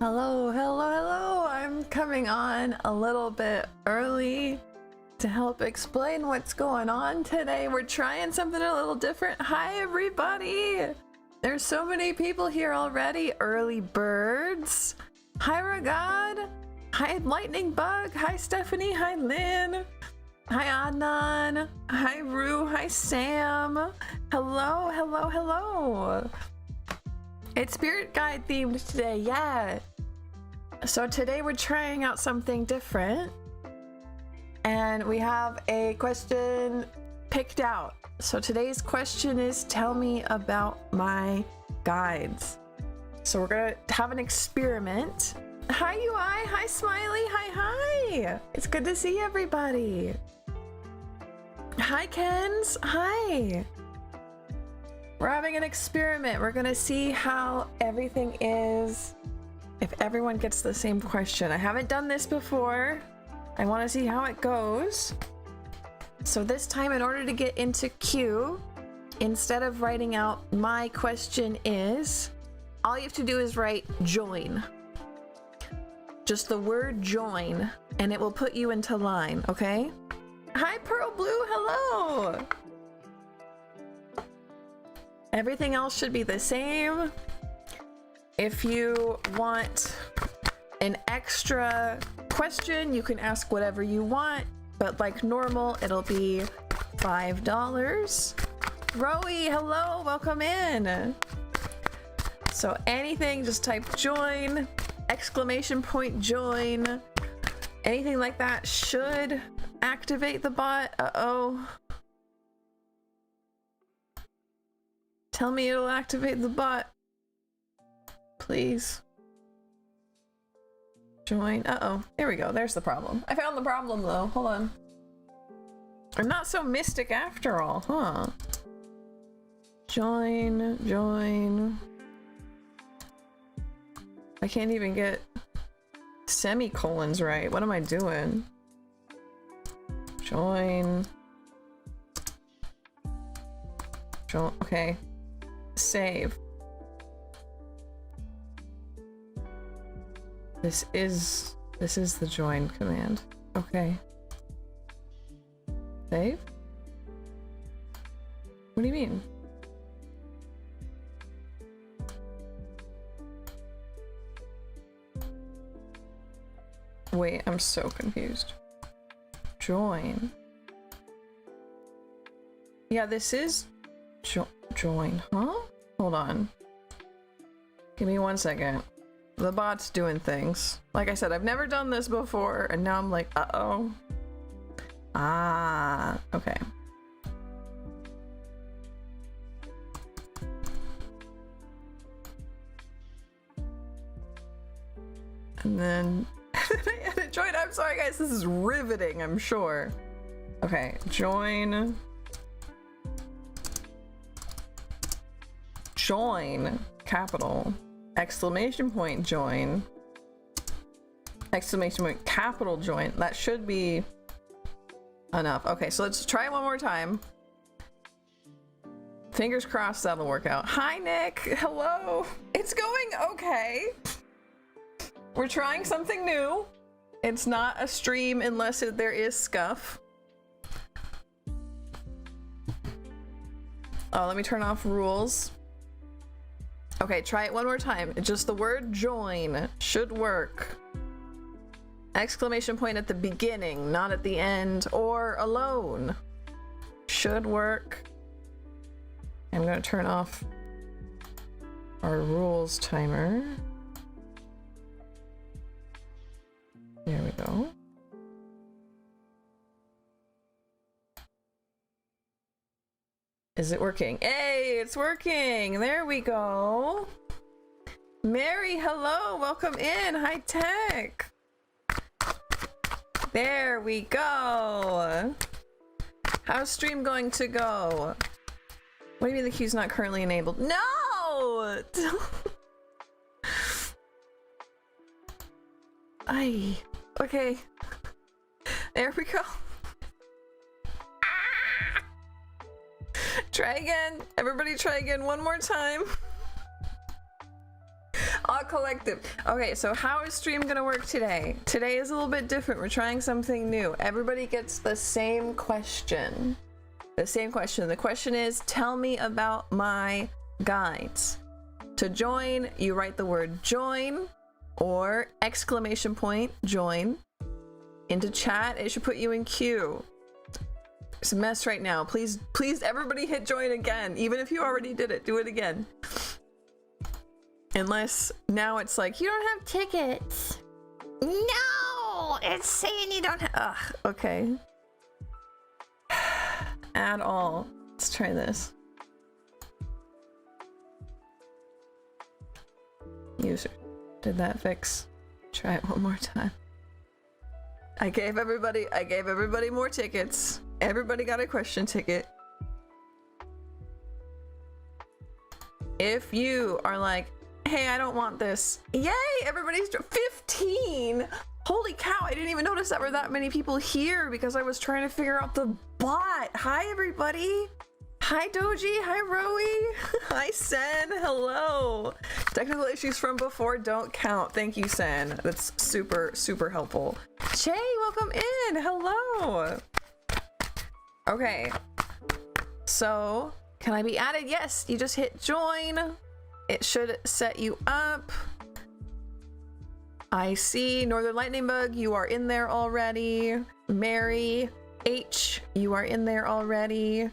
Hello, hello, hello! I'm coming on a little bit early to help explain what's going on today. We're trying something a little different. Hi, everybody! There's so many people here already. Early birds. Hi, Ragad. Hi, Lightning Bug. Hi, Stephanie. Hi, Lynn. Hi, Adnan. Hi, Rue. Hi, Sam. Hello, hello, hello. It's Spirit Guide themed today, yeah. So today we're trying out something different. And we have a question picked out. So today's question is, tell me about my guides. So we're gonna have an experiment. Hi UI, hi Smiley, hi. It's good to see everybody. Hi Kens, hi. We're having an experiment. We're gonna see how everything is if everyone gets the same question. I haven't done this before. I wanna see how it goes. So this time, in order to get into queue, instead of writing out my question is, all you have to do is write join. Just the word join, and it will put you into line, okay? Hi Pearl Blue, hello! Everything else should be the same. If you want an extra question, you can ask whatever you want, but like normal, it'll be $5. Rowie, hello, welcome in. So anything, just type join, exclamation point join. Anything like that should activate the bot. Uh-oh. Tell me it'll activate the bot. Please. Join. Uh-oh. There we go. There's the problem. I found the problem though. Hold on. I'm not so mystic after all, huh? Join. I can't even get semicolons right. What am I doing? Join. Okay. Save. This is the join command. Okay. Save? What do you mean? Wait, I'm so confused. Join. Yeah, this is join, huh? Hold on. Give me 1 second. The bot's doing things. Like I said, I've never done this before, and now I'm like, uh-oh. Ah, okay. And then I added join. I'm sorry guys, this is riveting, I'm sure. Okay, join. Join, capital, exclamation point join, exclamation point capital join. That should be enough. Okay, so let's try it one more time. Fingers crossed that'll work out. Hi Nick, hello. It's going okay. We're trying something new. It's not a stream unless there is scuff. Oh, let me turn off rules. Okay, try it one more time. Just the word join should work. Exclamation point at the beginning, not at the end or alone. Should work. I'm gonna turn off our rules timer. There we go. Is it working? Hey, it's working! There we go! Mary, hello! Welcome in! Hi Tech! There we go! How's stream going to go? What do you mean the queue's not currently enabled? No! Aye. Okay. There we go. Try again. Everybody try again one more time. All collective. Okay, so how is stream gonna work today? Today is a little bit different. We're trying something new. Everybody gets the same question. The same question. The question is, tell me about my guides. To join, you write the word join or exclamation point join into chat. It should put you in queue. It's a mess right now. Please, please, everybody hit join again. Even if you already did it, do it again. Unless now it's like, you don't have tickets. No, it's saying you don't have. Ugh, okay. Add all. Let's try this. User. Did that fix? Try it one more time. I gave everybody more tickets. Everybody got a question ticket. If you are like, hey, I don't want this. Yay, everybody's 15. Holy cow, I didn't even notice that were that many people here because I was trying to figure out the bot. Hi, everybody. Hi, Doji. Hi, Rowie. Hi, Sen. Hello. Technical issues from before don't count. Thank you, Sen. That's super, super helpful. Che, welcome in. Hello. Okay. So, can I be added? Yes, you just hit join. It should set you up. I see Northern Lightning Bug, you are in there already. Mary H, you are in there already.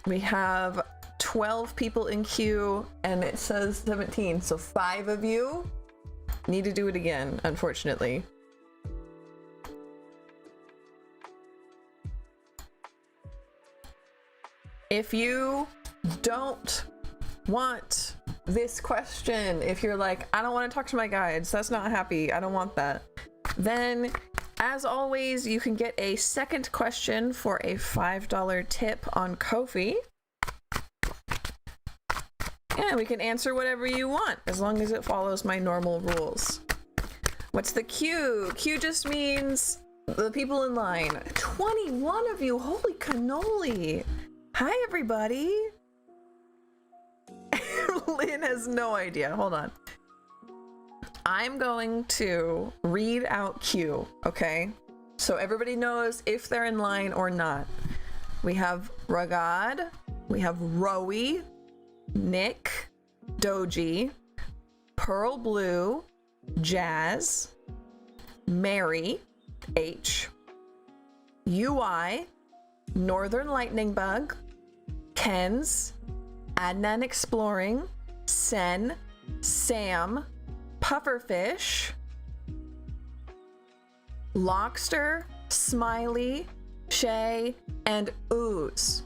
We have 12 people in queue and it says 17, so 5 of you need to do it again, unfortunately. If you don't want this question, if you're like, I don't want to talk to my guides, that's not happy, I don't want that, then as always, you can get a second question for a $5 tip on Ko-fi. And we can answer whatever you want, as long as it follows my normal rules. What's the queue? Queue just means the people in line. 21 of you, holy cannoli. Hi, everybody. Lynn has no idea, hold on. I'm going to read out queue, okay? So everybody knows if they're in line or not. We have Ragad, we have Rowie, Nick, Doji, Pearl Blue, Jazz, Mary, H, UI, Northern Lightning Bug, Ken's, Adnan Exploring, Sen, Sam, Pufferfish, Lockster, Smiley, Shay, and Ooze.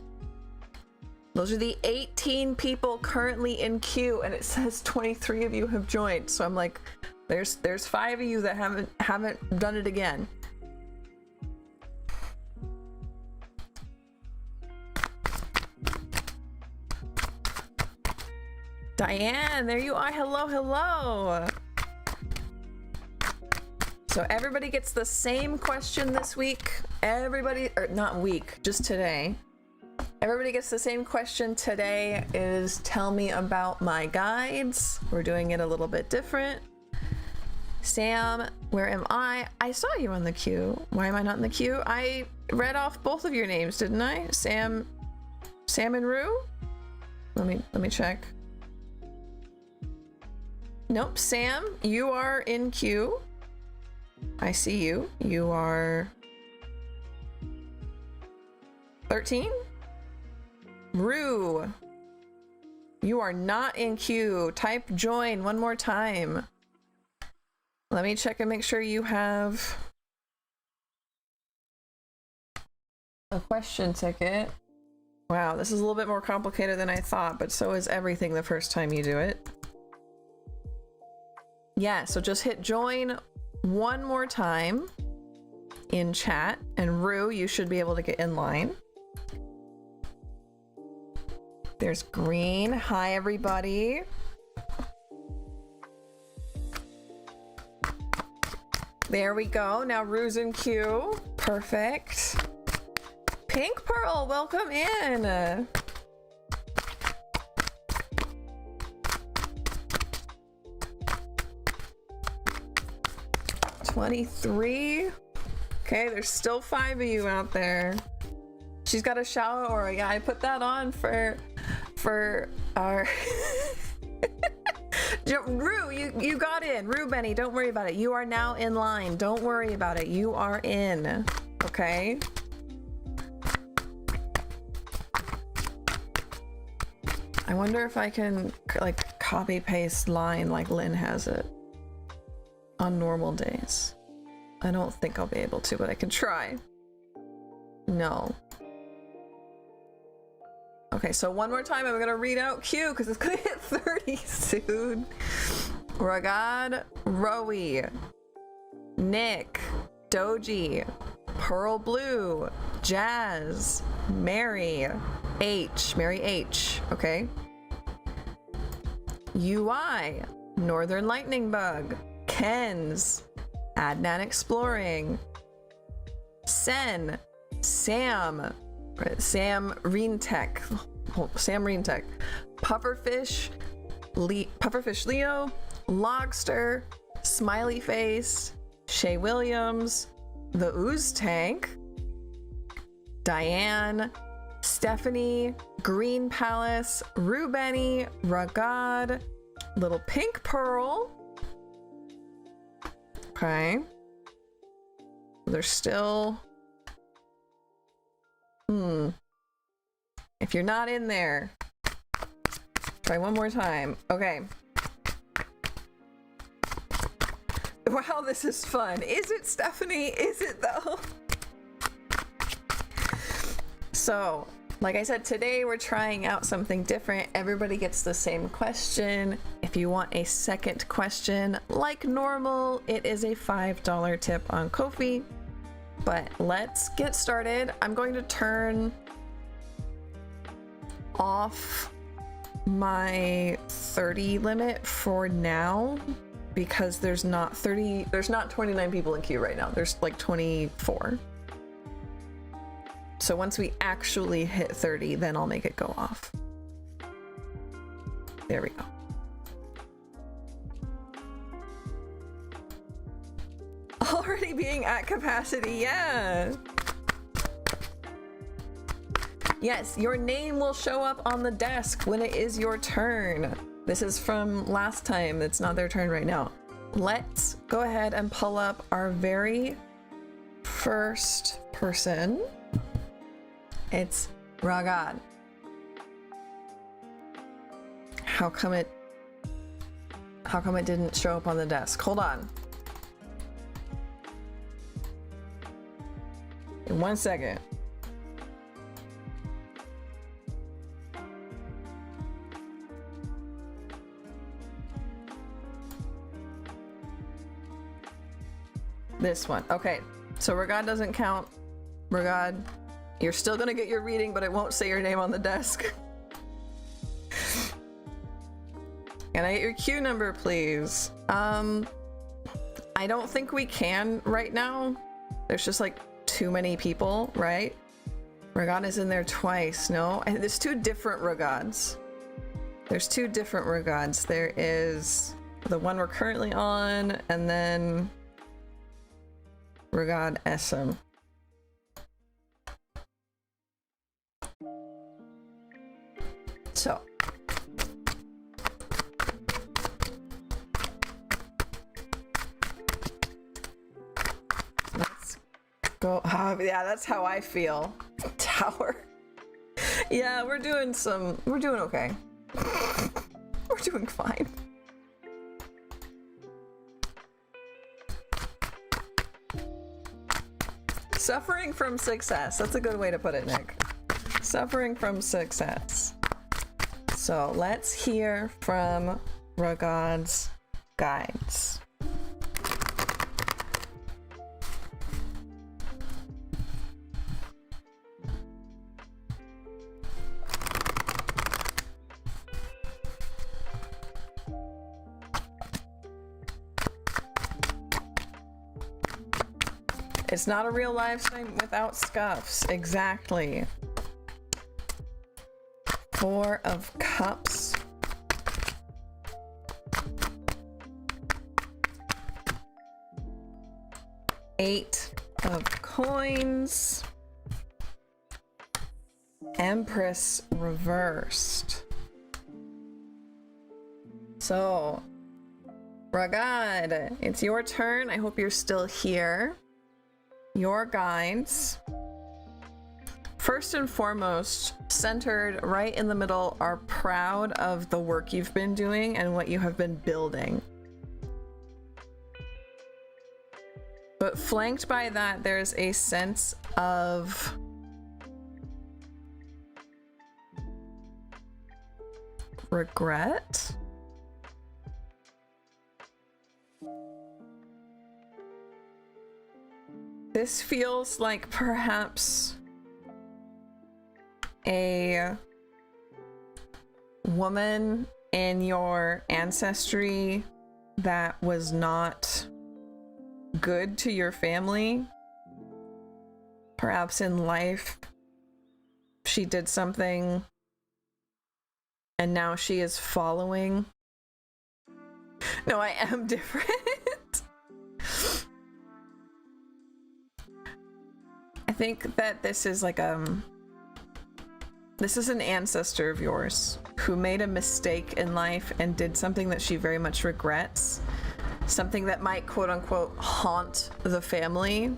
Those are the 18 people currently in queue, and it says 23 of you have joined. So I'm like, there's 5 of you that haven't done it again. Diane, there you are. Hello, hello. So everybody gets the same question this week. Everybody, or not week, just today. Everybody gets the same question today is tell me about my guides. We're doing it a little bit different. Sam, where am I? I saw you on the queue. Why am I not in the queue? I read off both of your names, didn't I? Sam and Rue? Let me check. Nope, Sam, you are in queue. I see you. You are 13? Rue, you are not in queue. Type join one more time. Let me check and make sure you have a question ticket. Wow, this is a little bit more complicated than I thought, but so is everything the first time you do it. Yeah, so just hit join one more time in chat, and Rue, you should be able to get in line. There's Green. Hi, everybody. There we go. Now Rue's in queue. Perfect. Pink Pearl, welcome in. 23. Okay, there's still 5 of you out there. She's got a shower aura. Yeah, I put that on for our Rue, you got in. Rue Benny, don't worry about it. You are now in line. Don't worry about it. You are in. Okay? I wonder if I can like copy paste line like Lynn has it on normal days. I don't think I'll be able to, but I can try. No. Okay, so one more time I'm gonna read out Q because it's gonna hit 30 soon. Ragad, Rowie, Nick, Doji, Pearl Blue, Jazz, Mary H, okay? UI, Northern Lightning Bug, Ken's, Adnan Exploring, Sen, Sam Reentech, Pufferfish Leo, Logster, Smiley Face, Shay Williams, The Ooze Tank, Diane, Stephanie, Green Palace, Rubeni, Ragad, Little Pink Pearl. Okay. There's still... If you're not in there, try one more time. Okay. Wow, this is fun. Is it, Stephanie? Is it though? So, like I said, today we're trying out something different. Everybody gets the same question. If you want a second question, like normal, it is a $5 tip on Ko-fi. But let's get started. I'm going to turn off my 30 limit for now because there's not 29 people in queue right now. There's like 24. So once we actually hit 30, then I'll make it go off. There we go. Already being at capacity, yeah. Yes, your name will show up on the desk when it is your turn. This is from last time. It's not their turn right now. Let's go ahead and pull up our very first person. It's Ragad. How come it didn't show up on the desk? Hold on. In 1 second. This one. Okay, so Ragad doesn't count. Ragad, you're still gonna get your reading, but it won't say your name on the desk. Can I get your queue number, please? I don't think we can right now. There's just like too many people, right? Ragad is in there twice. No, and there's 2 different Ragads. There's 2 different Ragads. There is the one we're currently on, and then Ragad SM. So let's go. Yeah, that's how I feel. Tower. Yeah, we're doing okay. We're doing fine. Suffering from success. That's a good way to put it, Nick. Suffering from success. So let's hear from Ragad's guides. It's not a real live stream without scuffs. Exactly. 4 of Cups. 8 of coins. Empress reversed. So, Ragad, it's your turn. I hope you're still here. Your guides. First and foremost, centered right in the middle, are proud of the work you've been doing and what you have been building. But flanked by that, there's a sense of regret. This feels like perhaps a woman in your ancestry that was not good to your family. Perhaps in life she did something and now she is following. No, I am different. I think that this is like this is an ancestor of yours who made a mistake in life and did something that she very much regrets. Something that might quote unquote haunt the family.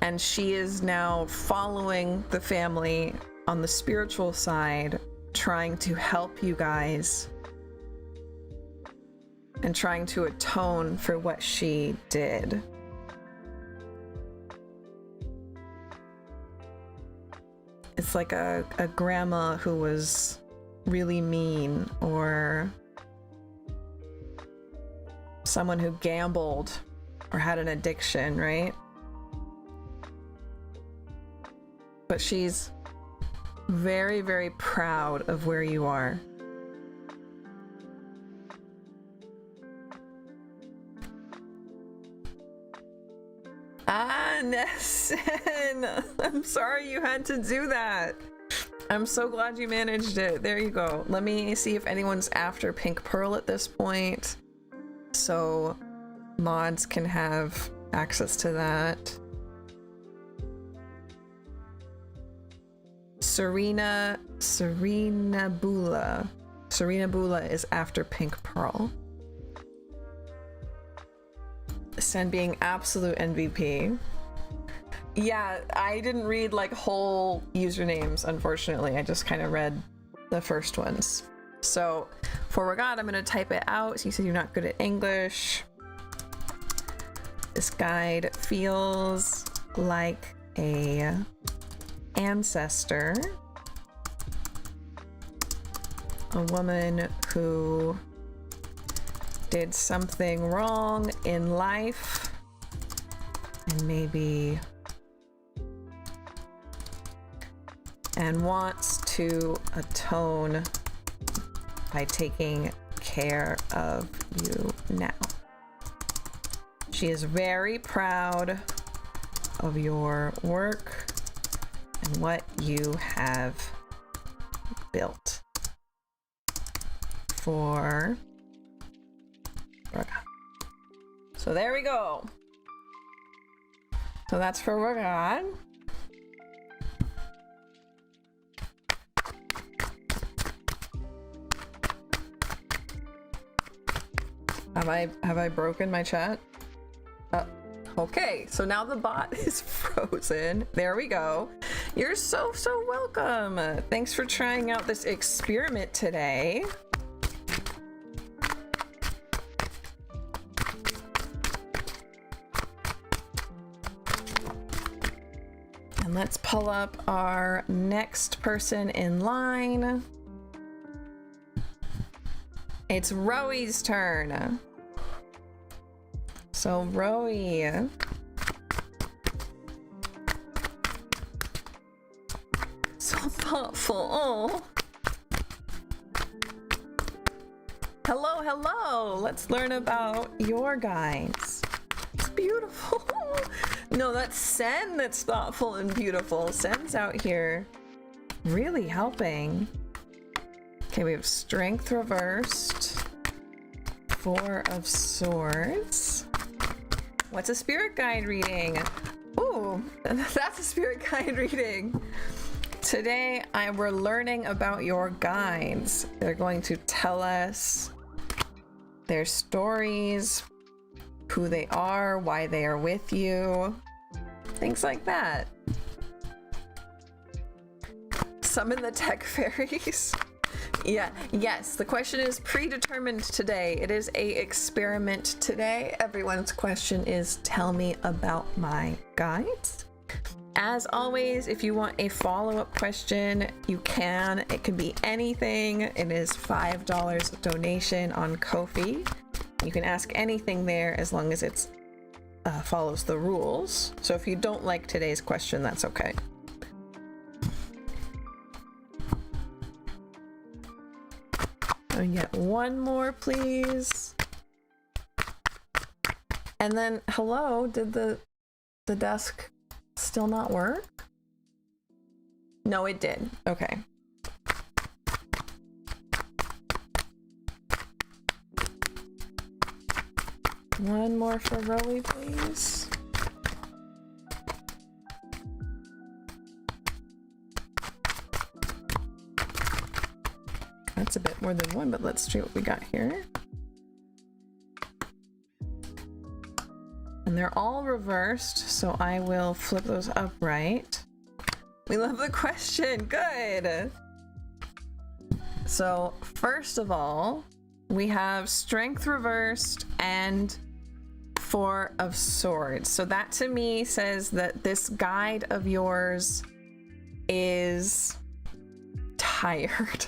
And she is now following the family on the spiritual side, trying to help you guys and trying to atone for what she did. It's like a grandma who was really mean, or someone who gambled or had an addiction, right? But she's very, very proud of where you are. Ah, Nessun! I'm sorry you had to do that. I'm so glad you managed it. There you go. Let me see if anyone's after Pink Pearl at this point, so mods can have access to that. Serena Bula. Serena Bula is after Pink Pearl. Sen being absolute MVP. Yeah, I didn't read like whole usernames, unfortunately. I just kind of read the first ones. So for Ragad, I'm gonna type it out. So you said you're not good at English. This guide feels like a ancestor. A woman who did something wrong in life and maybe wants to atone by taking care of you now. She is very proud of your work and what you have built for Ragad. So there we go. So that's for Ragad. Have I broken my chat? Okay, so now the bot is frozen. There we go. You're so welcome. Thanks for trying out this experiment today. And let's pull up our next person in line. It's Roey's turn. So Roey. So thoughtful. Oh. Hello. Let's learn about your guides. It's beautiful. No, that's Sen that's thoughtful and beautiful. Sen's out here really helping. Okay, we have strength reversed. 4 of swords. What's a spirit guide reading? Ooh, that's a spirit guide reading. Today, we're learning about your guides. They're going to tell us their stories, who they are, why they are with you, things like that. Summon the tech fairies. Yes, the question is predetermined today. It is a experiment today. Everyone's question is, tell me about my guides. As always, if you want a follow-up question, you can. It can be anything. It is $5 donation on Ko-fi. You can ask anything there as long as it follows the rules. So if you don't like today's question, that's okay. Let me get one more, please. And then, hello, did the desk still not work? No, it did. Okay. One more for Rowie, please. That's a bit more than one, but let's see what we got here. And they're all reversed, so I will flip those upright. We love the question. Good. So first of all, we have strength reversed and 4 of swords. So that to me says that this guide of yours is tired.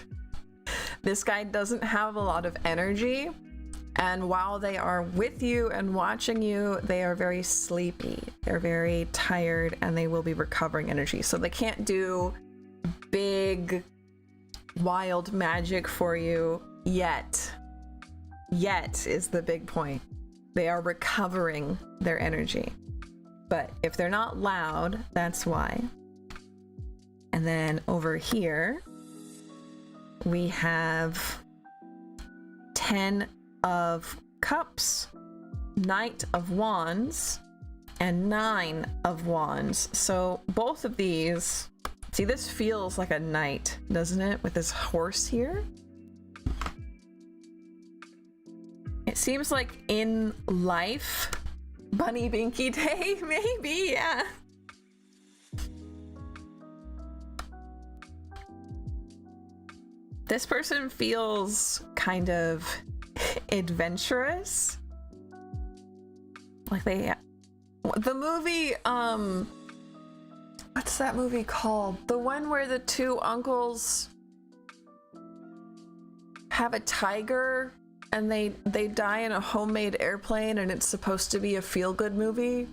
This guide doesn't have a lot of energy, and while they are with you and watching you, they are very sleepy. They're very tired, and they will be recovering energy. So they can't do big, wild magic for you yet. Yet is the big point. They are recovering their energy. But if they're not loud, that's why. And then over here, we have 10 of Cups, Knight of Wands, and 9 of Wands. So both of these, see, this feels like a knight, doesn't it? With this horse here. It seems like in life, Bunny Binky Day, maybe, yeah. This person feels kind of adventurous. Like the movie, what's that movie called? The one where the 2 uncles have a tiger and they die in a homemade airplane, and it's supposed to be a feel-good movie.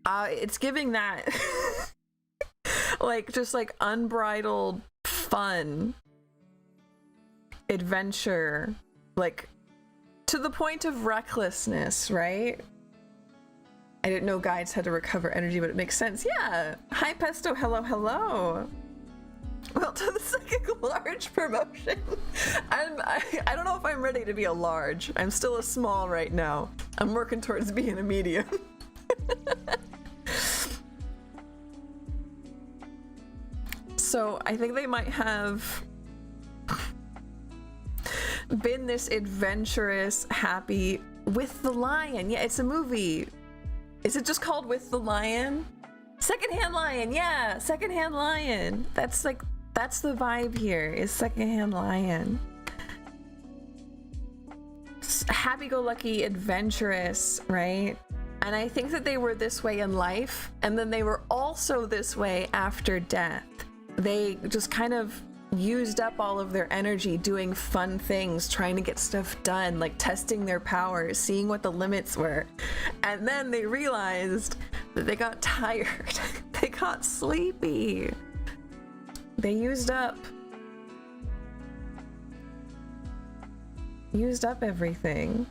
It's giving that. Like, just like unbridled fun, adventure, like to the point of recklessness, right? I didn't know guides had to recover energy, but it makes sense. Yeah. Hi, Pesto. Hello, hello. Well, to the second large promotion. I don't know if I'm ready to be a large. I'm still a small right now. I'm working towards being a medium. So I think they might have been this adventurous, happy with the lion. Yeah, it's a movie. Is it just called With the Lion? Secondhand Lion, yeah, Secondhand Lion. That's the vibe here, is Secondhand Lion. Happy-go-lucky, adventurous, right? And I think that they were this way in life, and then they were also this way after death. They just kind of used up all of their energy doing fun things, trying to get stuff done, like testing their powers, seeing what the limits were. And then they realized that they got tired. They got sleepy. They used up everything.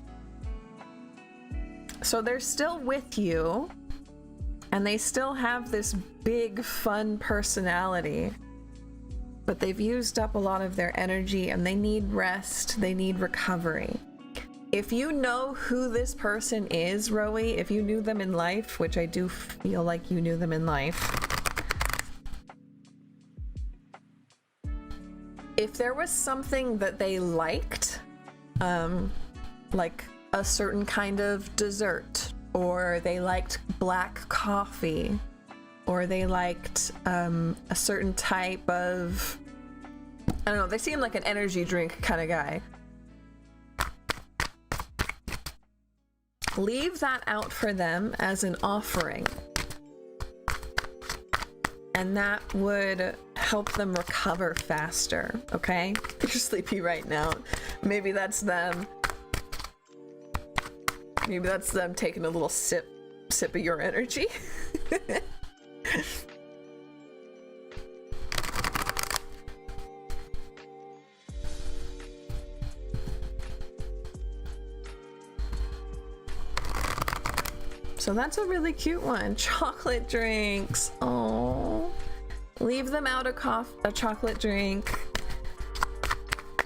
So they're still with you, and they still have this big, fun personality, but they've used up a lot of their energy, and they need rest, they need recovery. If you know who this person is, Rowie, if you knew them in life, which I do feel like you knew them in life, if there was something that they liked, like a certain kind of dessert, or they liked black coffee, or they liked a certain type of, I don't know, they seem like an energy drink kind of guy. Leave that out for them as an offering. And that would help them recover faster, okay? You're sleepy right now. Maybe that's them. Maybe that's them taking a little sip of your energy. So that's a really cute one. Chocolate drinks. Oh, leave them out a chocolate drink,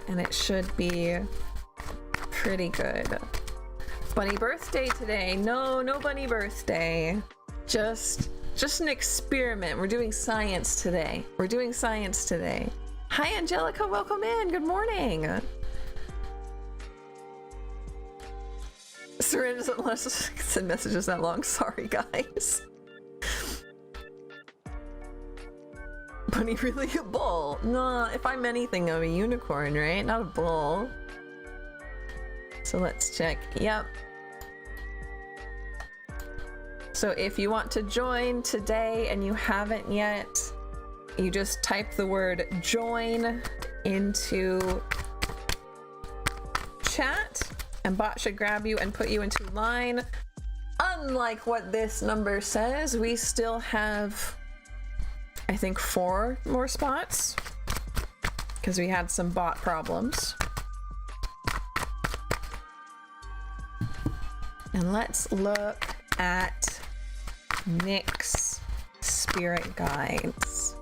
and it should be pretty good. Bunny birthday today. No bunny birthday. Just an experiment. We're doing science today. Hi, Angelica. Welcome in. Good morning. Serena doesn't let us send messages that long. Sorry, guys. Bunny really a bull? No, if I'm anything, I'm a unicorn, right? Not a bull. So let's check. Yep. So if you want to join today and you haven't yet, you just type the word join into chat, and bot should grab you and put you into line. Unlike what this number says, we still have, I think, 4 more spots because we had some bot problems. And let's look at Nick's spirit guides.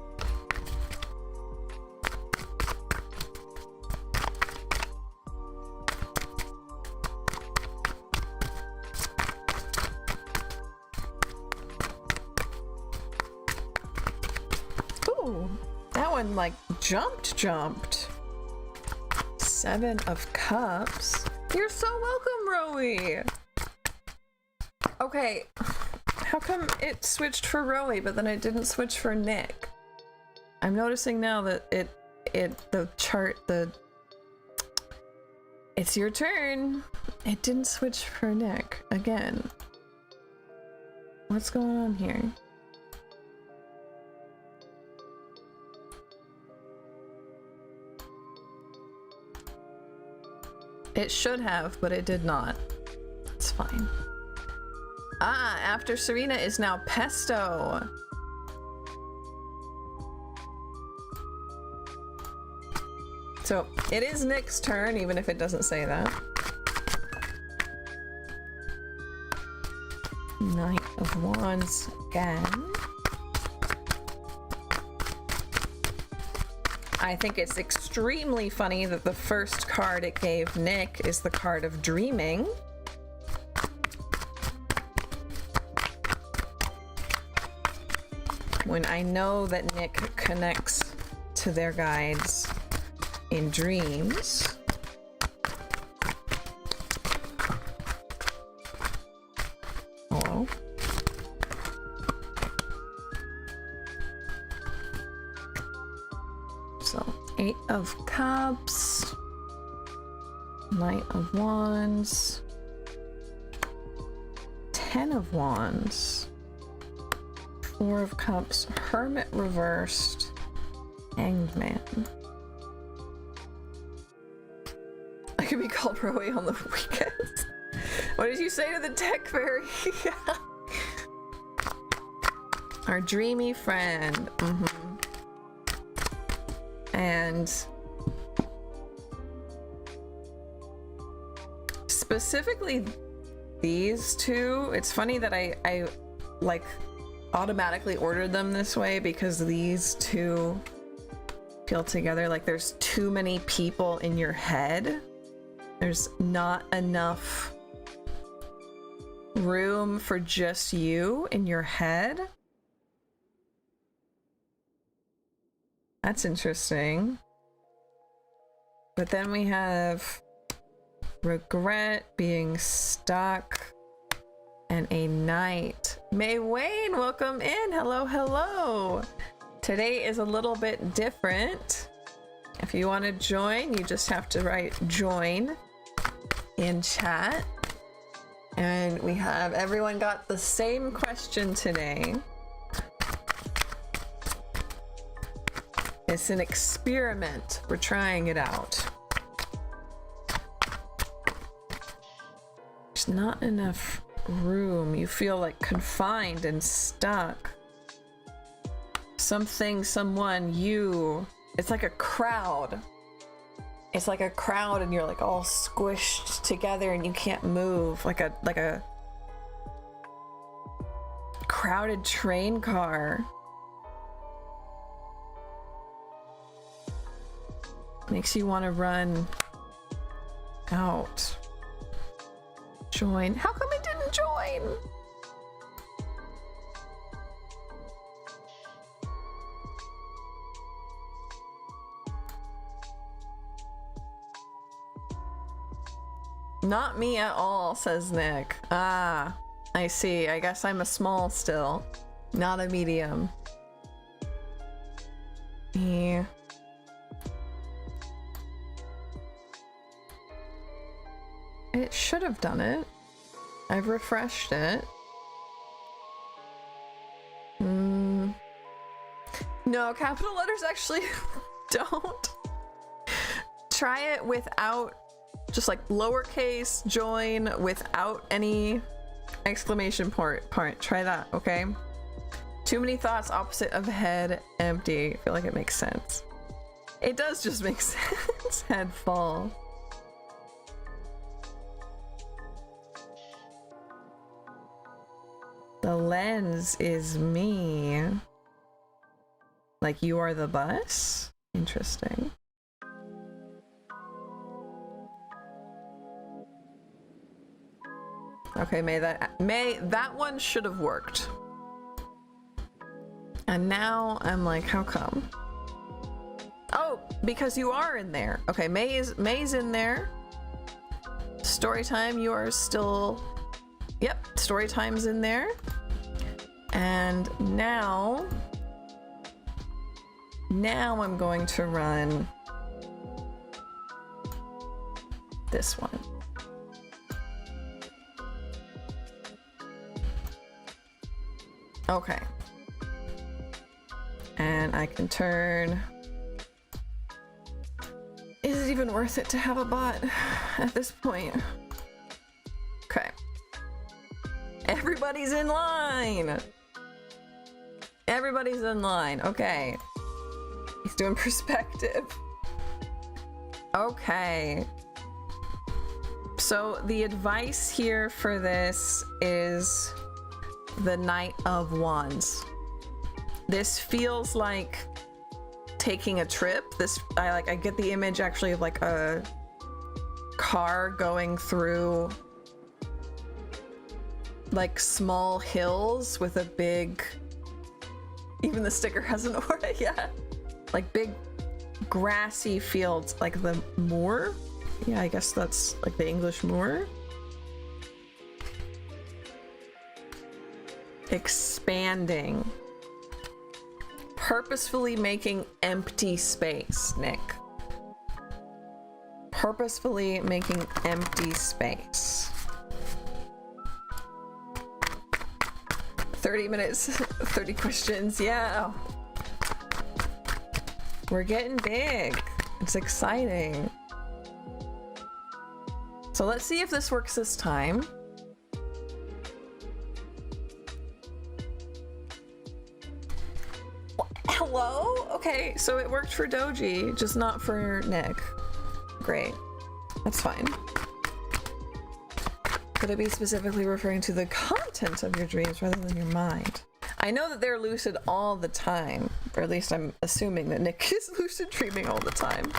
Ooh, that one like jumped. 7 of Cups. You're so welcome, Rowie. Okay, how come it switched for Rowie, but then it didn't switch for Nick? I'm noticing now that it's your turn. It didn't switch for Nick again. What's going on here? It should have, but it did not. It's fine. Ah, after Serena is now Pesto. So it is Nick's turn, even if it doesn't say that. Knight of Wands again. I think it's extremely funny that the first card it gave Nick is the card of Dreaming. When I know that Nick connects to their guides in dreams. Hello? So, 8 of Cups, Knight of Wands, 10 of Wands, 4 of Cups, Hermit reversed, Hanged Man. I could be called Rowie on the weekends. What did you say to the tech fairy? Our dreamy friend. And specifically these two, it's funny that I like automatically ordered them this way because these two feel together like there's too many people in your head There's not enough room for just you in your head? That's interesting. But then we have regret, being stuck, and a night. May Wayne, welcome in. Hello, hello. Today is a little bit different. If you want to join, you just have to write join in chat. And we have everyone got the same question today. It's an experiment. We're trying it out. There's not enough room. You feel like confined and stuck. Something, someone, you. It's like a crowd. It's like a crowd and you're like all squished together and you can't move. Like a crowded train car. Makes you want to run out. Join. How come it didn't join? Not me at all, says Nick. Ah, I see. I guess I'm a small still, not a medium. Yeah. It should have done it. I've refreshed it. No, capital letters actually don't. Try it without, just like lowercase join without any exclamation part. Try that, okay? Too many thoughts, opposite of head, empty. I feel like it makes sense. It does just make sense. Head fall. The lens is me. Like you are the bus? Interesting. Okay, May, that one should have worked. And now I'm like, how come? Oh, because you are in there. Okay, May's in there. Story time, you are still... Yep, story time's in there. And now I'm going to run this one. Okay. And I can turn... Is it even worth it to have a bot at this point? Okay. Everybody's in line! Everybody's in line. Okay. He's doing perspective. Okay. So the advice here for this is the Knight of Wands. This feels like taking a trip. I get the image actually of like a car going through like small hills with a big, even the sticker has an aura, yeah. Like big grassy fields, like the moor. Yeah, I guess that's like the English moor. Expanding. Purposefully making empty space, Nick. Purposefully making empty space. 30 minutes, 30 questions, yeah. We're getting big. It's exciting. So let's see if this works this time. Hello? Okay, so it worked for Doji, just not for Nick. Great. That's fine. Could it be specifically referring to the content of your dreams rather than your mind? I know that they're lucid all the time, or at least I'm assuming that Nick is lucid dreaming all the time.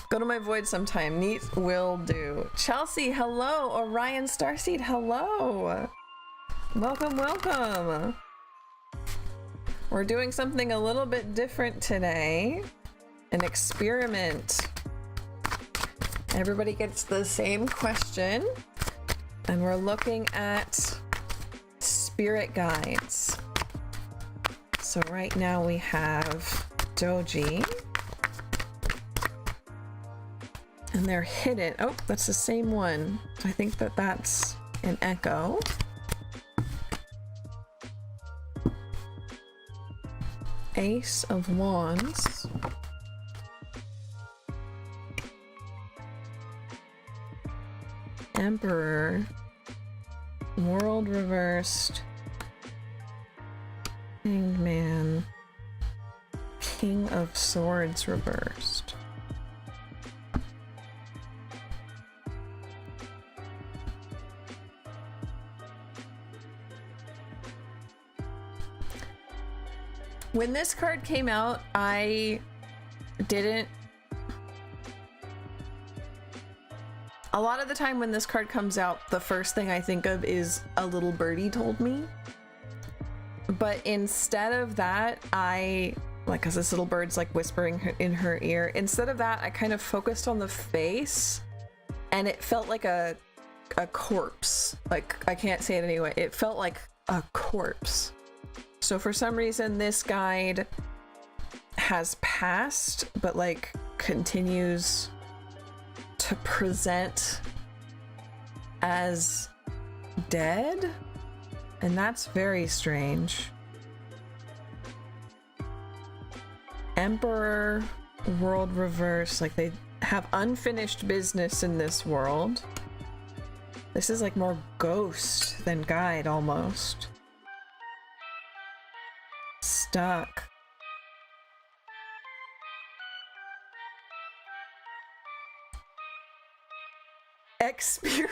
Go to my void sometime. Neat will do. Chelsea, hello. Orion Starseed, hello. Welcome, welcome. We're doing something a little bit different today. An experiment. Everybody gets the same question. And we're looking at spirit guides. So right now we have Doji. And they're hidden. Oh, that's the same one. I think that that's an echo. Ace of Wands. Emperor. World reversed. Hanged Man. King of Swords reversed. When this card came out, I didn't... A lot of the time when this card comes out, the first thing I think of is a little birdie told me. But instead of that, cause this little bird's like whispering in her ear. Instead of that, I kind of focused on the face, and it felt like a corpse. Like, I can't say it anyway. It felt like a corpse. So for some reason, this guide has passed, but like continues to present as dead, and that's very strange. Emperor, world reverse, like they have unfinished business in this world. This is like more ghost than guide almost. Stuck. Experiment.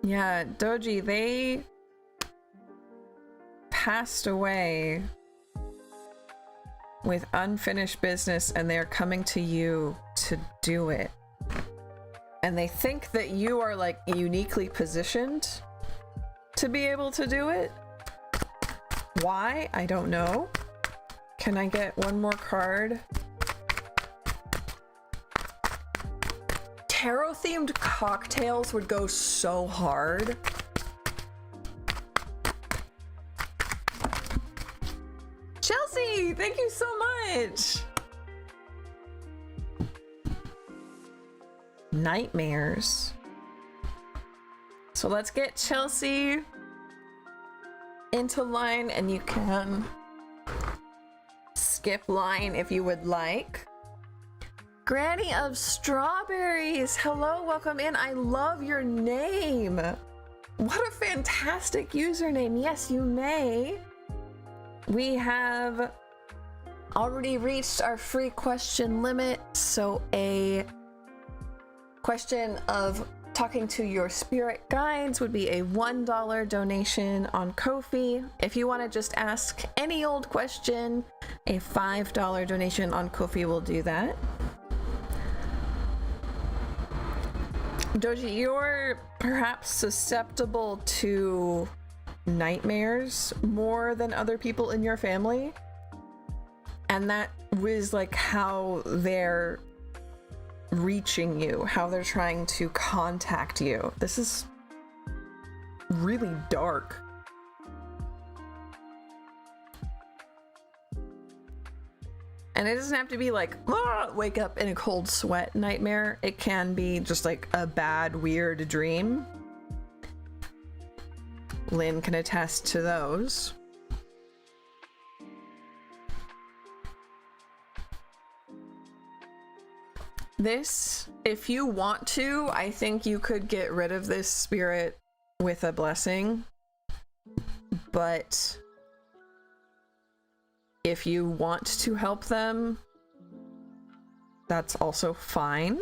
Yeah, Doji, they passed away with unfinished business, and they're coming to you to do it. And they think that you are like uniquely positioned to be able to do it. Why? I don't know. Can I get one more card? Tarot themed cocktails would go so hard. Chelsea, thank you so much. Nightmares. So let's get Chelsea into line, and you can skip line if you would like. Granny of Strawberries, hello, welcome in. I love your name. What a fantastic username. Yes, you may. We have already reached our free question limit, so a question of talking to your spirit guides would be a $1 donation on Ko-fi. If you want to just ask any old question, a $5 donation on Ko-fi will do that. Doji, you're perhaps susceptible to nightmares more than other people in your family, and that was like how they're reaching you, how they're trying to contact you. This is really dark. And it doesn't have to be like, wake up in a cold sweat nightmare. It can be just like a bad, weird dream. Lynn can attest to those. This, if you want to, I think you could get rid of this spirit with a blessing. But if you want to help them, that's also fine.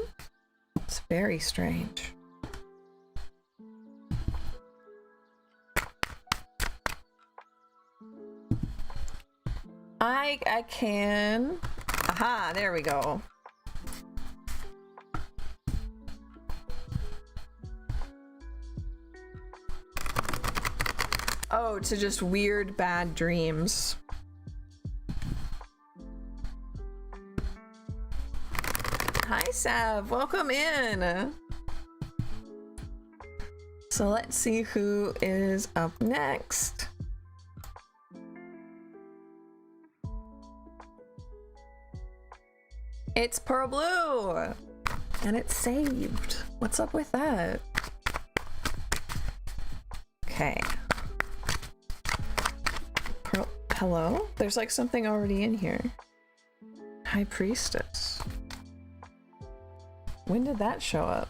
It's very strange. I can. Aha, there we go. Oh, to just weird bad dreams. Hi Sav, welcome in. So let's see who is up next. It's Pearl Blue! And it's saved. What's up with that? Okay. Pearl, hello? There's like something already in here. High Priestess. When did that show up?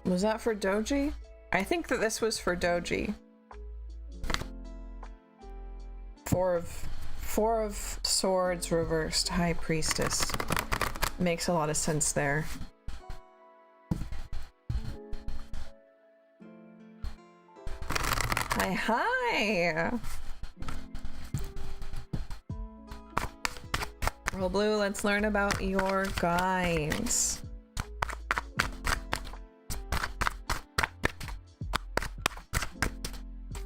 Was that for Doji? I think that this was for Doji. Four of Swords reversed, High Priestess. Makes a lot of sense there. Hi! Pearl Blue, let's learn about your guides.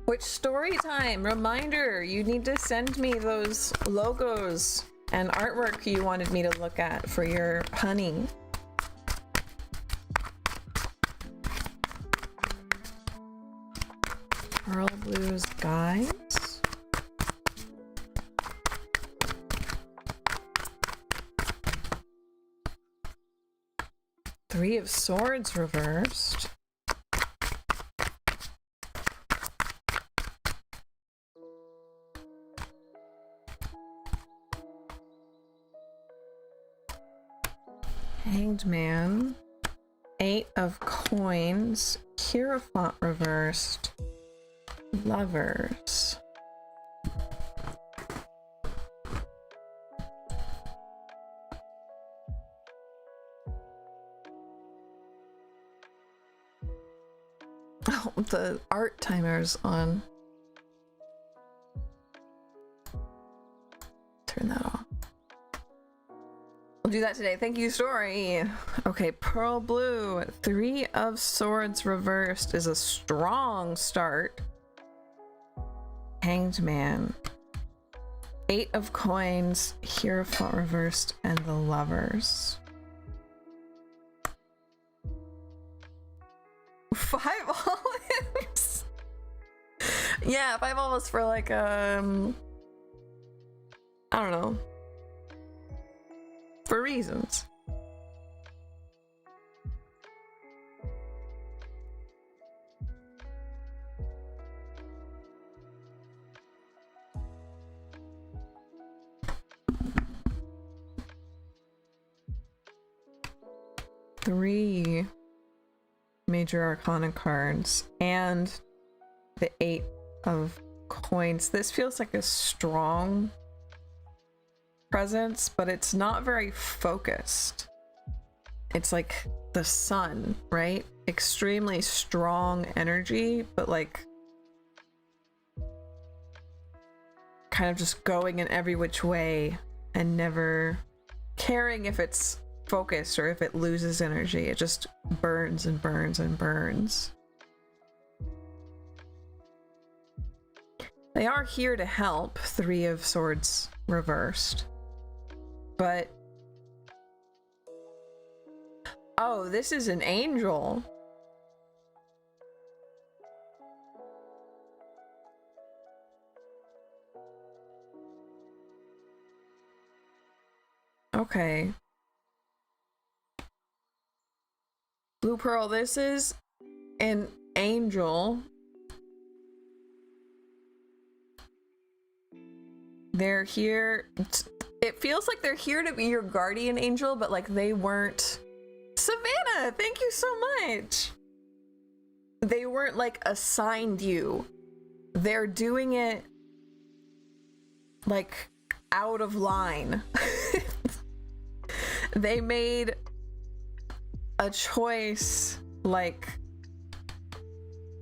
Which story time? Reminder, you need to send me those logos and artwork you wanted me to look at for your honey. Pearl Blue's guides. Three of Swords reversed. Hanged Man, 8 of Coins, Hierophant reversed, Lovers. Oh, the art timer's on. Turn that off. I'll do that today. Thank you, story. Okay, Pearl Blue, 3 of Swords reversed is a strong start. Hanged Man, 8 of Coins, Hierophant reversed, and the Lovers. 5 olives. Yeah, 5 olives for like I don't know. For reasons. Three major arcana cards and the 8 of Coins. This feels like a strong presence, but it's not very focused. It's like the sun, right? Extremely strong energy, but like kind of just going in every which way and never caring if it's focused or if it loses energy. It just burns and burns and burns. They are here to help, 3 of Swords reversed. But oh, this is an angel. Okay. Blue Pearl, this is an angel. They're here. It feels like they're here to be your guardian angel, but like they weren't. Savannah, thank you so much. They weren't like assigned you. They're doing it like out of line. They made a choice like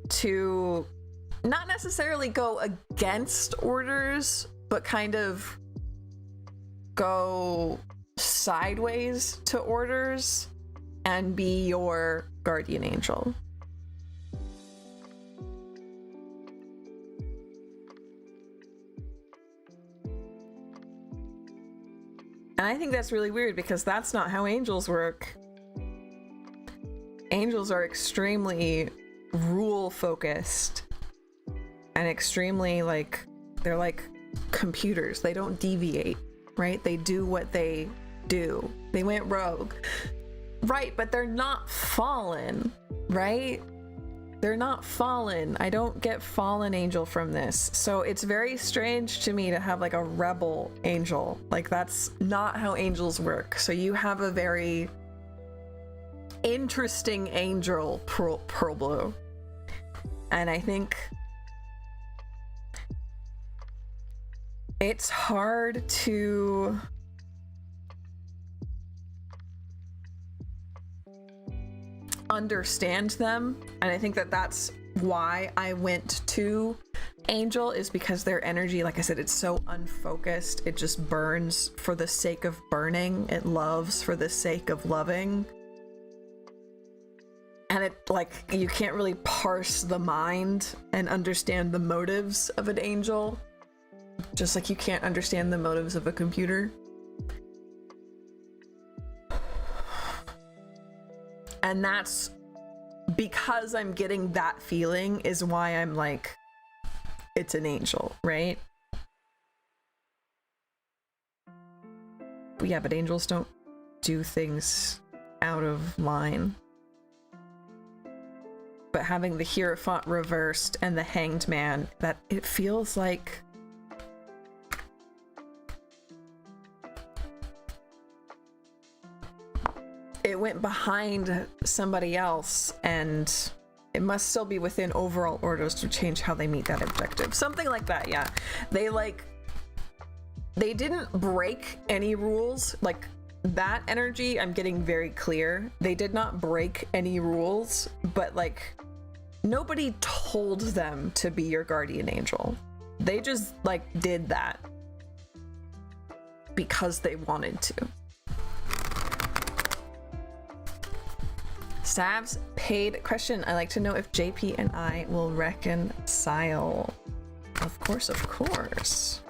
to not necessarily go against orders, but kind of go sideways to orders and be your guardian angel. And I think that's really weird because that's not how angels work. Angels are extremely rule focused and extremely like, they're like computers. They don't deviate, right? They do what they do. They went rogue. Right, but they're not fallen, right? They're not fallen. I don't get fallen angel from this. So it's very strange to me to have like a rebel angel. Like that's not how angels work. So you have a very interesting angel, Pearl Blue. And I think it's hard to understand them, and I think that that's why I went to Angel, is because their energy, like I said, it's so unfocused. It just burns for the sake of burning. It loves for the sake of loving. And it, like, you can't really parse the mind and understand the motives of an angel, just like you can't understand the motives of a computer. And that's because I'm getting that feeling is why I'm like, it's an angel, right? Yeah, but angels don't do things out of line. But having the Hierophant reversed and the Hanged Man, that it feels like it went behind somebody else, and it must still be within overall orders to change how they meet that objective. Something like that, yeah. They didn't break any rules. Like, that energy, I'm getting very clear. They did not break any rules, but like, nobody told them to be your guardian angel. They just like did that because they wanted to. Sav's paid question. I'd like to know if JP and I will reconcile. Of course, of course.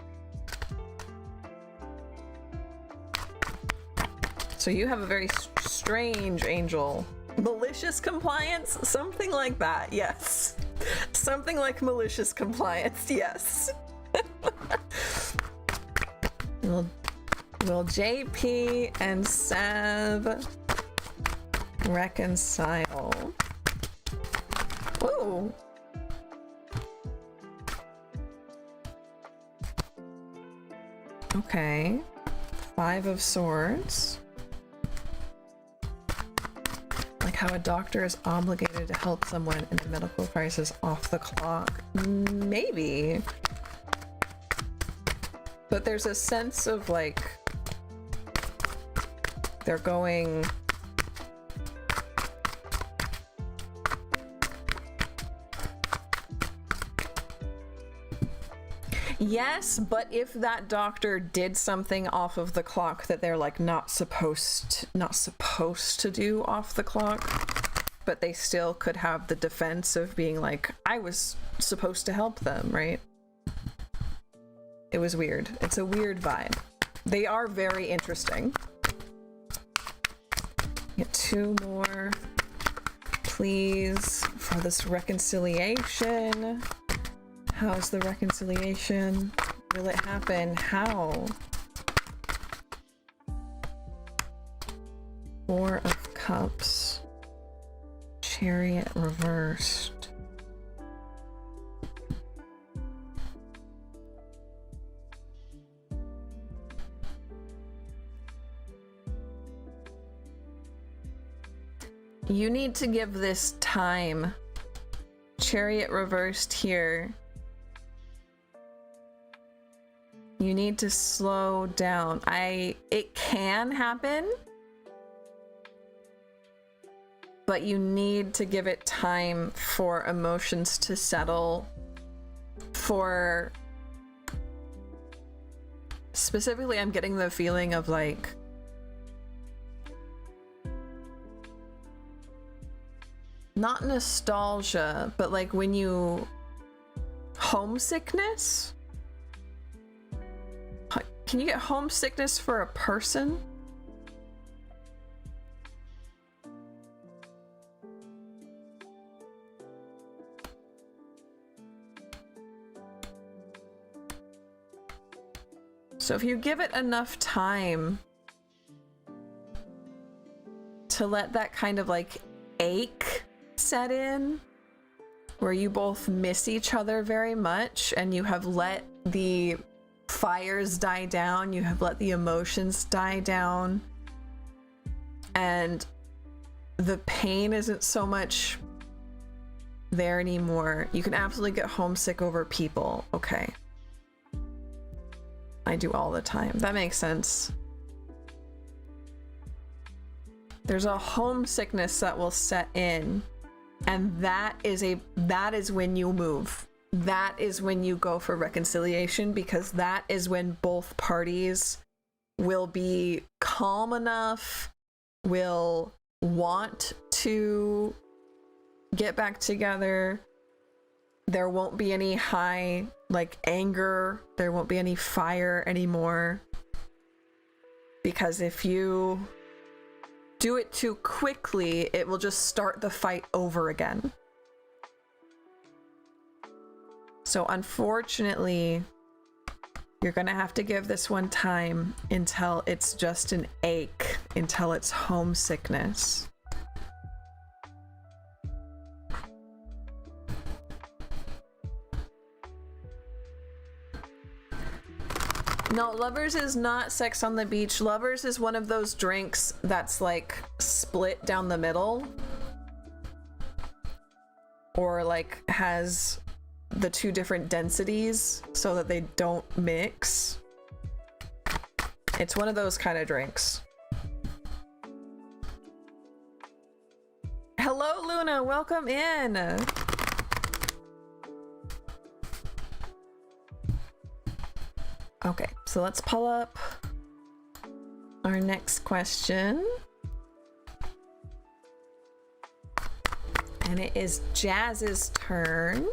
So you have a very strange angel. Malicious compliance? Something like that, yes. Something like malicious compliance, yes. Will JP and Sav reconcile? Ooh. Okay. 5 of Swords. Like how a doctor is obligated to help someone in a medical crisis off the clock. Maybe. But there's a sense of like they're going yes, but if that doctor did something off of the clock that they're like not supposed to do off the clock, but they still could have the defense of being like, I was supposed to help them, right? It was weird. It's a weird vibe. They are very interesting. Get 2 more, please, for this reconciliation. How's the reconciliation? Will it happen? How? 4 of Cups. Chariot reversed. You need to give this time. Chariot reversed here. You need to slow down. It can happen, but you need to give it time for emotions to settle for specifically, I'm getting the feeling of like not nostalgia, but like when you homesickness. Can you get homesickness for a person? So if you give it enough time to let that kind of like ache set in, where you both miss each other very much and you have let the fires die down, you have let the emotions die down, and the pain isn't so much there anymore. You can absolutely get homesick over people. Okay. I do all the time. That makes sense. There's a homesickness that will set in, and that is when you move. That is when you go for reconciliation, because that is when both parties will be calm enough, will want to get back together. There won't be any high like anger, there won't be any fire anymore. Because if you do it too quickly, it will just start the fight over again. So unfortunately, you're gonna have to give this one time until it's just an ache, until it's homesickness. No, Lovers is not Sex on the Beach. Lovers is one of those drinks that's like split down the middle, or like has the two different densities so that they don't mix. It's one of those kind of drinks. Hello, Luna, welcome in. Okay, so let's pull up our next question. And it is Jazz's turn.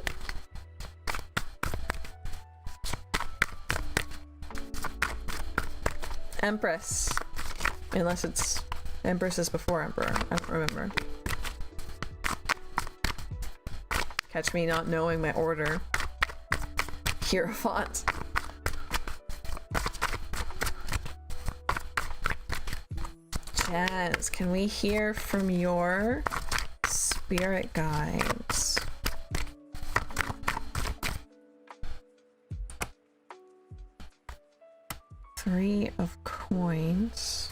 Empress. Unless it's Empress is before Emperor. I don't remember. Catch me not knowing my order. Hierophant. Jazz, can we hear from your spirit guides? Three of coins.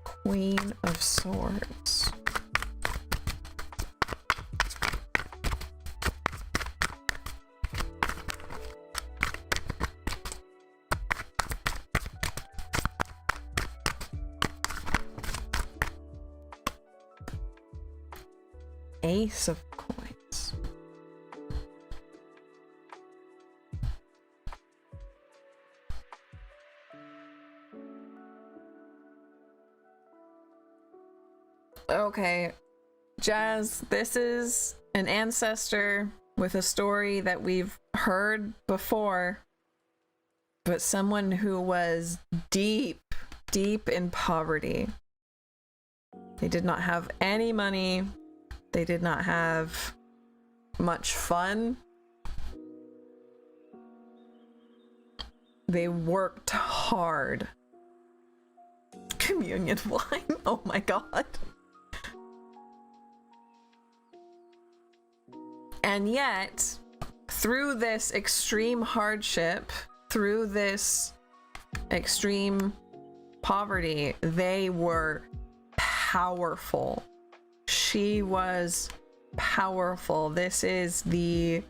Queen of swords. Ace of coins. Okay, Jazz, this is an ancestor with a story that we've heard before, but someone who was deep, deep in poverty. They did not have any money. They did not have much fun. They worked hard. Communion wine, oh my god. And yet, through this extreme hardship, through this extreme poverty, they were powerful. She was powerful. This is the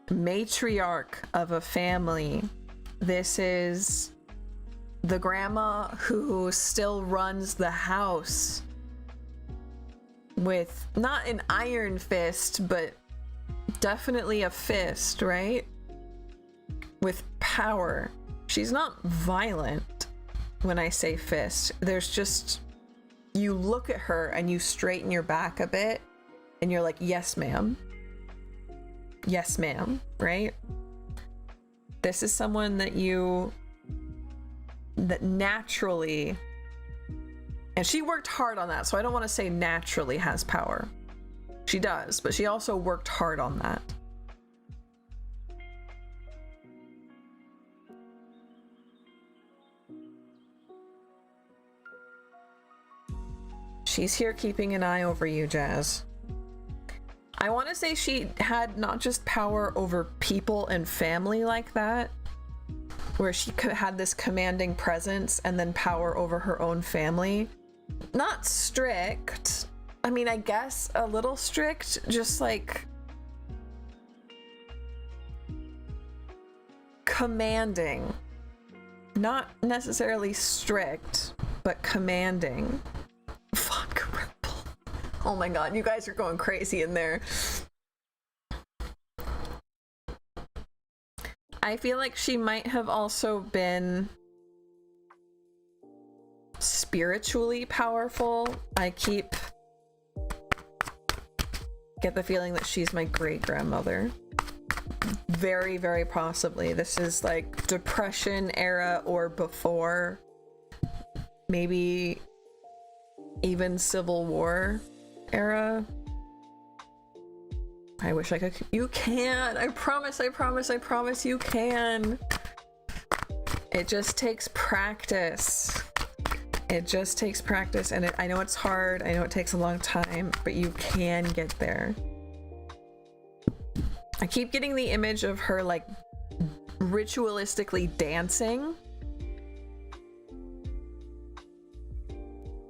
matriarch of a family. This is the grandma who still runs the house with not an iron fist, but definitely a fist, right? With power. She's not violent when I say fist. There's just, you look at her and you straighten your back a bit and you're like, yes, ma'am. Yes, ma'am, right? This is someone that naturally, and she worked hard on that, so I don't want to say naturally has power. She does, but she also worked hard on that. She's here keeping an eye over you, Jazz. I want to say she had not just power over people and family like that, where she had this commanding presence, and then power over her own family. Not strict. I mean, I guess a little strict, just like commanding. Not necessarily strict, but commanding. Fuck, Red Bull. Oh my god, you guys are going crazy in there. I feel like she might have also been spiritually powerful. I get the feeling that she's my great-grandmother. Very, very possibly. This is like Depression era or before. Maybe even Civil War era. I wish I could. You can. I promise you can. It just takes practice. It just takes practice, and I know it's hard. I know it takes a long time, but you can get there. I keep getting the image of her like ritualistically dancing.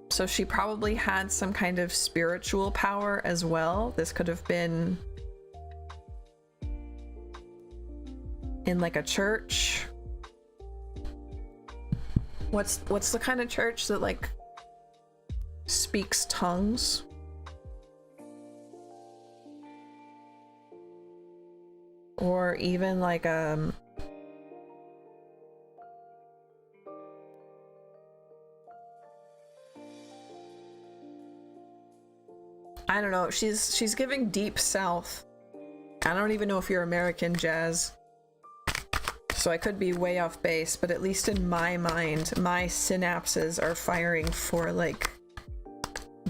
So she probably had some kind of spiritual power as well. This could have been in like a church. What's the kind of church that like speaks tongues? Or even like I don't know. She's giving Deep South. I don't even know if you're American, Jazz. So I could be way off base, but at least in my mind, my synapses are firing for like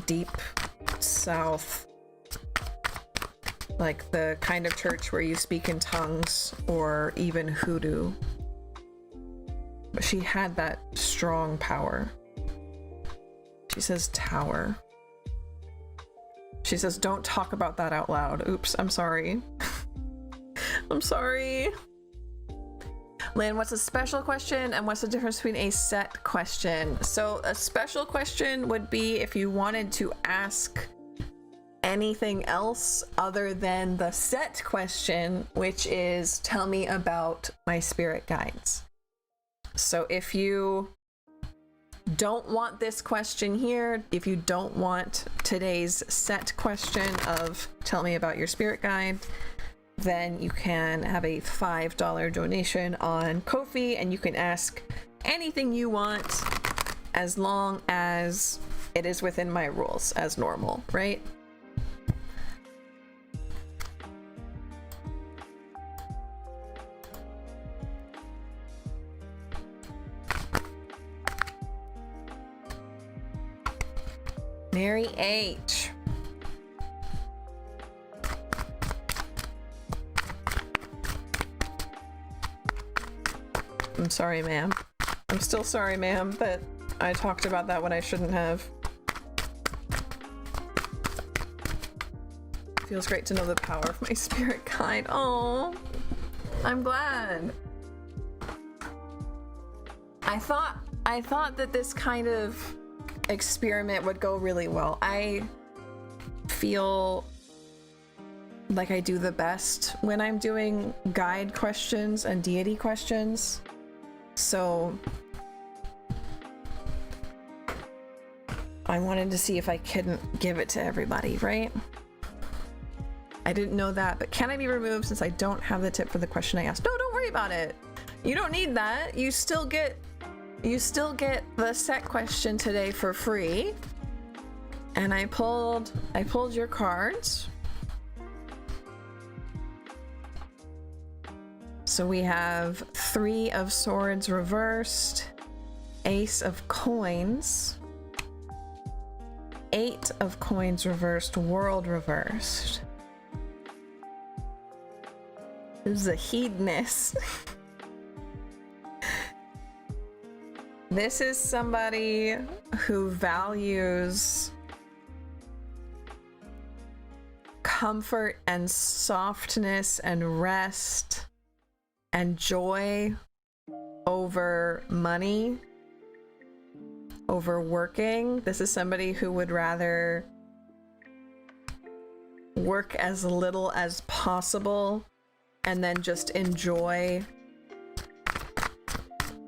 Deep South. Like the kind of church where you speak in tongues, or even hoodoo. But she had that strong power. She says tower. She says, don't talk about that out loud. Oops, I'm sorry. I'm sorry. Lynn, what's a special question and what's the difference between a set question? So a special question would be if you wanted to ask anything else other than the set question, which is tell me about my spirit guides. So if you don't want this question here, if you don't want today's set question of tell me about your spirit guide, then you can have a $5 donation on Ko-fi and you can ask anything you want as long as it is within my rules as normal, right? Mary H. I'm sorry, ma'am. I'm still sorry, ma'am, that I talked about that when I shouldn't have. Feels great to know the power of my spirit guide. Oh, I'm glad. I thought that this kind of experiment would go really well. I feel like I do the best when I'm doing guide questions and deity questions. So I wanted to see if I couldn't give it to everybody, right? I didn't know that, but can I be removed since I don't have the tip for the question I asked? No, don't worry about it. You don't need that. You still get the set question today for free. And I pulled your cards. So we have 3 of Swords reversed, Ace of Coins, 8 of Coins reversed, World reversed. This is a hedonist. This is somebody who values comfort and softness and rest and joy over money, over working. This is somebody who would rather work as little as possible and then just enjoy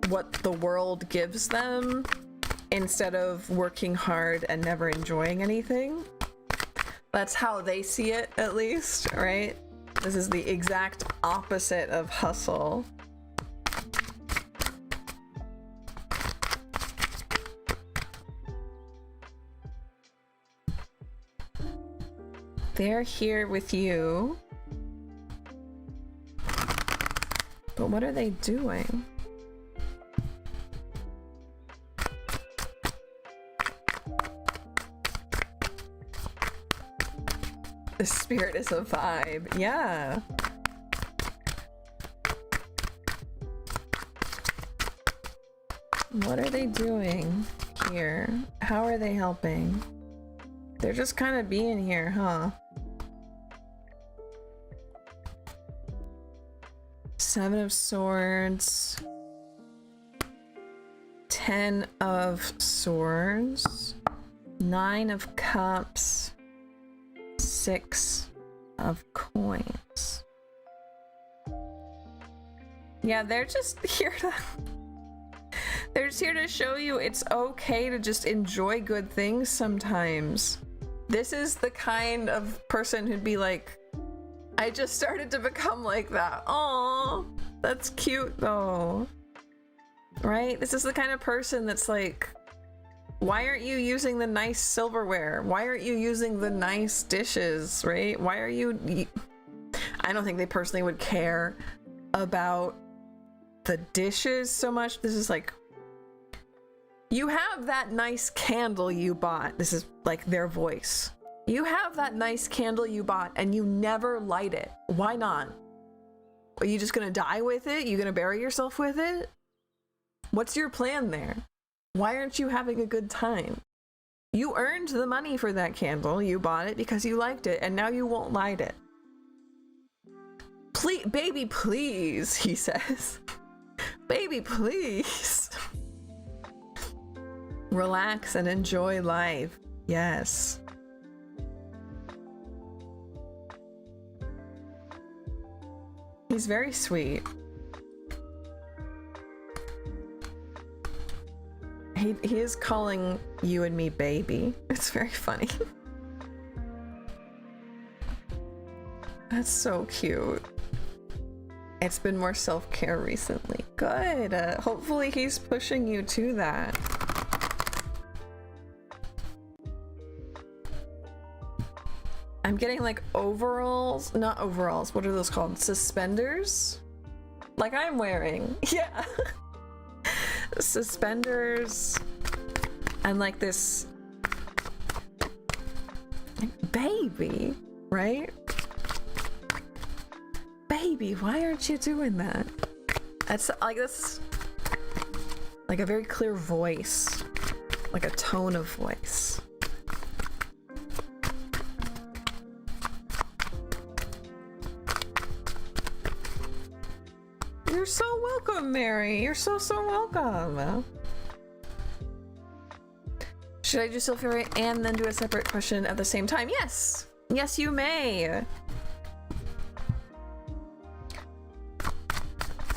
what the world gives them instead of working hard and never enjoying anything. That's how they see it, at least, right? This is the exact opposite of hustle. They're here with you. But what are they doing? The spirit is a vibe, yeah. What are they doing here? How are they helping? They're just kind of being here, huh? 7 of Swords, 10 of Swords, 9 of Cups, 6 of Coins. Yeah, they're just here to show you it's okay to just enjoy good things sometimes. This is the kind of person who'd be like, I just started to become like that. Aw, that's cute though. Right? This is the kind of person that's like, why aren't you using the nice silverware? Why aren't you using the nice dishes, right? Why are you... I don't think they personally would care about the dishes so much. This is like, you have that nice candle you bought. This is like their voice. You have that nice candle you bought and you never light it. Why not? Are you just gonna die with it? You gonna bury yourself with it? What's your plan there? Why aren't you having a good time? You earned the money for that candle. You bought it because you liked it, and now you won't light it. Please, baby, please, he says. Baby, please. Relax and enjoy life. Yes. He's very sweet. He is calling you and me baby. It's very funny. That's so cute. It's been more self-care recently. Good. Hopefully he's pushing you to that. I'm getting like overalls, not overalls, what are those called? Suspenders? Like I'm wearing. Yeah. Suspenders and like this baby, right? Baby, why aren't you doing that? That's like this, like a very clear voice, like a tone of voice. You're so welcome, Mary. You're so welcome. Should I do silver and then do a separate question at the same time? Yes. Yes, you may.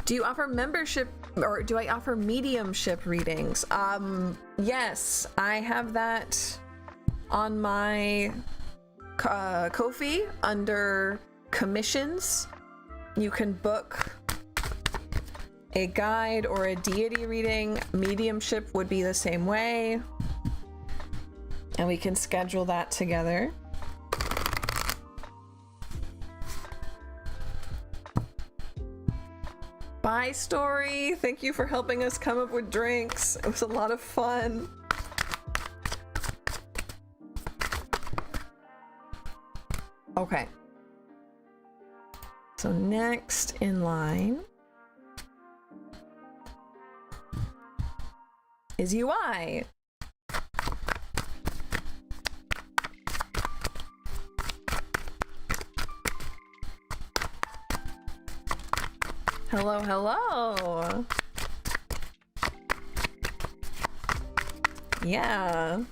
Do you offer membership or do I offer mediumship readings? Yes, I have that on my Ko-fi under commissions. You can book a guide or a deity reading. Mediumship would be the same way. And we can schedule that together. Bye, Story. Thank you for helping us come up with drinks. It was a lot of fun. Okay. So next in line is UI. Hello, hello. Yeah.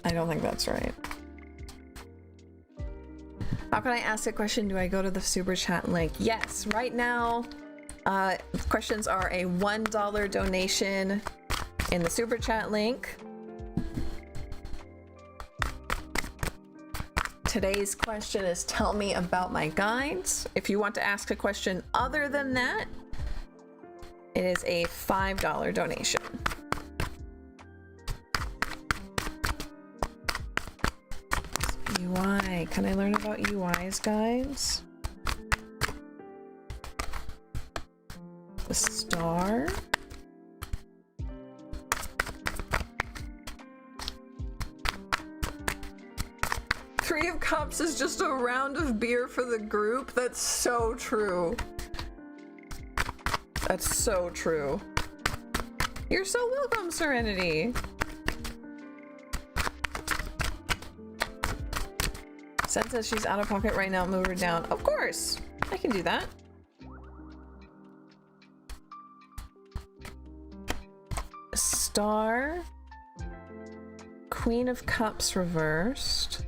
I don't think that's right. How can I ask a question? Do I go to the super chat link? Yes, right now, questions are a $1 donation in the super chat link. Today's question is tell me about my guides. If you want to ask a question other than that, it is a $5 donation. UI, can I learn about UI's guides? The star. Three of Cups is just a round of beer for the group. That's so true. That's so true. You're so welcome, Serenity. Sen says she's out of pocket right now. Move her down. Of course, I can do that. Star. Queen of Cups reversed.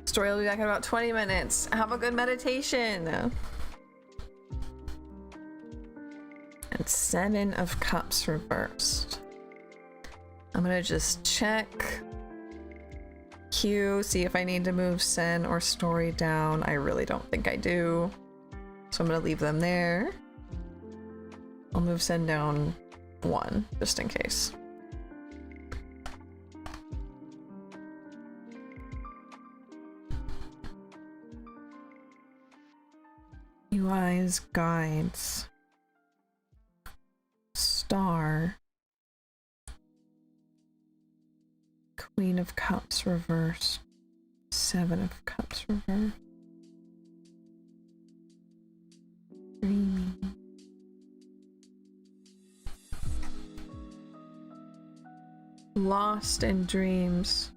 Story will be back in about 20 minutes. Have a good meditation. And Seven of Cups reversed. I'm gonna just check Q, see if I need to move Sen or Story down. I really don't think I do. So I'm gonna leave them there. I'll move Sen down 1, just in case. UI's guides. Star. Queen of Cups reversed. Seven of Cups reversed. Dreaming. Lost in dreams.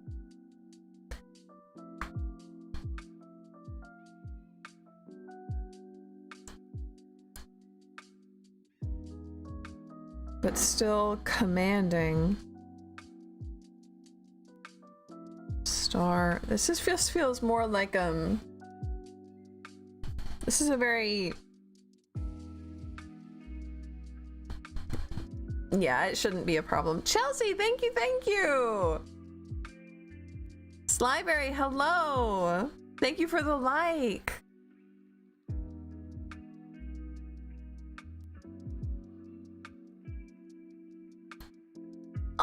But still commanding. Star. This just feels more like this is a very, yeah, it shouldn't be a problem. Chelsea, thank you, thank you. Slyberry, hello. Thank you for the like.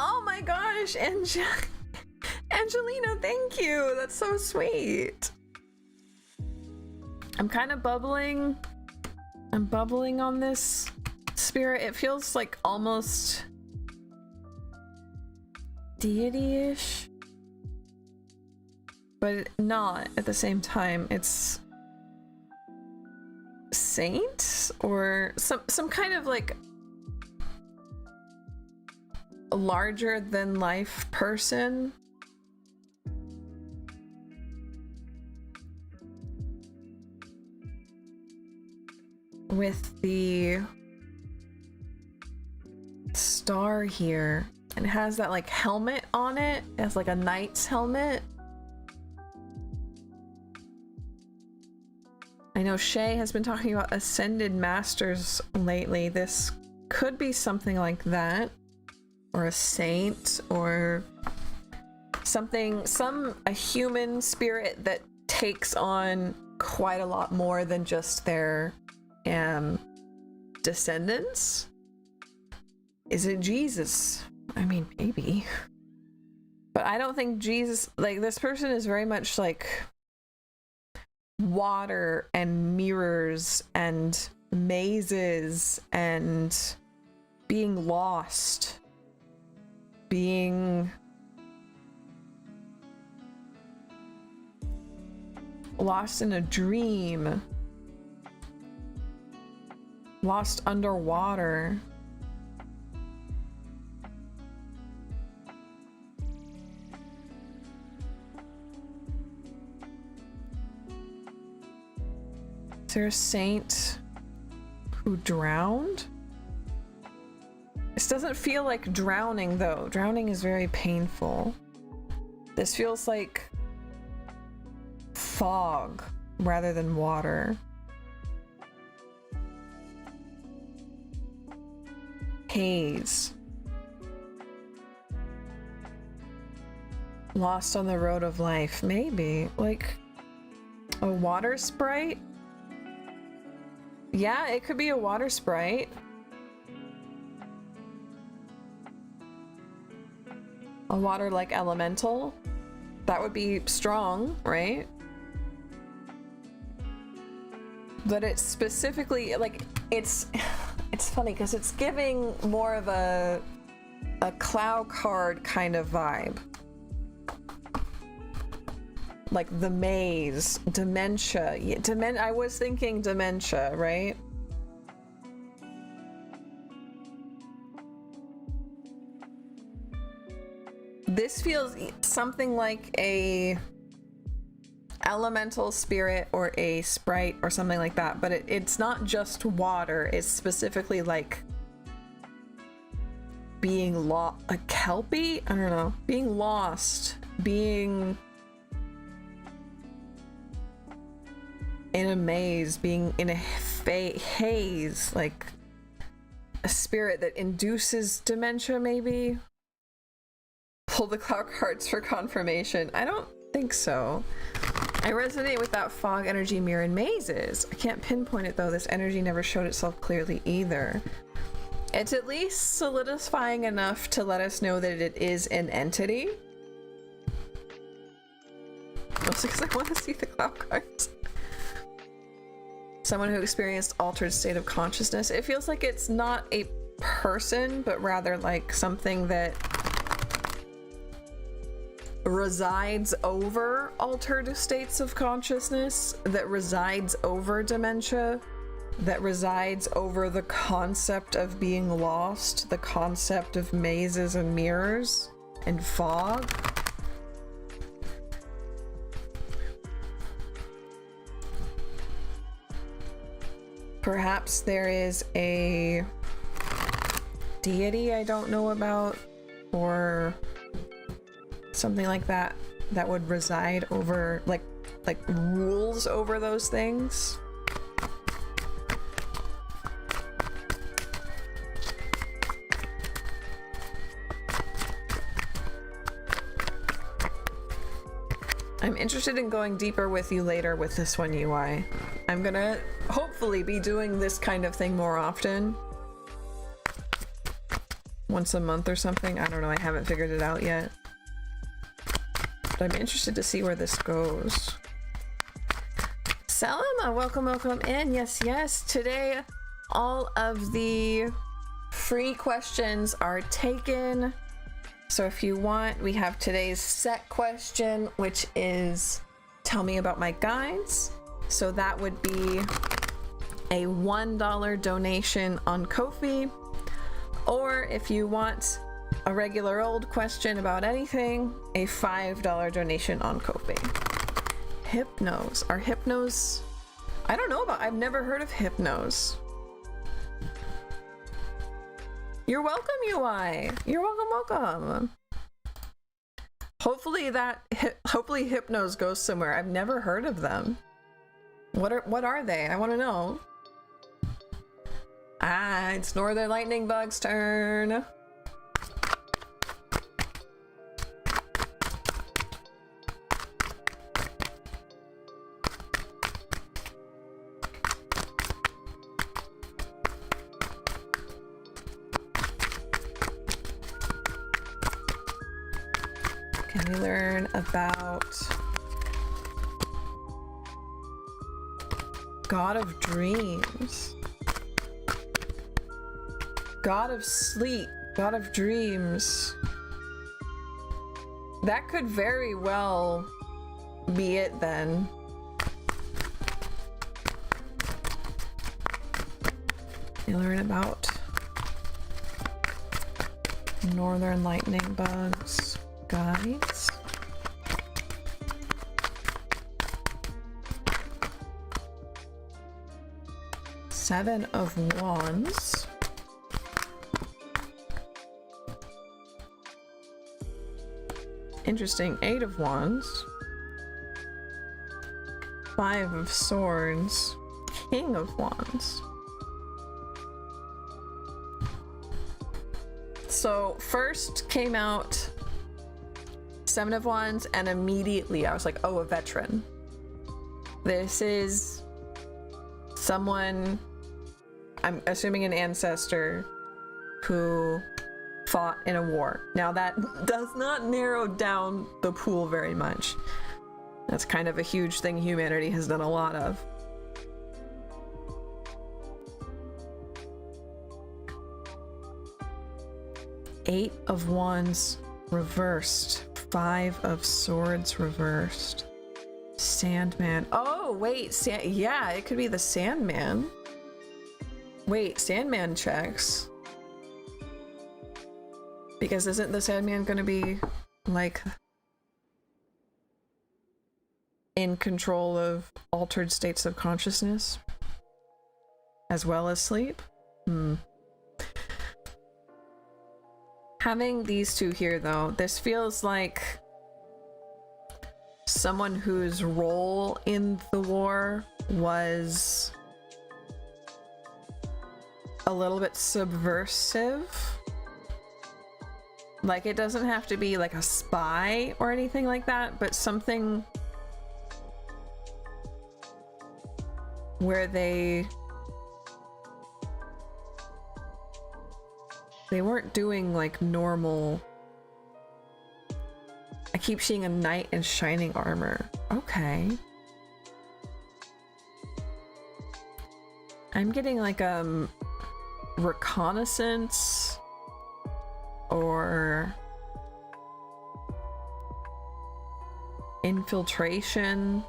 Oh my gosh, Angelina, thank you. That's so sweet. I'm kind of bubbling. I'm bubbling on this spirit. It feels like almost deity-ish, but not at the same time. It's saint or some kind of like larger than life person. With the star here, and it has that like helmet on it. It has like a knight's helmet. I know Shay has been talking about ascended masters lately. This could be something like that, or a saint, or something, a human spirit that takes on quite a lot more than just their descendants. Is it Jesus? I mean, maybe. But I don't think Jesus, like, this person is very much like water and mirrors and mazes and being lost, being lost in a dream, lost underwater. Is there a saint who drowned? This doesn't feel like drowning though. Drowning is very painful. This feels like fog rather than water. Haze. Lost on the road of life, maybe. Like a water sprite? Yeah, it could be a water sprite. A water-like elemental. That would be strong, right? But it's specifically, like, it's funny because it's giving more of a Clow card kind of vibe. Like the maze, dementia. Yeah, I was thinking dementia, right? This feels something like a elemental spirit or a sprite or something like that, but it's not just water. It's specifically like being a kelpie? I don't know. Being lost, being in a maze, being in a haze, like a spirit that induces dementia, maybe? Pull the cloud cards for confirmation. I don't think so. I resonate with that fog energy, mirror, and mazes. I can't pinpoint it though. This energy never showed itself clearly either. It's at least solidifying enough to let us know that it is an entity. Mostly because I want to see the cloud cards. Someone who experienced altered state of consciousness. It feels like it's not a person, but rather like something that resides over altered states of consciousness, that resides over dementia, that resides over the concept of being lost, the concept of mazes and mirrors and fog. Perhaps there is a deity I don't know about, or something like that, that would reside over, like rules over those things. I'm interested in going deeper with you later with this one, UI. I'm gonna hopefully be doing this kind of thing more often. Once a month or something. I don't know, I haven't figured it out yet. But I'm interested to see where this goes. Selma, welcome in. Yes, yes. Today, all of the free questions are taken. So if you want, we have today's set question, which is, tell me about my guides. So that would be a $1 donation on Ko-fi. Or if you want a regular old question about anything, a $5 donation on Ko-fi. Hypnos. Are Hypnos... I don't know about... I've never heard of Hypnos. You're welcome, UI. You're welcome. Hopefully hopefully Hypnos goes somewhere. I've never heard of them. What are they? I want to know. Ah, it's Northern Lightning Bug's turn. Can we learn about God of Dreams? God of Sleep, God of Dreams. That could very well be it then. You learn about Northern Lightning Bugs guides. Seven of Wands. Interesting. Eight of Wands. Five of Swords. King of Wands. So first came out Seven of Wands, and immediately I was like, oh, a veteran. This is someone, I'm assuming an ancestor, who fought in a war. Now that does not narrow down the pool very much. That's kind of a huge thing humanity has done a lot of. Eight of Wands reversed. Five of Swords reversed. Sandman. Oh, wait. Yeah, it could be the Sandman. Wait, Sandman checks. Because isn't the Sandman gonna be, like, in control of altered states of consciousness? As well as sleep? Having these two here, though, this feels like someone whose role in the war was a little bit subversive. Like, it doesn't have to be like a spy or anything like that, but something where they weren't doing like normal. I keep seeing a knight in shining armor. Okay. I'm getting like reconnaissance or infiltration.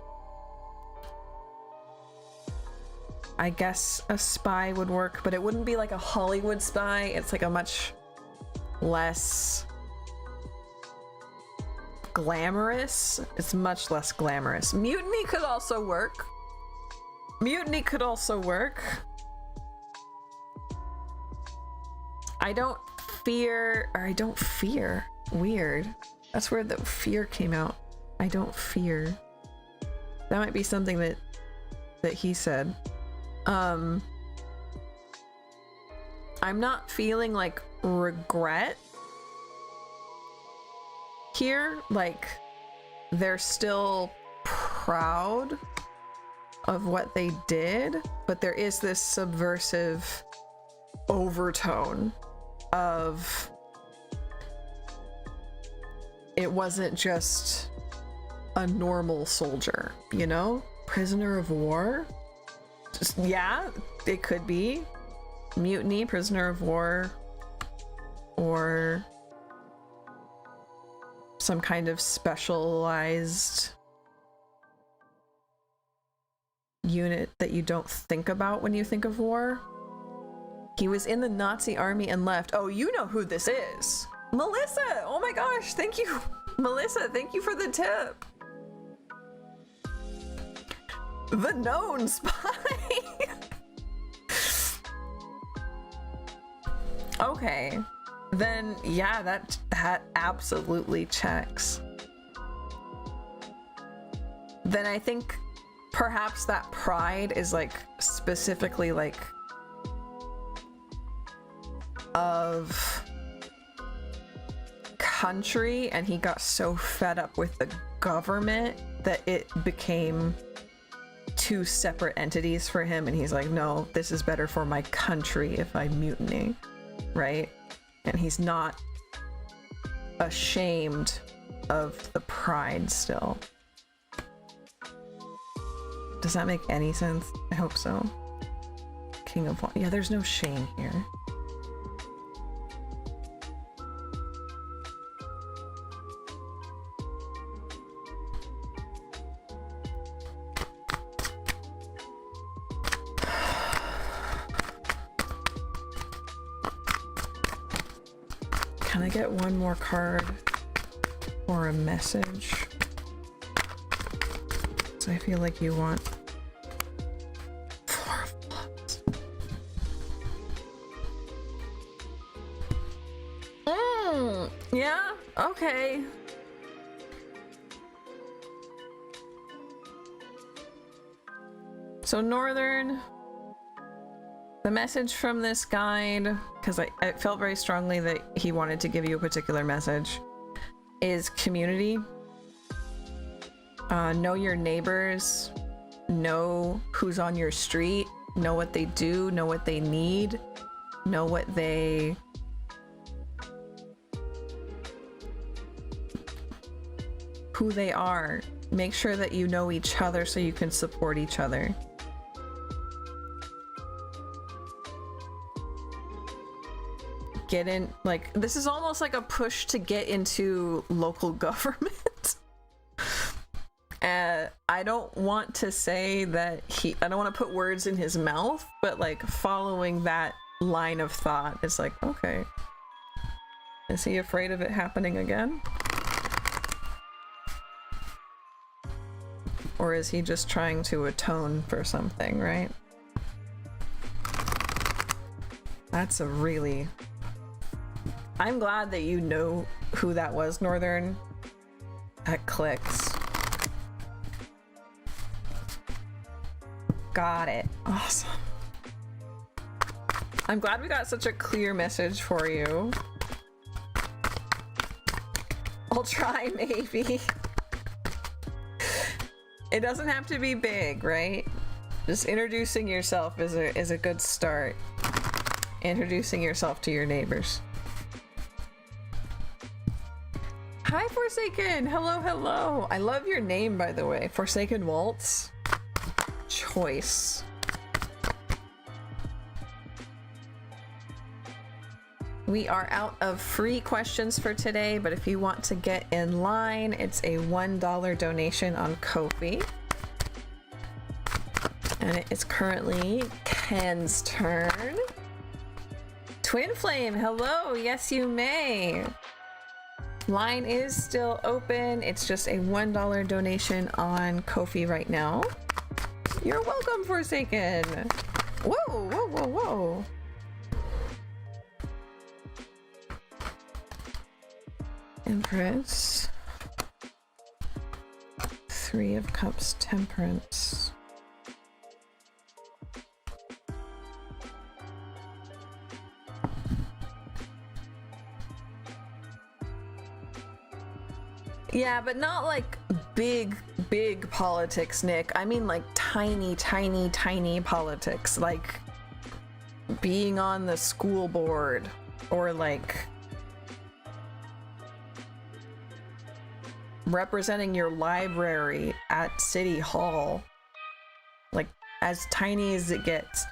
I guess a spy would work, but it wouldn't be like a Hollywood spy. It's like a much less glamorous. It's much less glamorous. Mutiny could also work. Mutiny could also work. I don't fear. Weird. That's where the fear came out. I don't fear. That might be something that he said. I'm not feeling like regret here. Like, they're still proud of what they did, but there is this subversive overtone of it wasn't just a normal soldier, you know? Prisoner of war? Just, yeah, it could be. Mutiny, prisoner of war, or some kind of specialized unit that you don't think about when you think of war. He was in the Nazi army and left. Oh, you know who this is. Melissa! Oh my gosh, thank you. Melissa, thank you for the tip. The known spy. Okay, then yeah, that absolutely checks. Then I think perhaps that pride is like specifically like of country, and he got so fed up with the government that it became two separate entities for him, and he's like, no, this is better for my country if I mutiny, right? And he's not ashamed of the pride still. Does that make any sense? I hope so. King of... Yeah, there's no shame here. Can I get one more card or a message? So I feel like you want 4 of clubs. Yeah, okay. So Northern, the message from this guide, because I felt very strongly that he wanted to give you a particular message, is community. Know your neighbors, know who's on your street, know what they do, know what they need, know what they... who they are. Make sure that you know each other so you can support each other. Get in, like, this is almost like a push to get into local government. I don't want to say that I don't want to put words in his mouth, but like following that line of thought is like, okay. Is he afraid of it happening again? Or is he just trying to atone for something, right? That's a really... I'm glad that you know who that was, Northern. That clicks. Got it. Awesome. I'm glad we got such a clear message for you. I'll try, maybe. It doesn't have to be big, right? Just introducing yourself is a good start. Introducing yourself to your neighbors. Hi, Forsaken! Hello, hello! I love your name, by the way. Forsaken Waltz. Choice. We are out of free questions for today, but if you want to get in line, it's a $1 donation on Ko-fi. And it is currently Ken's turn. Twin Flame, hello! Yes, you may! Line is still open. It's just a $1 donation on Ko-fi right now. You're welcome, Forsaken! Whoa, whoa, whoa, whoa! Empress. 3 of Cups, Temperance. Yeah, but not like big politics, Nick. I mean like tiny politics, like being on the school board or like representing your library at City Hall. Like as tiny as it gets.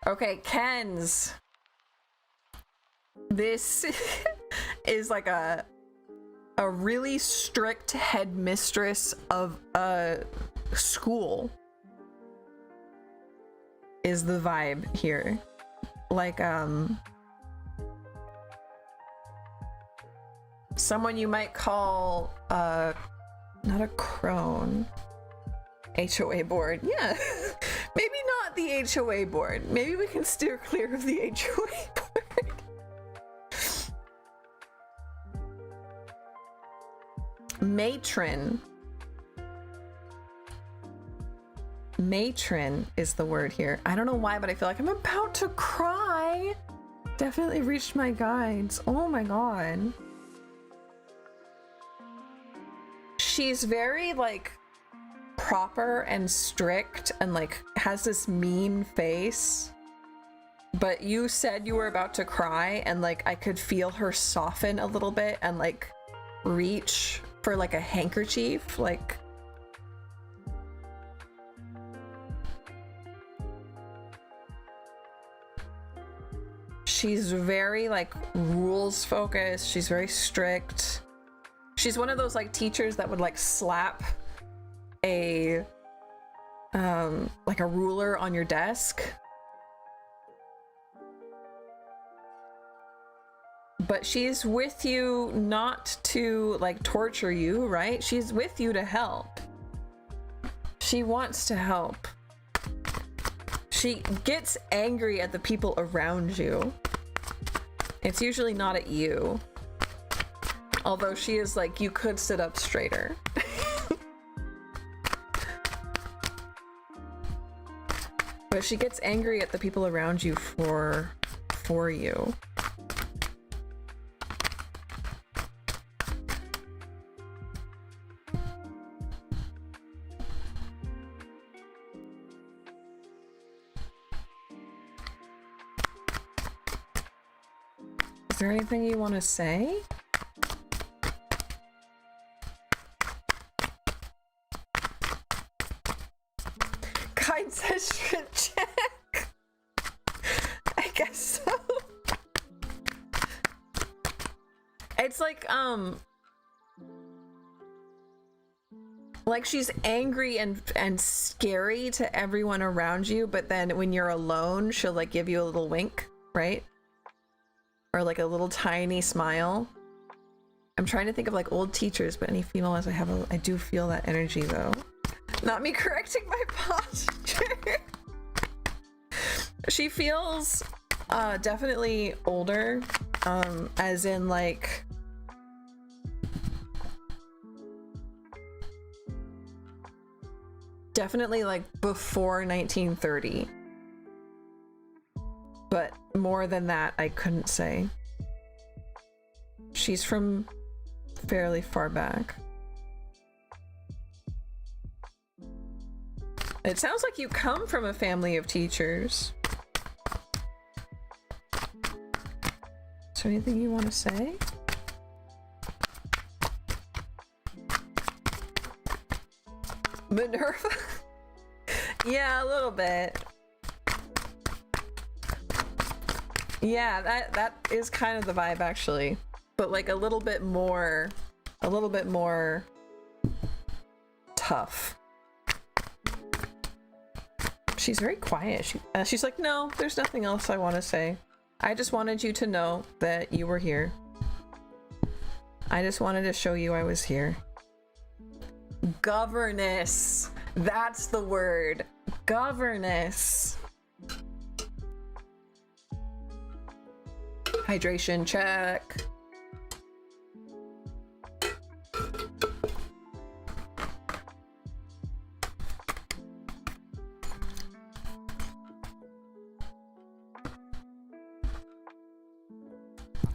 Okay, Ken's. This is like a really strict headmistress of a school is the vibe here. Like someone you might call not a crone. HOA board. Yeah. Maybe not the HOA board. Maybe we can steer clear of the HOA board. Matron. matron is the word here. I don't know why, but I feel like I'm about to cry. Definitely reached my guides. Oh my god. She's very like proper and strict and like has this mean face. But you said you were about to cry and like I could feel her soften a little bit and like reach for like a handkerchief, like she's very like rules focused. She's very strict. She's one of those like teachers that would like slap a like a ruler on your desk. But she's with you not to like torture you, right? She's with you to help. She wants to help. She gets angry at the people around you. It's usually not at you. Although she is like, you could sit up straighter. But she gets angry at the people around you for you. Is there anything you want to say? Kite says should check. I guess so. It's like she's angry and scary to everyone around you, but then when you're alone, she'll like give you a little wink, right? Or like a little tiny smile. I'm trying to think of like old teachers, but any female as I do feel that energy though. Not me correcting my posture. She feels definitely older, as in like definitely like before 1930. But more than that, I couldn't say. She's from fairly far back. It sounds like you come from a family of teachers. Is there anything you want to say? Minerva? Yeah, a little bit. Yeah, that is kind of the vibe actually, but like a little bit more tough. She's very quiet. She's like, no, there's nothing else I want to say. I just wanted you to know that you were here. I just wanted to show you I was here. Governess. That's the word. Governess. Hydration check.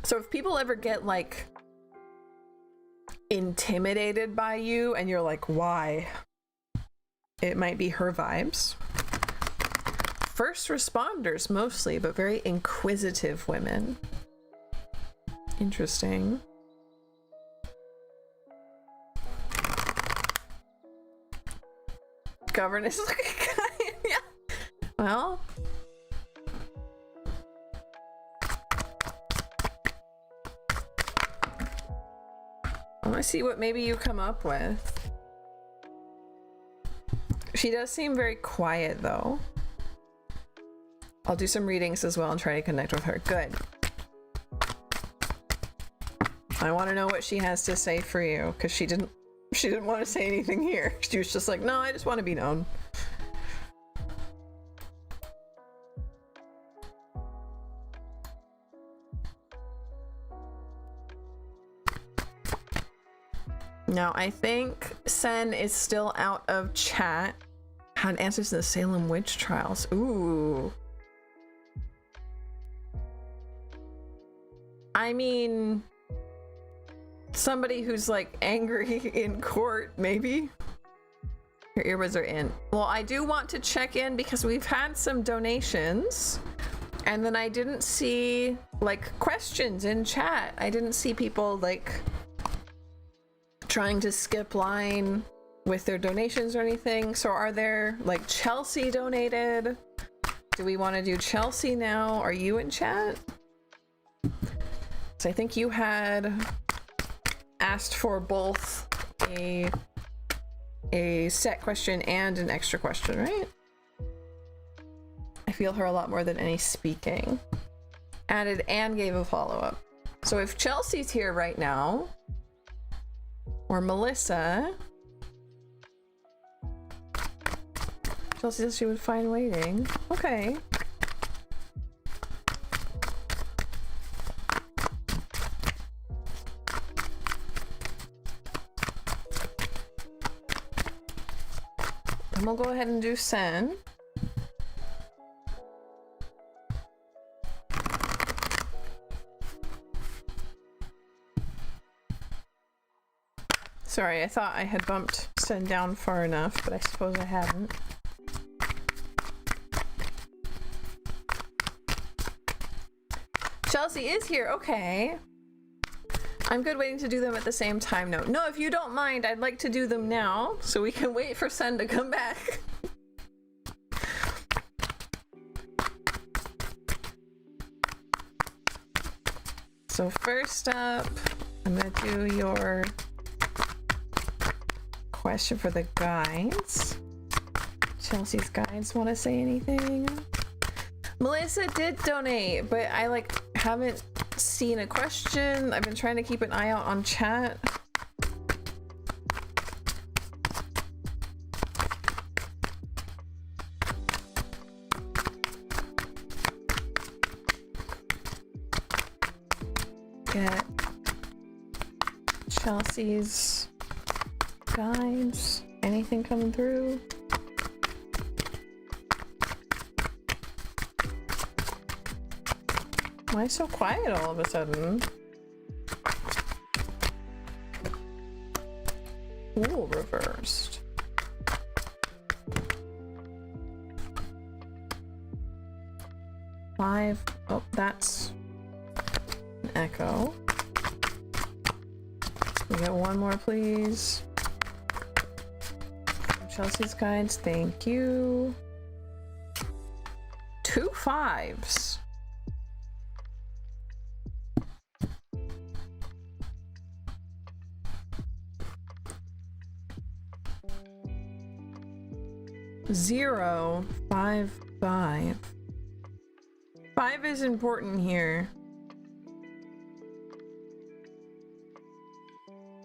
So if people ever get like intimidated by you and you're like, why? It might be her vibes. First responders mostly, but very inquisitive women. Interesting. Governess looking guy. Yeah. Well. I want to see what maybe you come up with. She does seem very quiet though. I'll do some readings as well and try to connect with her. Good. I want to know what she has to say for you, because she didn't want to say anything here. She was just like, no, I just want to be known. Now, I think Sen is still out of chat. Had answers to the Salem witch trials. Ooh. I mean, somebody who's like angry in court, maybe? Your earbuds are in. Well, I do want to check in because we've had some donations and then I didn't see like questions in chat. I didn't see people like trying to skip line with their donations or anything. So are there like Chelsea donated? Do we want to do Chelsea now? Are you in chat? So I think you had asked for both a set question and an extra question, right? I feel her a lot more than any speaking. Added and gave a follow-up. So if Chelsea's here right now, or Melissa, Chelsea says she would find waiting. Okay. Then we'll go ahead and do send. Sorry, I thought I had bumped send down far enough, but I suppose I hadn't. Chelsea is here, okay. I'm good waiting to do them at the same time. No, if you don't mind, I'd like to do them now so we can wait for Sen to come back. So first up, I'm gonna do your question for the guides. Chelsea's guides want to say anything? Melissa did donate, but I like haven't seen a question. I've been trying to keep an eye out on chat. Get Chelsea's guides. Anything coming through? Why so quiet all of a sudden? Ooh, reversed. Five. Oh, that's an echo. We get one more, please. Chelsea's guides, thank you. 2 5s. Zero, 5, 5. 5 is important here.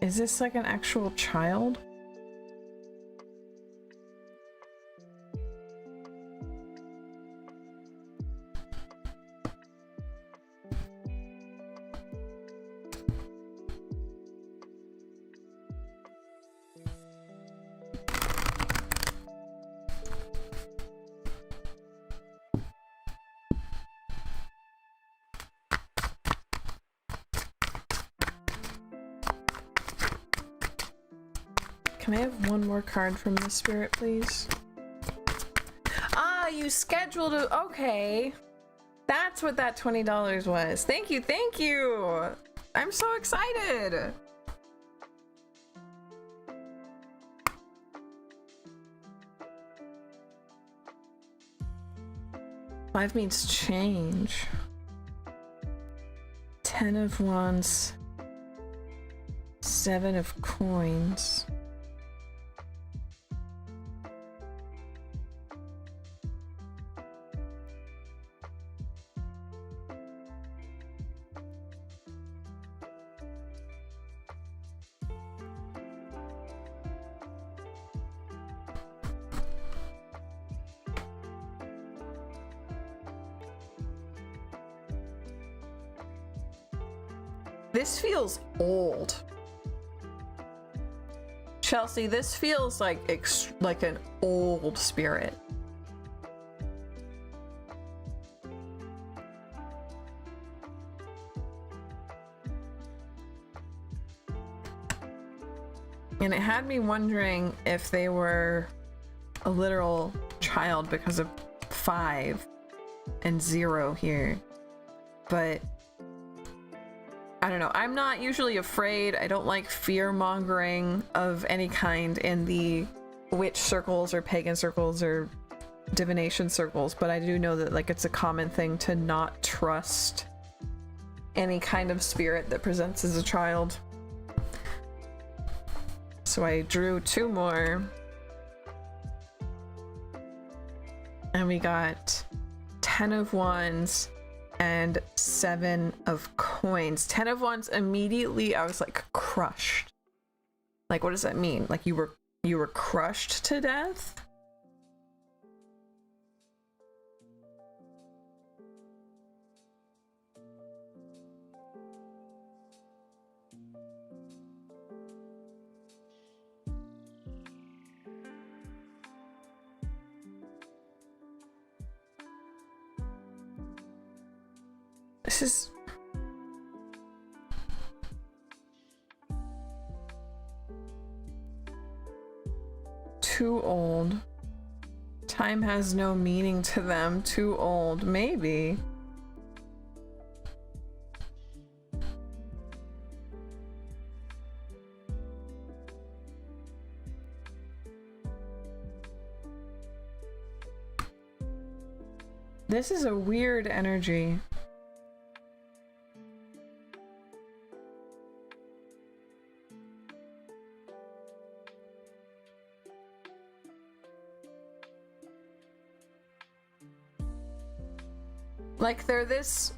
Is this like an actual child? Can I have one more card from the spirit, please? Ah, you scheduled it. Okay. That's what that $20 was. Thank you, thank you. I'm so excited. Five means change. 10 of wands. 7 of coins. This feels old. Chelsea, this feels like like an old spirit. And it had me wondering if they were a literal child because of 5 and 0 here. But I don't know. I'm not usually afraid. I don't like fear-mongering of any kind in the witch circles or pagan circles or divination circles, but I do know that like it's a common thing to not trust any kind of spirit that presents as a child. So I drew 2 more. And we got 10 of wands and 7 of coins. 10 of wands, immediately I was like crushed. Like, what does that mean? Like you were crushed to death? This is too old. Time has no meaning to them. Too old. Maybe. This is a weird energy. Like they're this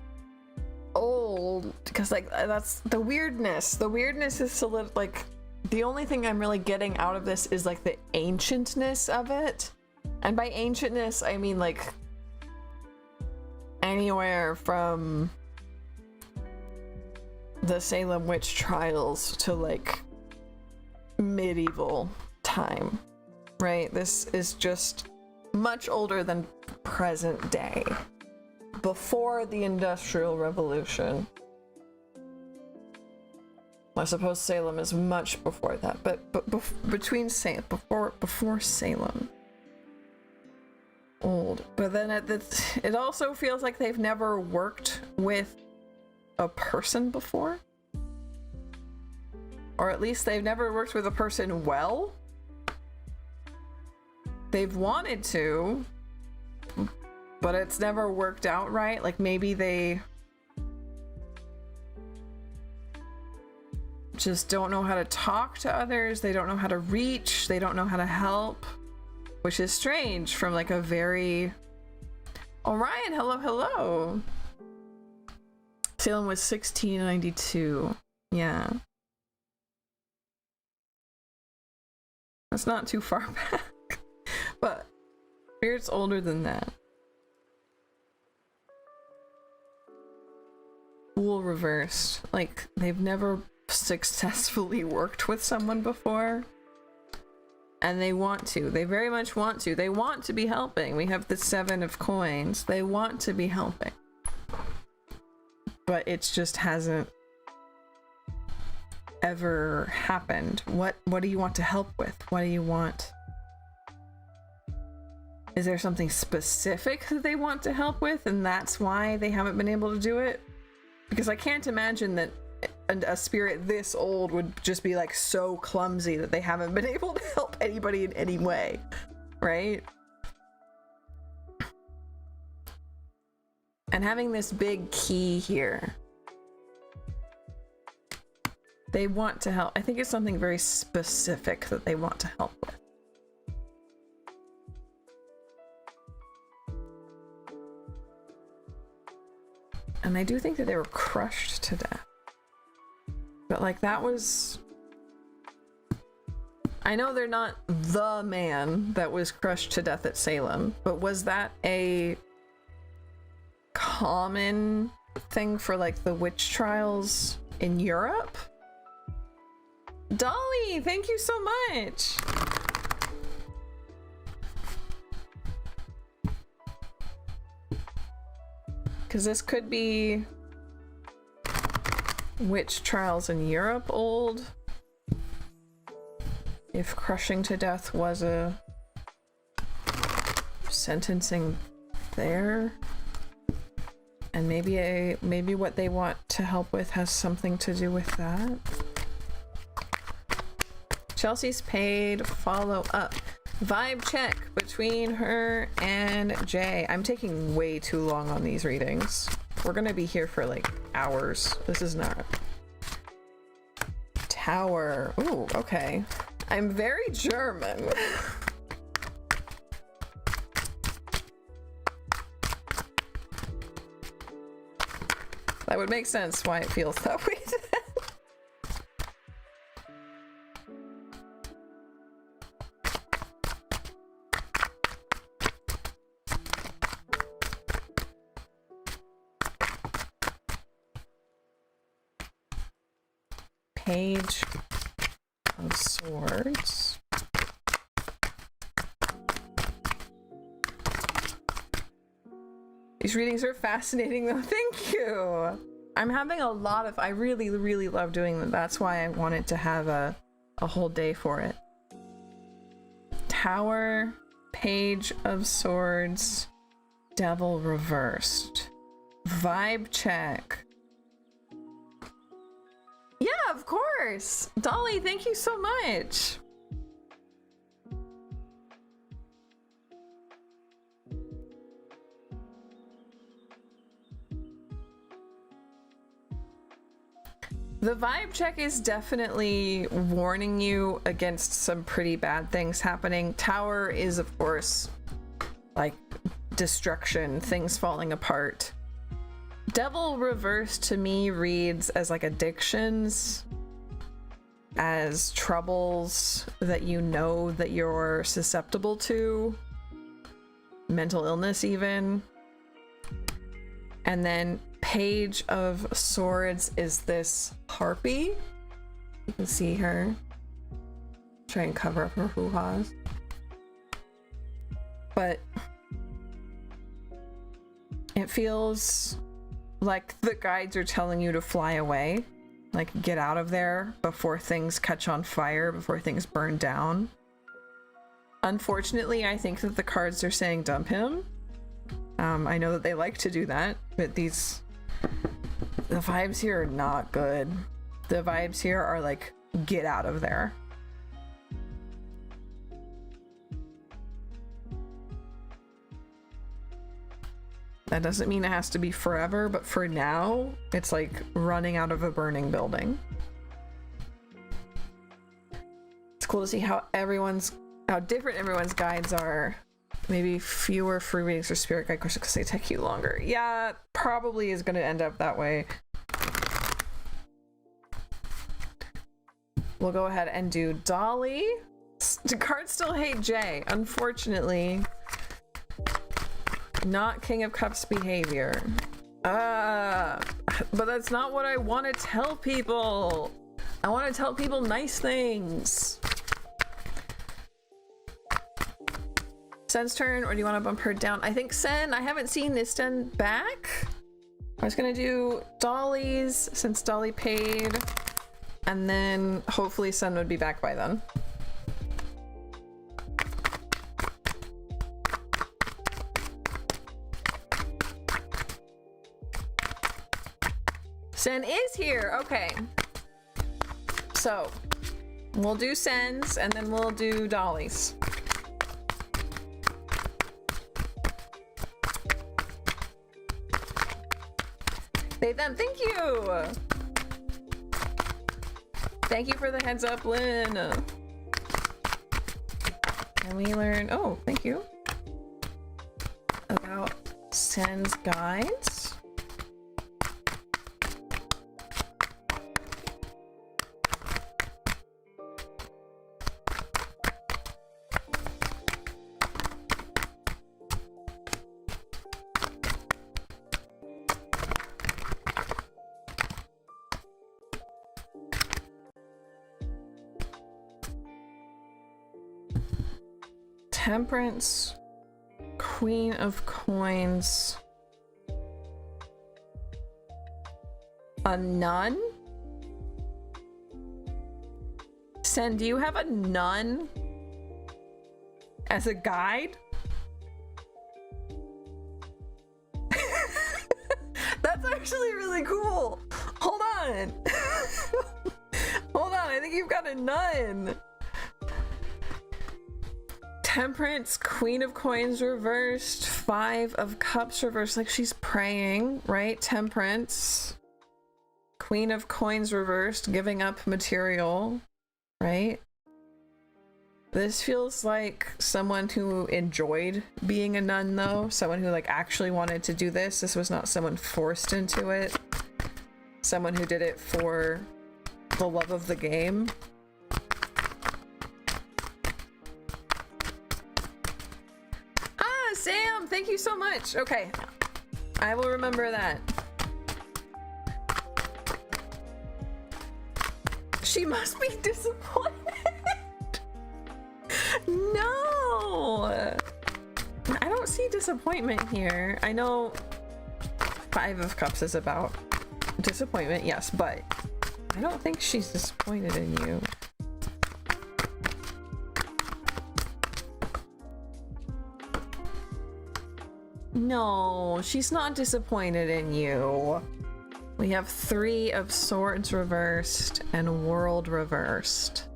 old because like that's the weirdness. The weirdness is like the only thing I'm really getting out of this is like the ancientness of it. And by ancientness, I mean like anywhere from the Salem witch trials to like medieval time, right? This is just much older than present day. Before the Industrial Revolution. I suppose Salem is much before that, but between before Salem. Old. But then it also feels like they've never worked with a person before. Or at least they've never worked with a person well. They've wanted to, but it's never worked out right. Like maybe they just don't know how to talk to others. They don't know how to reach. They don't know how to help, which is strange from like a very... Orion, hello, hello. Salem was 1692. Yeah. That's not too far back. But Spirit's older than that. Fool reversed. Like, they've never successfully worked with someone before. And they want to. They very much want to. They want to be helping. We have the 7 of coins. They want to be helping. But it just hasn't ever happened. What do you want to help with? What do you want? Is there something specific that they want to help with and that's why they haven't been able to do it? Because I can't imagine that a spirit this old would just be like so clumsy that they haven't been able to help anybody in any way, right? And having this big key here, they want to help. I think it's something very specific that they want to help with. And I do think that they were crushed to death. But like that was... I know they're not the man that was crushed to death at Salem, but was that a common thing for like the witch trials in Europe? Dolly, thank you so much. Because this could be witch trials in Europe old. If crushing to death was a sentencing there. And maybe what they want to help with has something to do with that. Chelsea's paid, follow up. Vibe check between her and Jay. I'm taking way too long on these readings. We're gonna be here for like hours. This is not. Tower. Ooh, okay. I'm very German. That would make sense why it feels that way. Page of Swords. These readings are fascinating though, thank you! I'm having a lot of, I really, really love doing them. That's why I wanted to have a whole day for it. Tower, Page of Swords, Devil reversed. Vibe check. Yeah, of course! Dolly, thank you so much! The vibe check is definitely warning you against some pretty bad things happening. Tower is, of course, like destruction, things falling apart. Devil reversed to me reads as like addictions, as troubles that you know that you're susceptible to, mental illness even. And then Page of Swords is this harpy. You can see her. Try and cover up her hoo-has. But it feels like the guides are telling you to fly away. Like, get out of there before things catch on fire, before things burn down. Unfortunately, I think that the cards are saying dump him. I know that they like to do that, but the vibes here are not good. The vibes here are like, get out of there. That doesn't mean it has to be forever, but for now, it's like running out of a burning building. It's cool to see how different everyone's guides are. Maybe fewer free readings for spirit guide questions because they take you longer. Yeah, probably is going to end up that way. We'll go ahead and do Dolly. The cards still hate Jay, unfortunately. Not King of Cups behavior. But that's not what I want to tell people. I want to tell people nice things. Sen's turn, or do you want to bump her down? I think Sen, I haven't seen Nisten back. I was gonna do Dolly's since Dolly paid, and then hopefully Sen would be back by then. Sen is here, okay. So, we'll do Sen's and then we'll do Dolly's. They them, thank you! Thank you for the heads up, Lynn. Can we learn, oh, thank you. About Sen's guides. Temperance, Queen of Coins, a nun? Sen, do you have a nun as a guide? That's actually really cool. Hold on. Hold on, I think you've got a nun. Temperance, Queen of Coins reversed, Five of Cups reversed, like she's praying, right? Temperance, Queen of Coins reversed, giving up material, right? This feels like someone who enjoyed being a nun, though. Someone who like actually wanted to do this. This was not someone forced into it. Someone who did it for the love of the game. Ah, Sam, thank you so much. Okay, I will remember that. She must be disappointed. No! I don't see disappointment here. I know Five of Cups is about disappointment, yes, but I don't think she's disappointed in you. No, she's not disappointed in you. We have Three of Swords reversed and World reversed.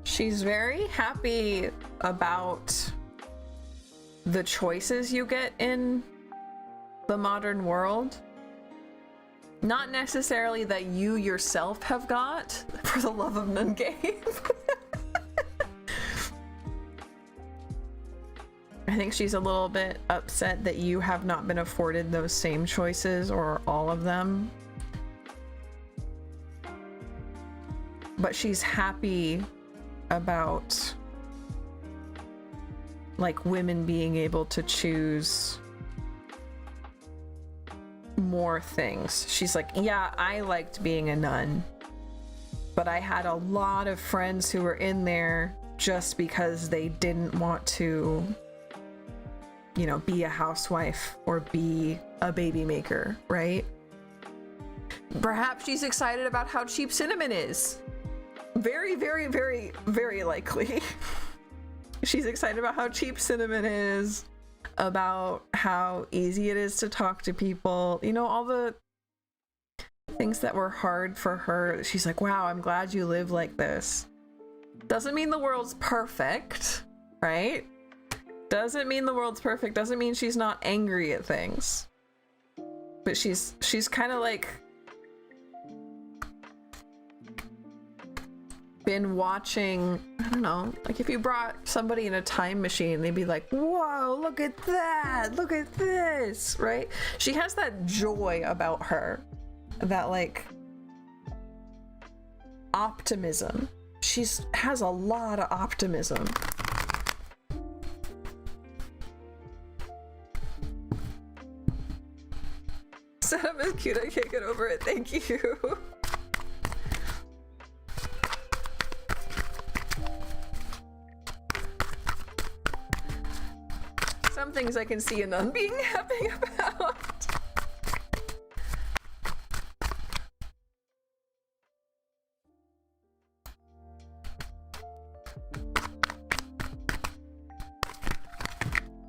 She's very happy about the choices you get in the modern world. Not necessarily that you yourself have got, for the love of Nun Game. I think she's a little bit upset that you have not been afforded those same choices or all of them. But she's happy about like women being able to choose more things. She's like, yeah, I liked being a nun, but I had a lot of friends who were in there just because they didn't want to, you know, be a housewife or be a baby maker, right? Perhaps she's excited about how cheap cinnamon is. Very, very, very, very likely. She's excited about how cheap cinnamon is, about how easy it is to talk to people, you know, all the things that were hard for her. She's like, wow, I'm glad you live like this. Doesn't mean the world's perfect, right? Doesn't mean the world's perfect. Doesn't mean she's not angry at things. But she's kind of like been watching, I don't know, like if you brought somebody in a time machine, they'd be like, whoa, look at that, look at this, right? She has that joy about her, that like optimism. She's has a lot of optimism. Sam is cute, I can't get over it, thank you. Some things I can see a nun being happy about.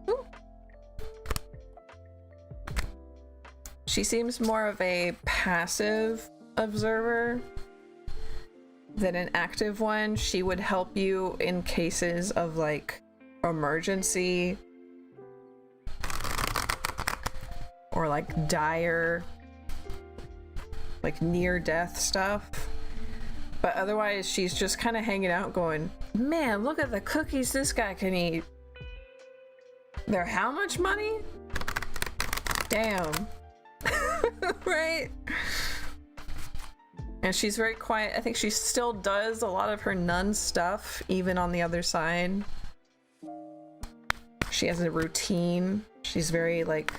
Ooh. She seems more of a passive observer than an active one. She would help you in cases of like emergency or like dire, like near death stuff. But otherwise she's just kind of hanging out going, man, look at the cookies this guy can eat. They're how much money? Damn. Right? And she's very quiet. I think she still does a lot of her nun stuff, even on the other side. She has a routine. She's very like,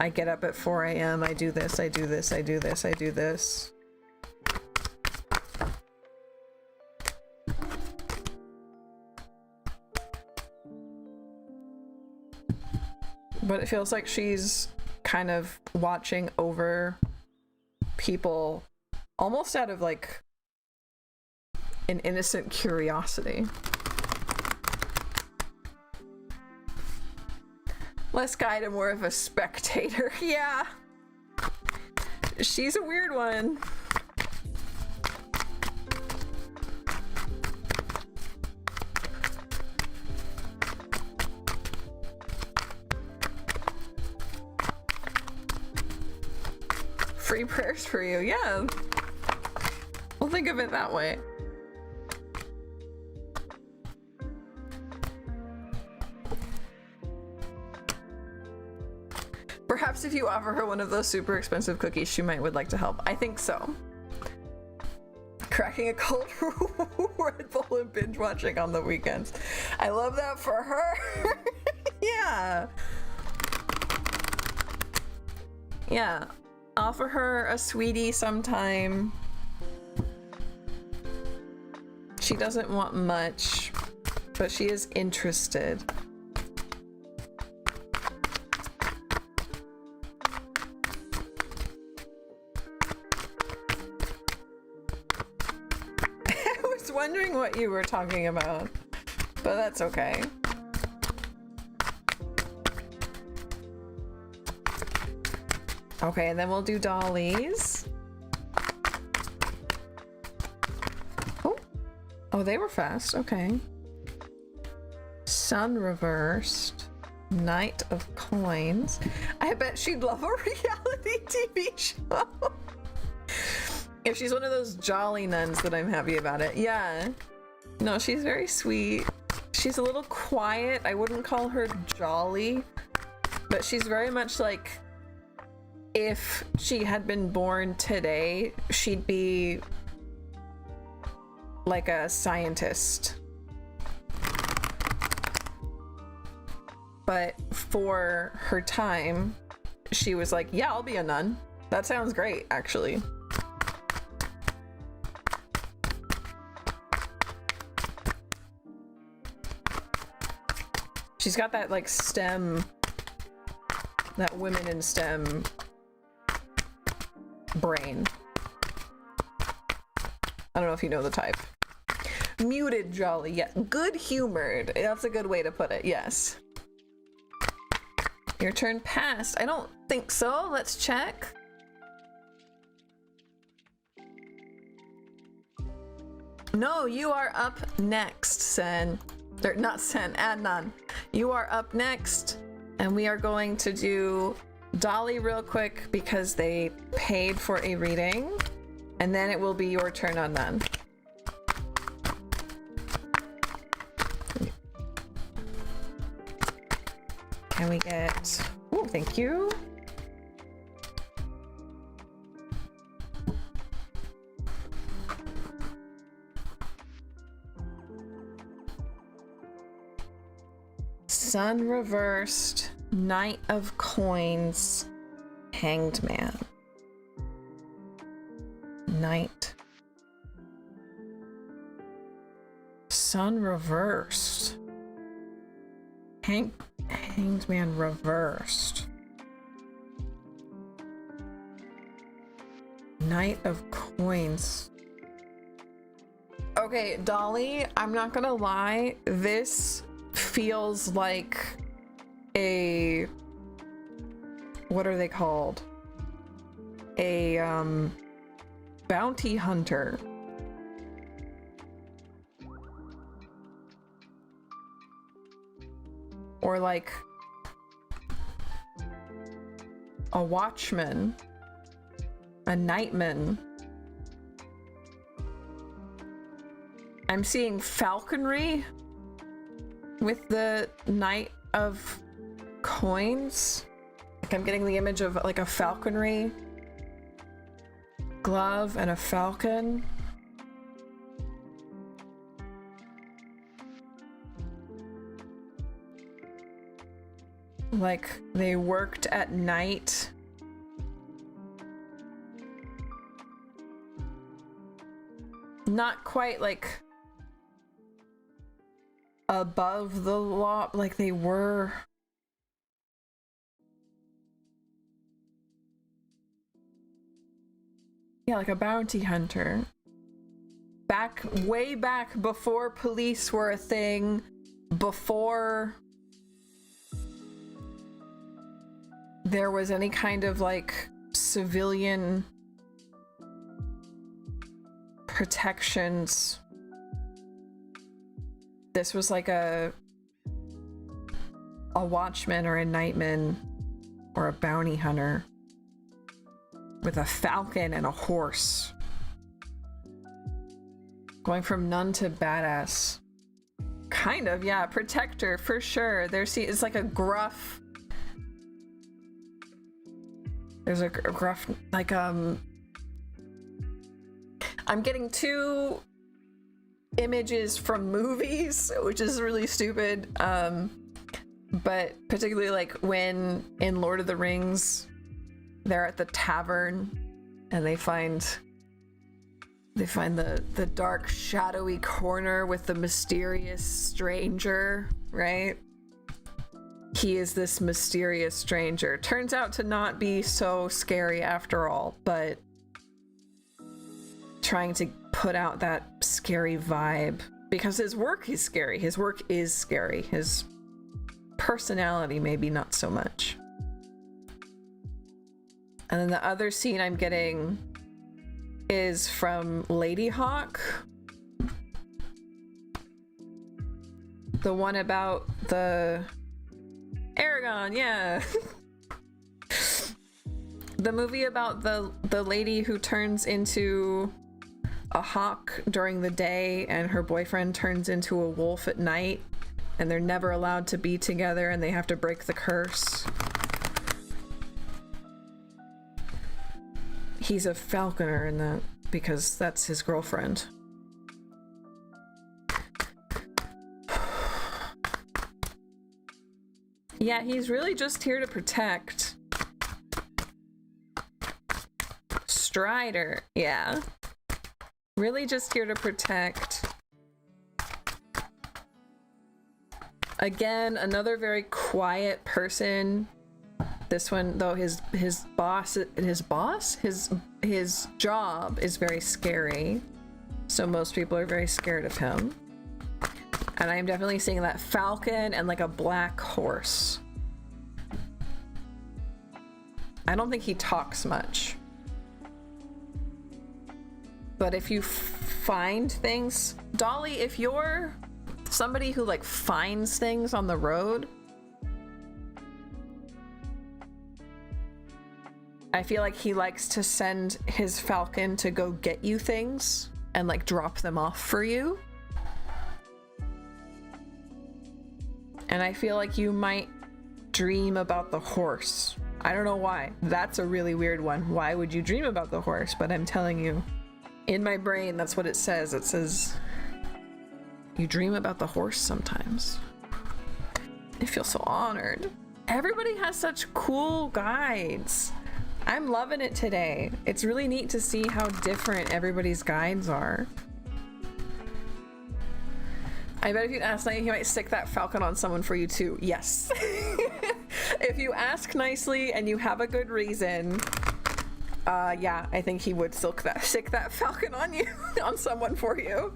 I get up at 4 a.m. I do this, I do this, I do this, I do this. but it feels like she's kind of watching over people almost out of like an innocent curiosity. Less guide and more of a spectator. Yeah. She's a weird one. Free prayers for you, yeah. We'll think of it that way. Perhaps if you offer her one of those super expensive cookies, she would like to help. I think so. Cracking a cold Red Bull and binge watching on the weekends. I love that for her. Yeah. Yeah. Offer her a sweetie sometime. She doesn't want much, but she is interested. I was wondering what you were talking about, but that's okay. Okay, and then we'll do dollies. Oh, oh, they were fast. Okay. Sun reversed. Knight of coins. I bet she'd love a reality TV show. If she's one of those jolly nuns that I'm happy about it. Yeah. No, she's very sweet. She's a little quiet. I wouldn't call her jolly, but she's very much like, if she had been born today, she'd be like a scientist. But for her time, she was like, yeah, I'll be a nun. That sounds great, actually. She's got that like STEM, that women in STEM brain. I don't know if you know the type. Muted jolly, yeah. Good humored. That's a good way to put it, yes. Your turn passed. I don't think so. Let's check. No, you are up next, Sen. Or not Sen, Adnan. You are up next, and we are going to do Dolly real quick because they paid for a reading, and then it will be your turn on Nun. Can we get... Oh, thank you. Sun reversed, Knight of Coins, Hanged Man. Knight. Sun reversed. Hanged Man reversed. Knight of Coins. Okay, Dolly, I'm not gonna lie, this feels like a, what are they called? A bounty hunter. Or like a watchman, a nightman. I'm seeing falconry with the Knight of Coins. Like I'm getting the image of like a falconry glove and a falcon. Like they worked at night. Not quite like above the law, like they were Yeah, like a bounty hunter. Way back before police were a thing, before there was any kind of like civilian protections. This was like a watchman or a nightman or a bounty hunter with a falcon and a horse. Going from nun to badass. Kind of, yeah. Protector, for sure. It's like a gruff... There's a gruff, like, I'm getting two images from movies, which is really stupid. But particularly like when in Lord of the Rings, they're at the tavern and they find the dark shadowy corner with the mysterious stranger, right? He is this mysterious stranger. Turns out to not be so scary after all, but trying to put out that scary vibe because his work is scary. His work is scary. His personality maybe not so much. And then the other scene I'm getting is from Ladyhawke. The one about the Aragon, yeah. The movie about the lady who turns into a hawk during the day and her boyfriend turns into a wolf at night and they're never allowed to be together and they have to break the curse. He's a falconer in that because that's his girlfriend. Yeah, he's really just here to protect. Strider, yeah. Really just here to protect. Again, another very quiet person. This one, though, his job is very scary. So most people are very scared of him. And I'm definitely seeing that falcon and like a black horse. I don't think he talks much. But if you find things, Dolly, if you're somebody who like finds things on the road, I feel like he likes to send his falcon to go get you things and like drop them off for you. And I feel like you might dream about the horse. I don't know why. That's a really weird one. Why would you dream about the horse? But I'm telling you, in my brain, that's what it says. It says, you dream about the horse sometimes. I feel so honored. Everybody has such cool guides. I'm loving it today. It's really neat to see how different everybody's guides are. I bet if you'd ask nicely, he might stick that falcon on someone for you too. Yes. If you ask nicely and you have a good reason, yeah, I think he would stick that falcon on you, on someone for you.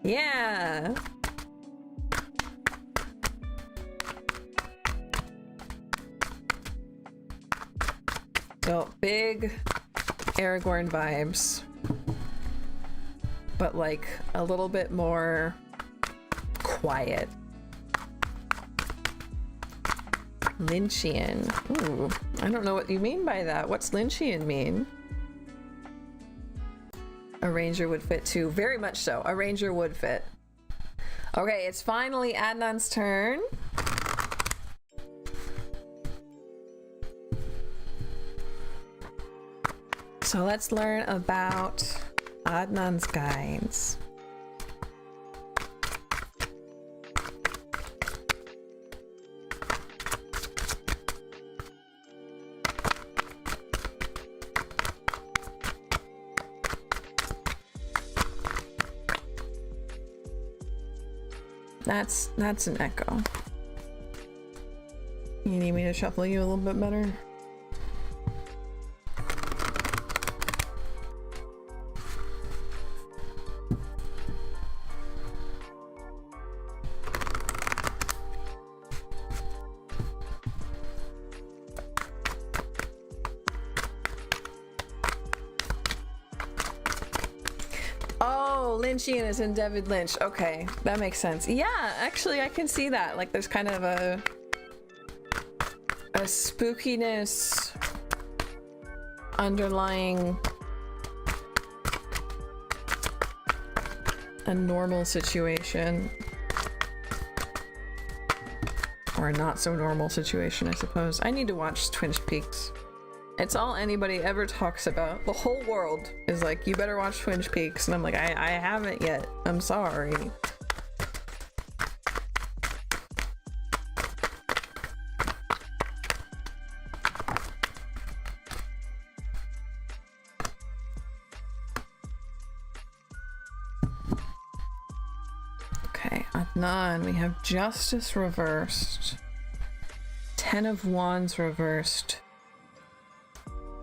Yeah. So big Aragorn vibes, but like a little bit more quiet. Lynchian. Ooh, I don't know what you mean by that. What's Lynchian mean? A ranger would fit too. Very much so. A ranger would fit. Okay, it's finally Adnan's turn. So let's learn about Adnan's guides. That's an echo. You need me to shuffle you a little bit better? Oh, Lynchian is in David Lynch. Okay, that makes sense. Yeah, actually, I can see that. Like, there's kind of a spookiness underlying a normal situation. Or a not so normal situation, I suppose. I need to watch Twin Peaks. It's all anybody ever talks about. The whole world is like, you better watch Twin Peaks. And I'm like, I haven't yet. I'm sorry. Okay, Adnan, we have Justice reversed. 10 of Wands reversed.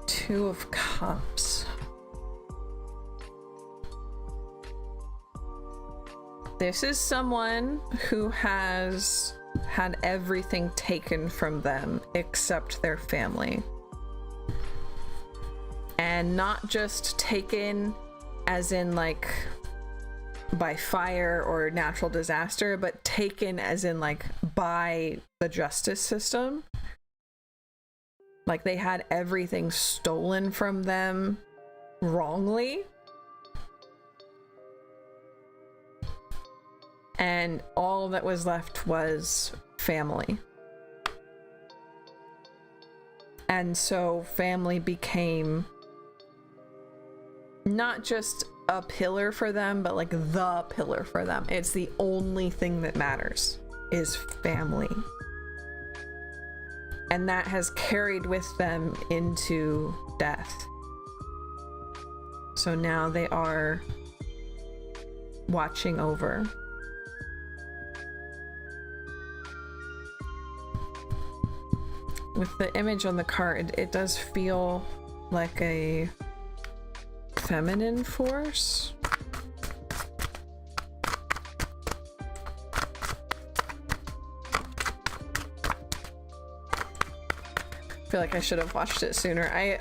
2 of Cups. This is someone who has had everything taken from them except their family. And not just taken as in like by fire or natural disaster, but taken as in like by the justice system. Like they had everything stolen from them wrongly. And all that was left was family. And so family became not just a pillar for them, but like the pillar for them. It's the only thing that matters is family. And that has carried with them into death. So now they are watching over. With the image on the card, it does feel like a feminine force. I feel like I should have watched it sooner. I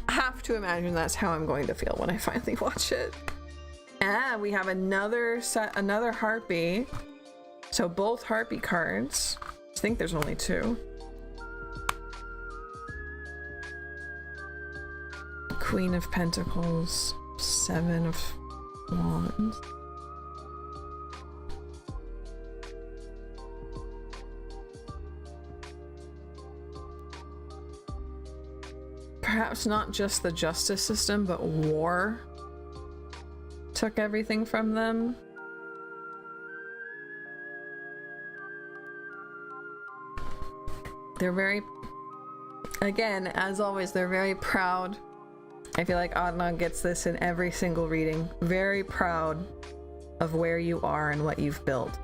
have to imagine that's how I'm going to feel when I finally watch it. Ah, we have another set, another harpy. So both harpy cards. I think there's only 2. Queen of Pentacles, 7 of Wands. Perhaps not just the justice system, but war took everything from them. They're very, again, as always, they're very proud. I feel like Adnan gets this in every single reading. Very proud of where you are and what you've built.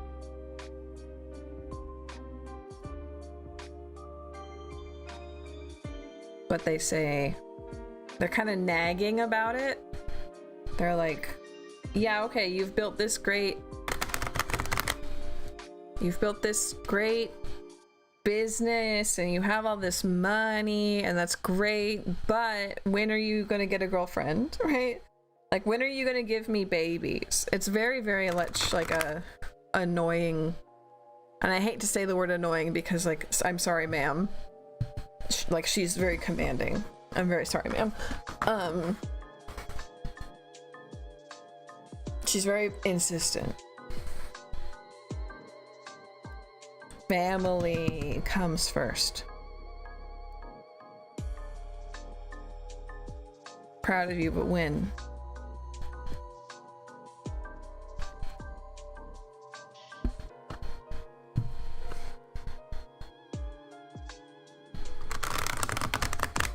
But they say, they're kind of nagging about it. They're like, yeah, okay, you've built this great business and you have all this money and that's great, but when are you gonna get a girlfriend, right? Like, when are you gonna give me babies? It's very, very much like a annoying, and I hate to say the word annoying because, like, I'm sorry, ma'am. Like, she's very commanding. I'm very sorry, ma'am. She's very insistent. Family comes first. Proud of you, but when?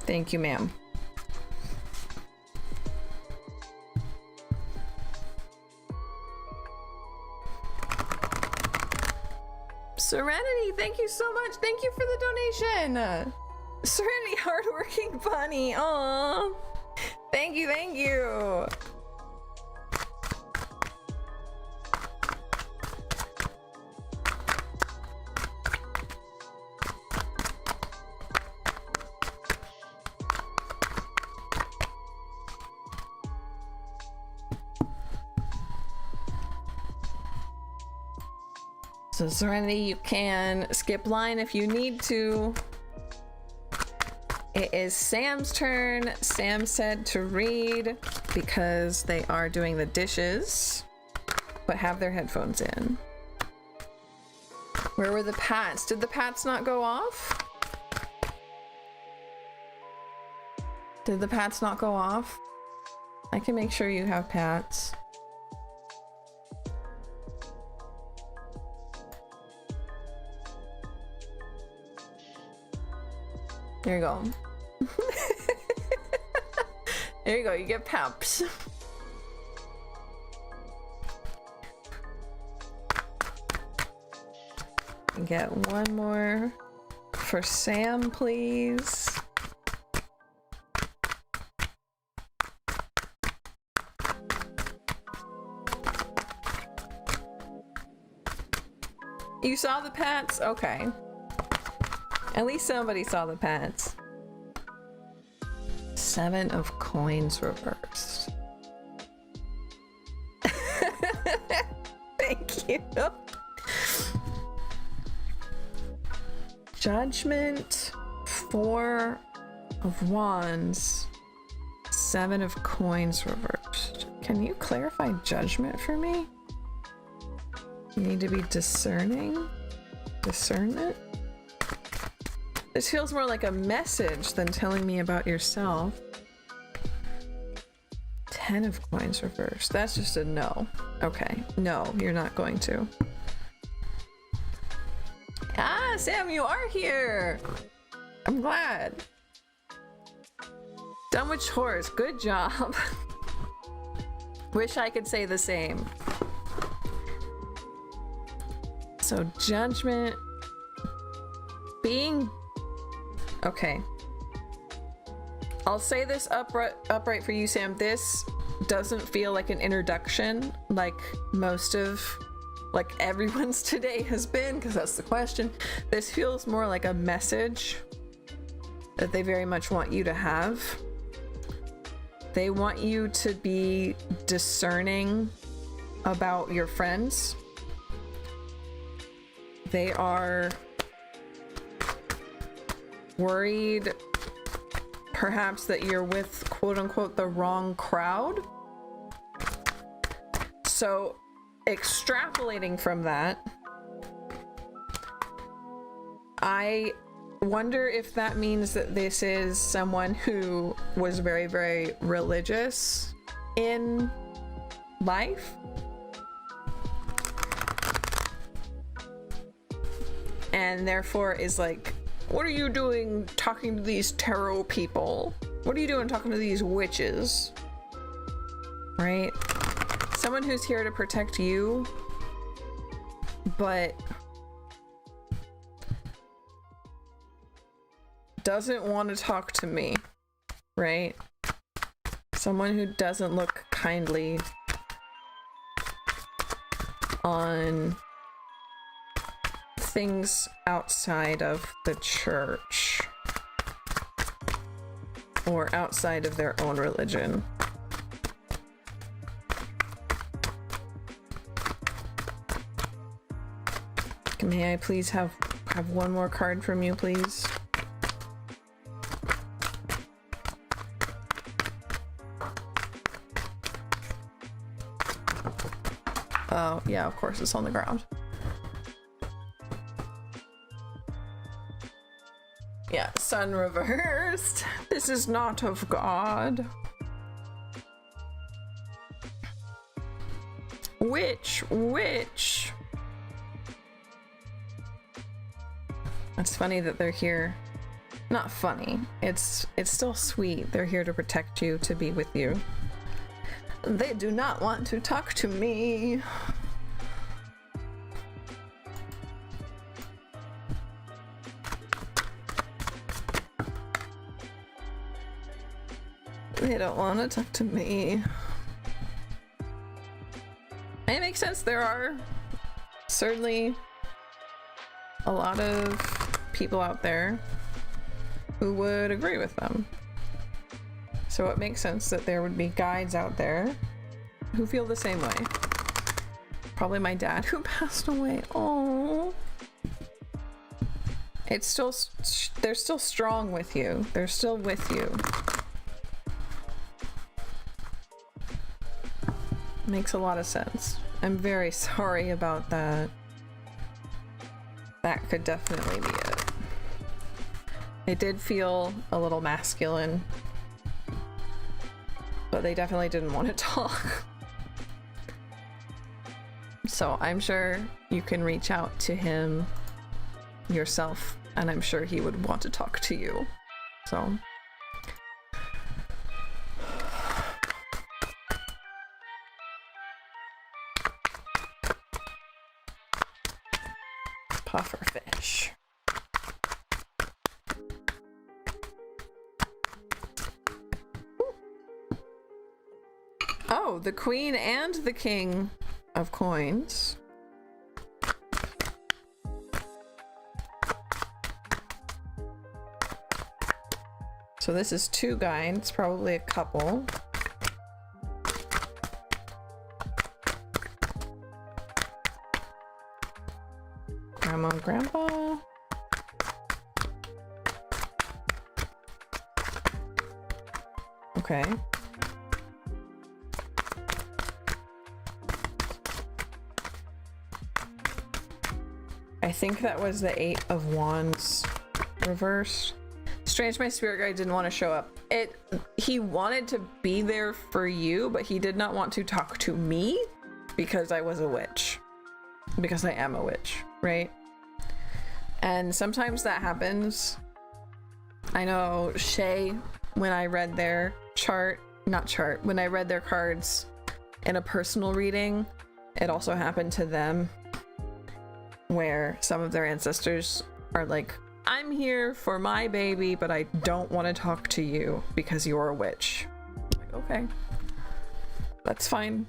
Thank you, ma'am. Serenity, thank you so much. Thank you for the donation. Serenity, hardworking bunny. Aww. Thank you, thank you. So Serenity, you can skip line if you need to. It is Sam's turn. Sam said to read because they are doing the dishes, but have their headphones in. Where were the pats? Did the pats not go off? Did the pats not go off? I can make sure you have pats. There you go. There you go, you get paps. Get one more for Sam, please. You saw the pats? Okay. At least somebody saw the pats. 7 of coins reversed. Thank you. Judgment, 4 of wands, 7 of coins reversed. Can you clarify judgment for me? You need to be discerning? Discernment? This feels more like a message than telling me about yourself. 10 of coins reversed. That's just a no. Okay. No, you're not going to. Ah, Sam, you are here! I'm glad. Done with chores. Good job. Wish I could say the same. So, judgment. Being... Okay. I'll say this upright for you, Sam. This doesn't feel like an introduction like most of... like everyone's today has been, because that's the question. This feels more like a message that they very much want you to have. They want you to be discerning about your friends. They are worried perhaps that you're with quote unquote the wrong crowd. So extrapolating from that, I wonder if that means that this is someone who was very, very religious in life. And therefore is like, what are you doing talking to these tarot people? What are you doing talking to these witches? Right? Someone who's here to protect you, but doesn't want to talk to me, right? Someone who doesn't look kindly on things outside of the church or outside of their own religion. May I please have one more card from you, please? Oh, yeah, of course, it's on the ground. Yeah, sun reversed. This is not of God. Witch. It's funny that they're here. Not funny. It's still sweet. They're here to protect you, to be with you. They do not want to talk to me. They don't want to talk to me. It makes sense. There are certainly a lot of people out there who would agree with them. So it makes sense that there would be guides out there who feel the same way. Probably my dad who passed away. Oh. It's still, they're still strong with you. They're still with you. Makes a lot of sense. I'm very sorry about that. That could definitely be it. It did feel a little masculine, but they definitely didn't want to talk. So I'm sure you can reach out to him yourself, and I'm sure he would want to talk to you. So pufferfish. Oh, the queen and the king of coins. So this is two guides, probably a couple. Grandma and grandpa. Okay. I think that was the 8 of Wands reversed. Strange, my spirit guide didn't want to show up. He wanted to be there for you, but he did not want to talk to me because I was a witch. Because I am a witch, right? And sometimes that happens. I know Shay, when I read their when I read their cards in a personal reading, it also happened to them where some of their ancestors are like, I'm here for my baby, but I don't want to talk to you because you're a witch. I'm like, okay, that's fine.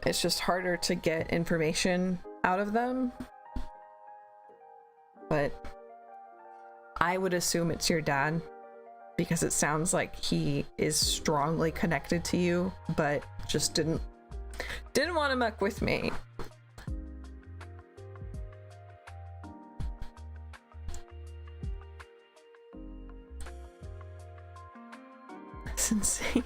It's just harder to get information out of them. But I would assume it's your dad because it sounds like he is strongly connected to you, but just didn't want to muck with me. That's insane.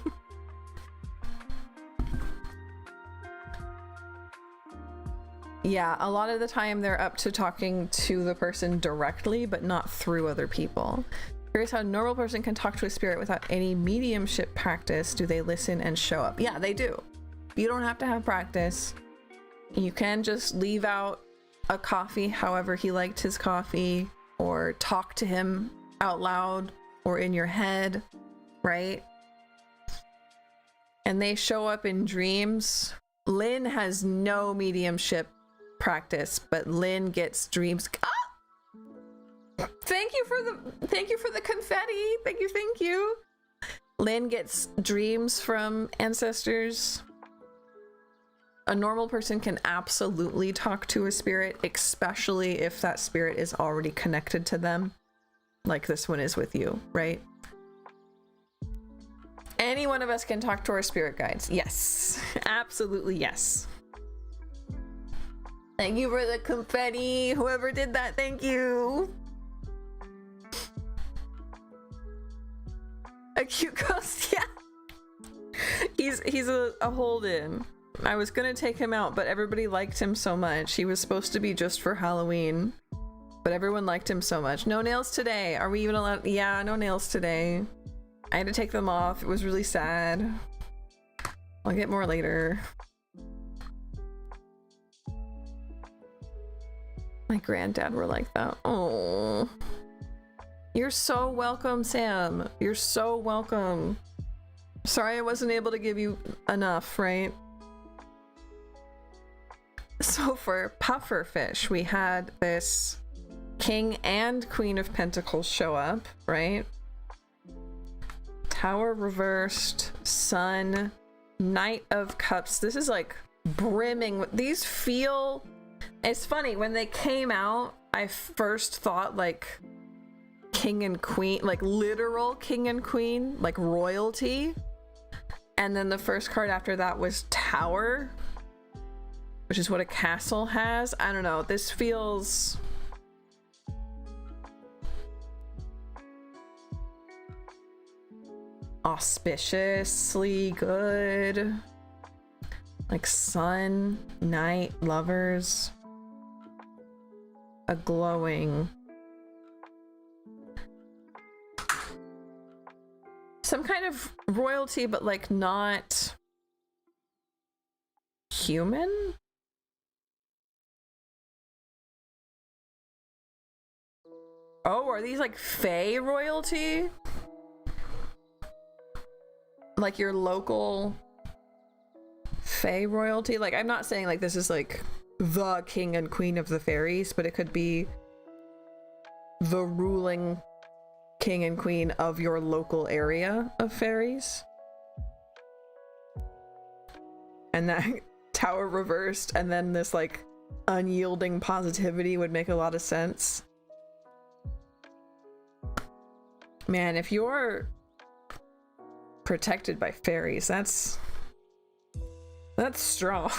Yeah, a lot of the time they're up to talking to the person directly, but not through other people. Curious how a normal person can talk to a spirit without any mediumship practice. Do they listen and show up? Yeah, they do. You don't have to have practice. You can just leave out a coffee however he liked his coffee, or talk to him out loud or in your head, right? And they show up in dreams. Lynn has no mediumship practice, but Lynn gets dreams. Ah! Thank you for the confetti. Thank you. Lynn gets dreams from ancestors. A normal person can absolutely talk to a spirit, especially if that spirit is already connected to them, like this one is with you, right? Any one of us can talk to our spirit guides. Yes, absolutely yes. Thank you for the confetti. Whoever did that, thank you. A cute ghost, yeah. He's a hold-in. I was gonna take him out, but everybody liked him so much. He was supposed to be just for Halloween, but everyone liked him so much. No nails today. Are we even allowed? Yeah, no nails today. I had to take them off. It was really sad. I'll get more later. My granddad were like that. Oh, you're so welcome, Sam. You're so welcome. Sorry I wasn't able to give you enough, right? So for pufferfish, we had this King and Queen of Pentacles show up, right? Tower reversed, Sun, Knight of Cups. This is like brimming. These feel... It's funny, when they came out, I first thought like king and queen, like literal king and queen, like royalty. And then the first card after that was Tower. which is what a castle has. I don't know. This feels auspiciously good. Like sun, night, lovers. A glowing. Some kind of royalty, but like not human? Oh, are these like Fae royalty? Like your local Fae royalty? Like, I'm not saying like this is like the king and queen of the fairies, but it could be the ruling king and queen of your local area of fairies. And that tower reversed and then this like unyielding positivity would make a lot of sense. Man, if you're protected by fairies, that's strong.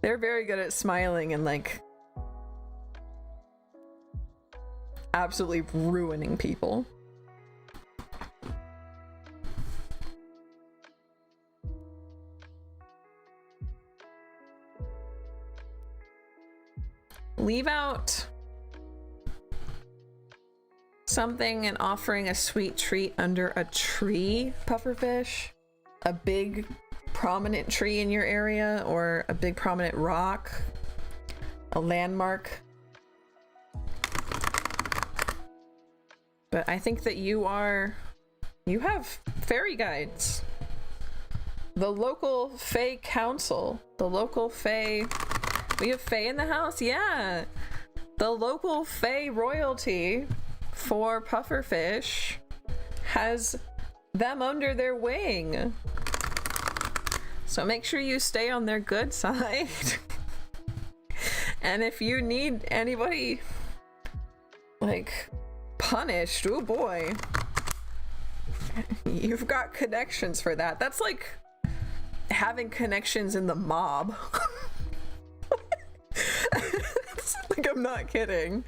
They're very good at smiling and like absolutely ruining people. Leave out something and offering a sweet treat under a tree, pufferfish. A big prominent tree in your area, or a big prominent rock, a landmark. But I think that you have fairy guides. The local Fae council, the local Fae, we have Fae in the house? Yeah. The local Fae royalty for pufferfish has them under their wing. So make sure you stay on their good side. And if you need anybody like punished, oh boy, you've got connections for that. That's like having connections in the mob. Like, I'm not kidding.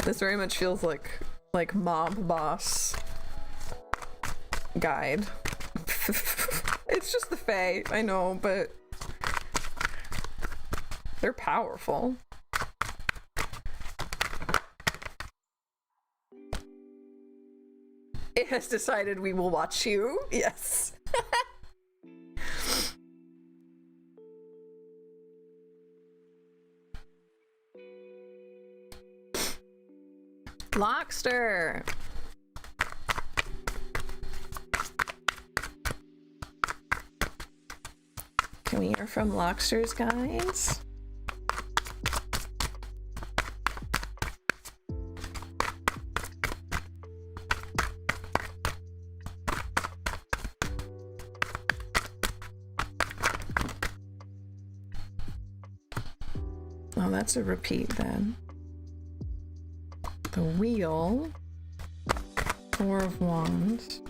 This very much feels like mob boss guide. It's just the Fae, I know, but they're powerful. It has decided we will watch you. Yes. Lockster. Can we hear from Locksters, guys? Oh, that's a repeat then. The wheel, Four of Wands.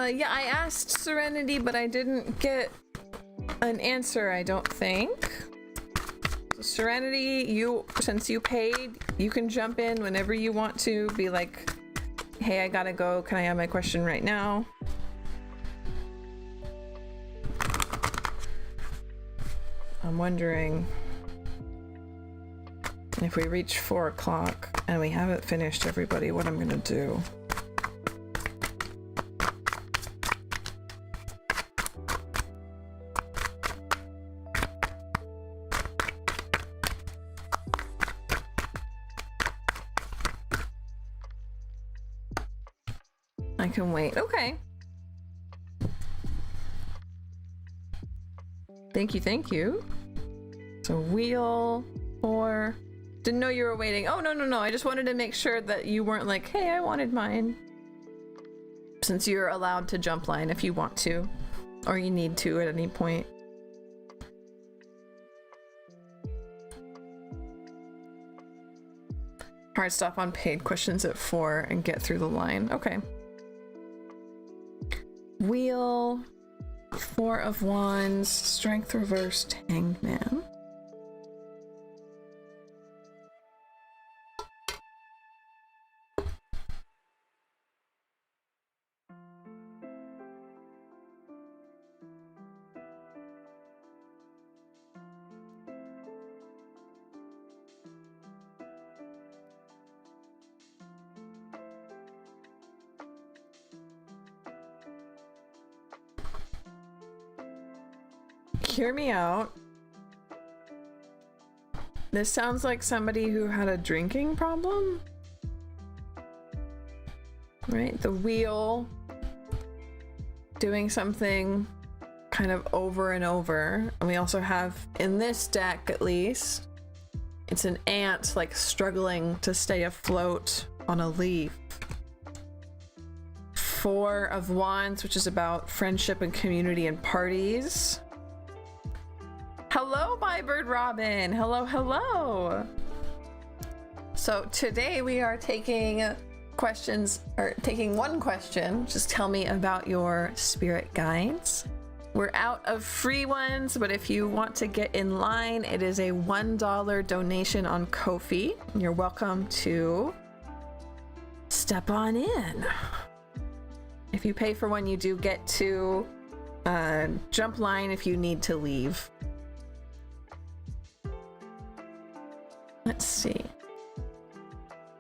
Yeah, I asked Serenity, but I didn't get an answer, I don't think. So Serenity, since you paid, you can jump in whenever you want to. Be like, hey, I gotta go. Can I have my question right now? I'm wondering if we reach 4 o'clock and we haven't finished everybody, what I'm gonna do. I can wait. Okay. Thank you, thank you. So wheel, 4. Didn't know you were waiting. Oh, no. I just wanted to make sure that you weren't like, hey, I wanted mine. Since you're allowed to jump line if you want to, or you need to at any point. Hard stop on paid questions at 4 and get through the line. Okay. Wheel, 4 of Wands, Strength reversed, Hanged Man. Hear me out. This sounds like somebody who had a drinking problem. Right? The wheel doing something kind of over and over. And we also have, in this deck at least, it's an ant like struggling to stay afloat on a leaf. 4 of Wands, which is about friendship and community and parties. Hello, my bird Robin. Hello, hello. So today we are taking questions, or taking one question. Just tell me about your spirit guides. We're out of free ones, but if you want to get in line, it is a $1 donation on Ko-fi. You're welcome to step on in. If you pay for one, you do get to jump line if you need to leave. Let's see.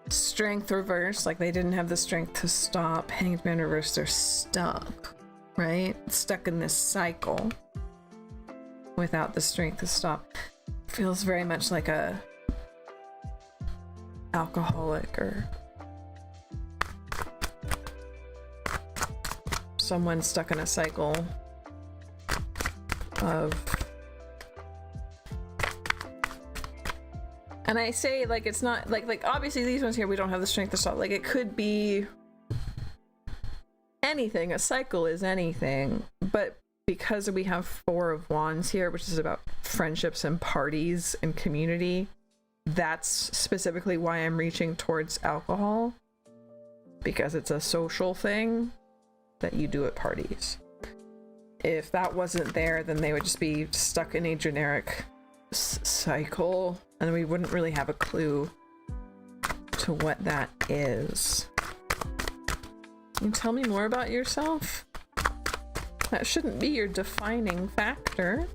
Strength reverse, like they didn't have the strength to stop. Hanged Man reverse, they're stuck, right? Stuck in this cycle without the strength to stop. Feels very much like a alcoholic or someone stuck in a cycle of. And I say, like, it's not like obviously these ones here we don't have the strength to stop. Like, it could be anything. A cycle is anything, but because we have 4 of Wands here, which is about friendships and parties and community, that's specifically why I'm reaching towards alcohol, because it's a social thing that you do at parties. If that wasn't there, then they would just be stuck in a generic cycle, and we wouldn't really have a clue to what that is. Can you tell me more about yourself? That shouldn't be your defining factor.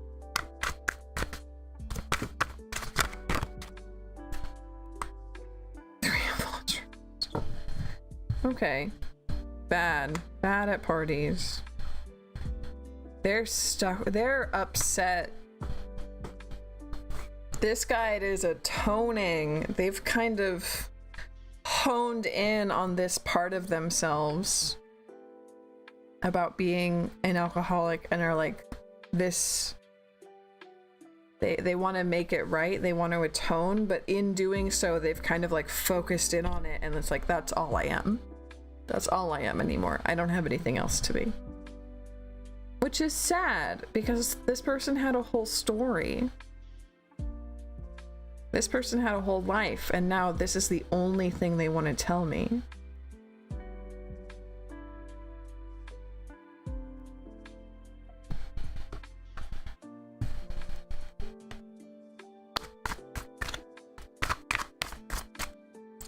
Okay. Bad at parties. They're stuck. They're upset. This guide is atoning. They've kind of honed in on this part of themselves about being an alcoholic and are like, this, they want to make it right, they want to atone, but in doing so they've kind of like focused in on it, and it's like, that's all I am. That's all I am anymore. I don't have anything else to be. Which is sad, because this person had a whole story. This person had a whole life, and now this is the only thing they want to tell me.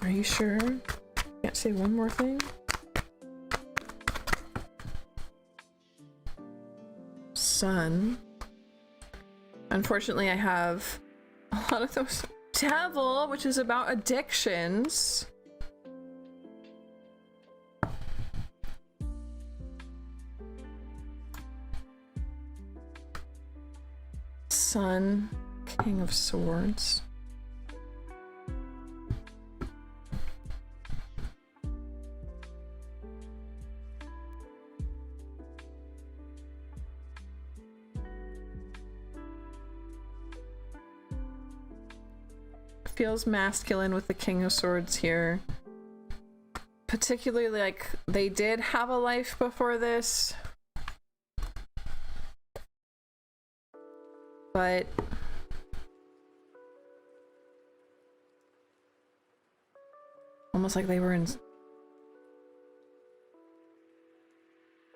Are you sure? Can't say one more thing? Sun. Unfortunately, I have a lot of those. Devil, which is about addictions. Sun, King of Swords. Feels masculine with the King of Swords here. Particularly, like, they did have a life before this. But Almost like they were in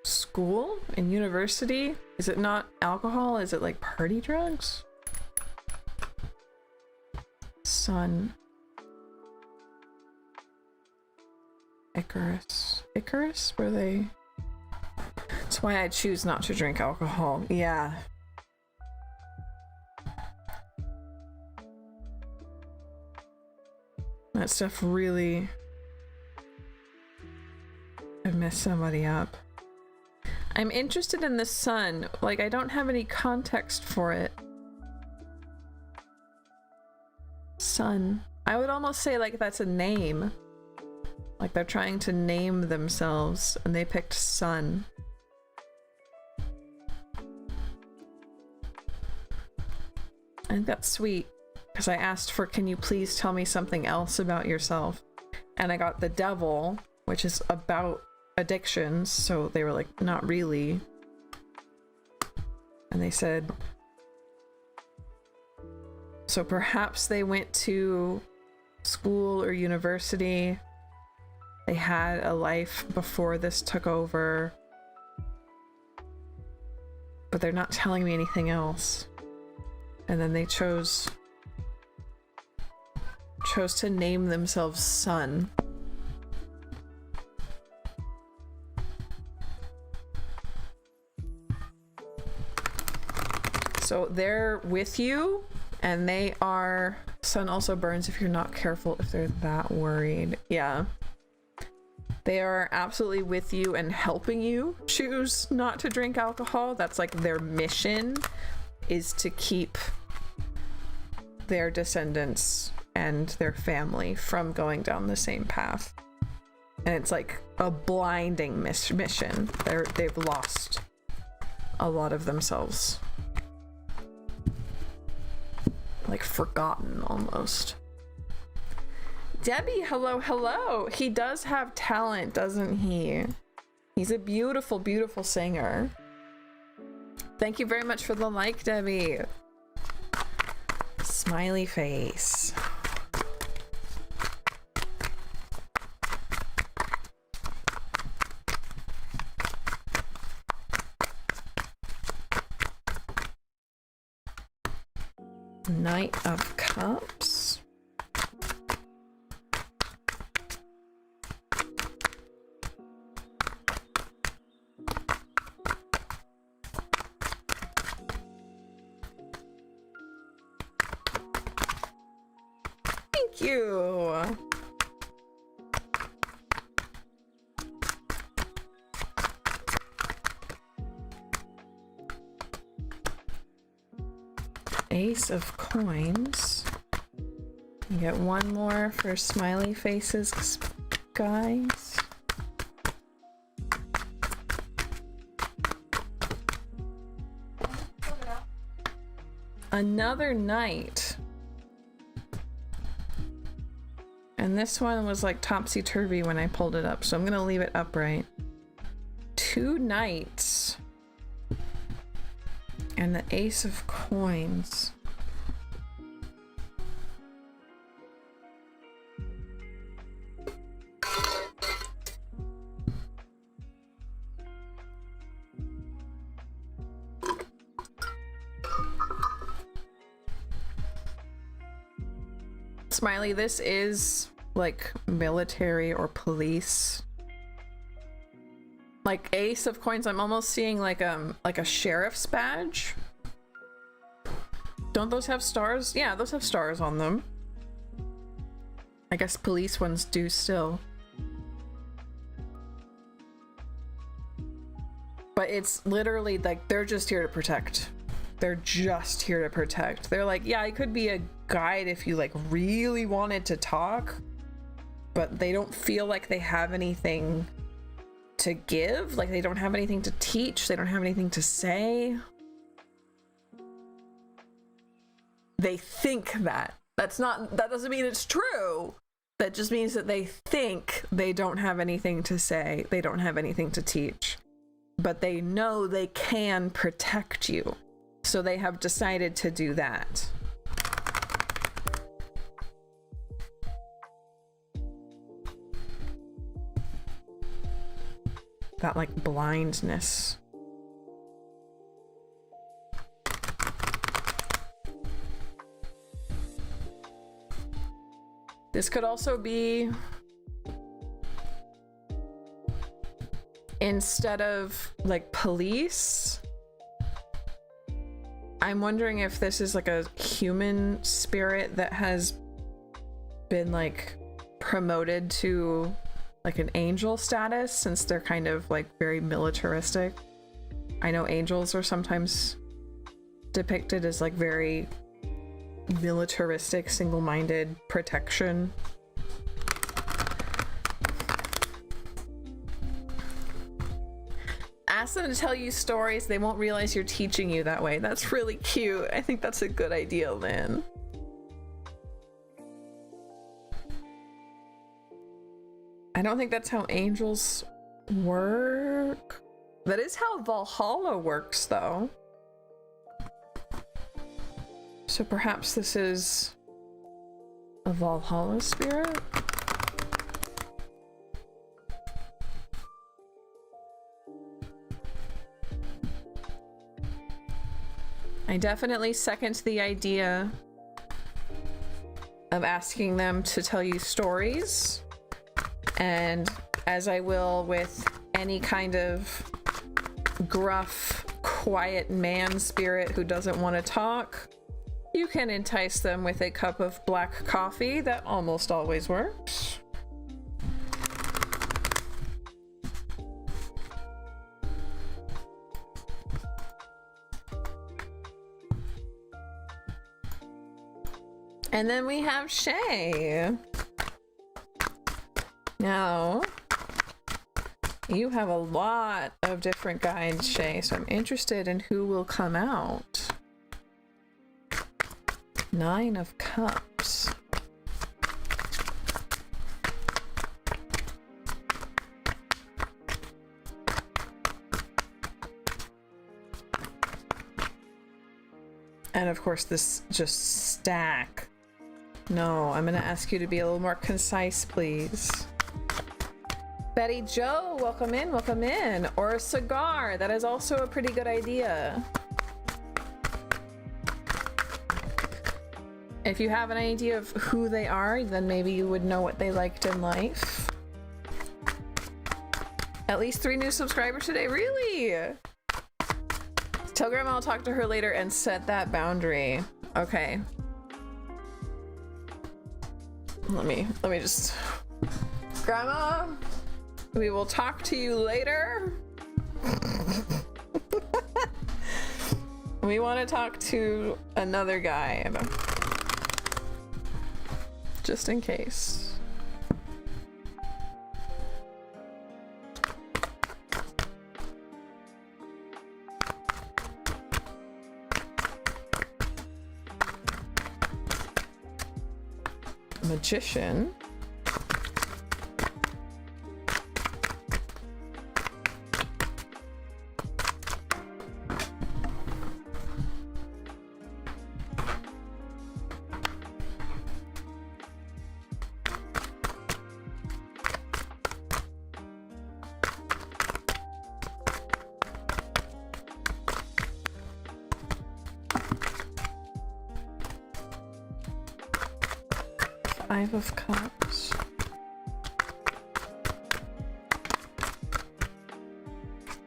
school, in university. Is it not alcohol? Is it like party drugs? Sun. Icarus. Icarus? Were they? That's why I choose not to drink alcohol. Yeah. That stuff really... I've messed somebody up. I'm interested in the sun. Like, I don't have any context for it. Sun. I would almost say like that's a name. Like they're trying to name themselves and they picked sun. I think that's sweet because I asked for, can you please tell me something else about yourself? And I got the devil, which is about addictions. So they were like, not really. And they said, so perhaps they went to school or university. They had a life before this took over. But they're not telling me anything else. And then they chose to name themselves Sun. So they're with you, and they are... Sun also burns if you're not careful, if they're that worried. Yeah. They are absolutely with you and helping you choose not to drink alcohol. That's like their mission, is to keep their descendants and their family from going down the same path. And it's like a blinding mission. They've lost a lot of themselves. Like forgotten almost. Debbie, hello, hello. He does have talent, doesn't he? He's a beautiful, beautiful singer. Thank you very much for the like, Debbie. Smiley face. Knight of Cups. Thank you. Ace of Coins. You get one more for smiley faces, guys. Another knight. And this one was like topsy-turvy when I pulled it up, so I'm gonna leave it upright. Two knights. And the Ace of Coins. Smiley, this is like military or police. Like Ace of Coins, I'm almost seeing like a sheriff's badge. Don't those have stars? Yeah, those have stars on them. I guess police ones do still. But it's literally like they're just here to protect. They're just here to protect. They're like, yeah, I could be a guide if you like really wanted to talk, but they don't feel like they have anything to give. Like they don't have anything to teach. They don't have anything to say. They think that. That doesn't mean it's true. That just means that they think they don't have anything to say. They don't have anything to teach. But they know they can protect you. So they have decided to do that. that like blindness. This could also be, instead of like police, I'm wondering if this is like a human spirit that has been like promoted to like an angel status, since they're kind of like very militaristic. I know angels are sometimes depicted as like very militaristic, single-minded protection. Ask them to tell you stories. They won't realize you're teaching you that way. That's really cute. I think that's a good idea, Lynn. I don't think that's how angels work. That is how Valhalla works, though. So perhaps this is a Valhalla spirit? I definitely second the idea of asking them to tell you stories. And as I will with any kind of gruff, quiet man spirit who doesn't want to talk, you can entice them with a cup of black coffee. That almost always works. And then we have Shay. Now, you have a lot of different guides, Shay, so I'm interested in who will come out. 9 of Cups. And of course this just stack. No, I'm gonna ask you to be a little more concise, please. Betty Joe, welcome in, welcome in. Or a cigar, that is also a pretty good idea. If you have an idea of who they are, then maybe you would know what they liked in life. At least 3 new subscribers today, really? Tell Grandma I'll talk to her later and set that boundary. Okay. Let me just... Grandma, we will talk to you later. We want to talk to another guy. Just in case. Magician. Five of Cups.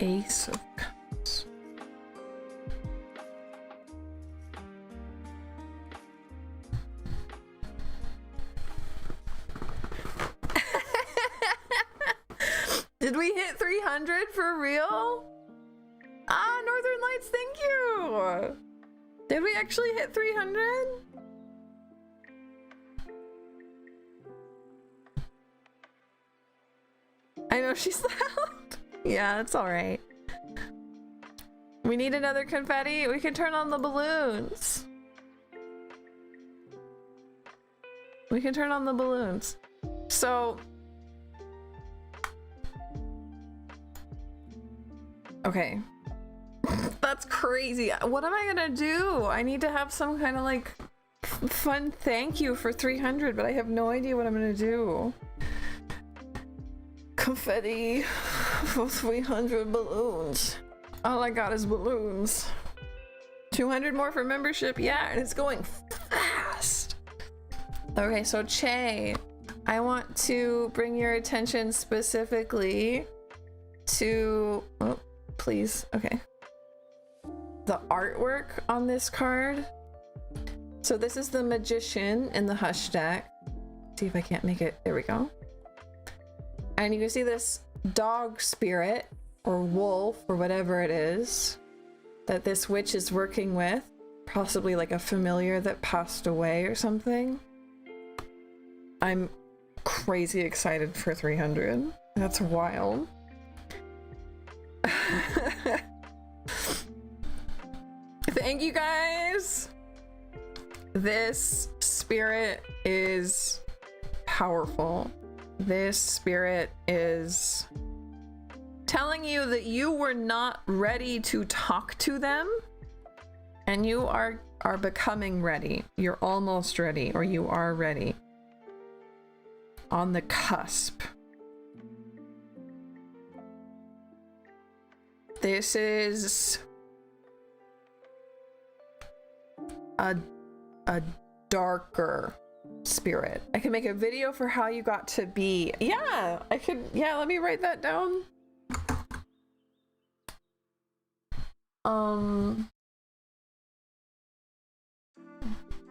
Ace of Cups. Did we hit 300 for real? Ah, Northern Lights, thank you! Did we actually hit 300? I know she's loud. Yeah, it's all right. We need another confetti. We can turn on the balloons. We can turn on the balloons. So... Okay. That's crazy. What am I gonna do? I need to have some kind of like fun thank you for 300, but I have no idea what I'm gonna do. Confetti. 300 balloons. All I got is balloons. 200 more for membership. Yeah, and it's going fast. Okay, so Che, I want to bring your attention specifically to, oh, please, okay. The artwork on this card. So this is the Magician in the Hush deck. See if I can't make it, there we go. And you can see this dog spirit or wolf or whatever it is that this witch is working with, possibly like a familiar that passed away or something. I'm crazy excited for 300. That's wild. Thank you guys. This spirit is powerful. This spirit is telling you that you were not ready to talk to them, and you are becoming ready. You're almost ready, or you are ready. On the cusp. This is a darker spirit. I can make a video for how you got to be. Yeah, I could. Yeah, let me write that down.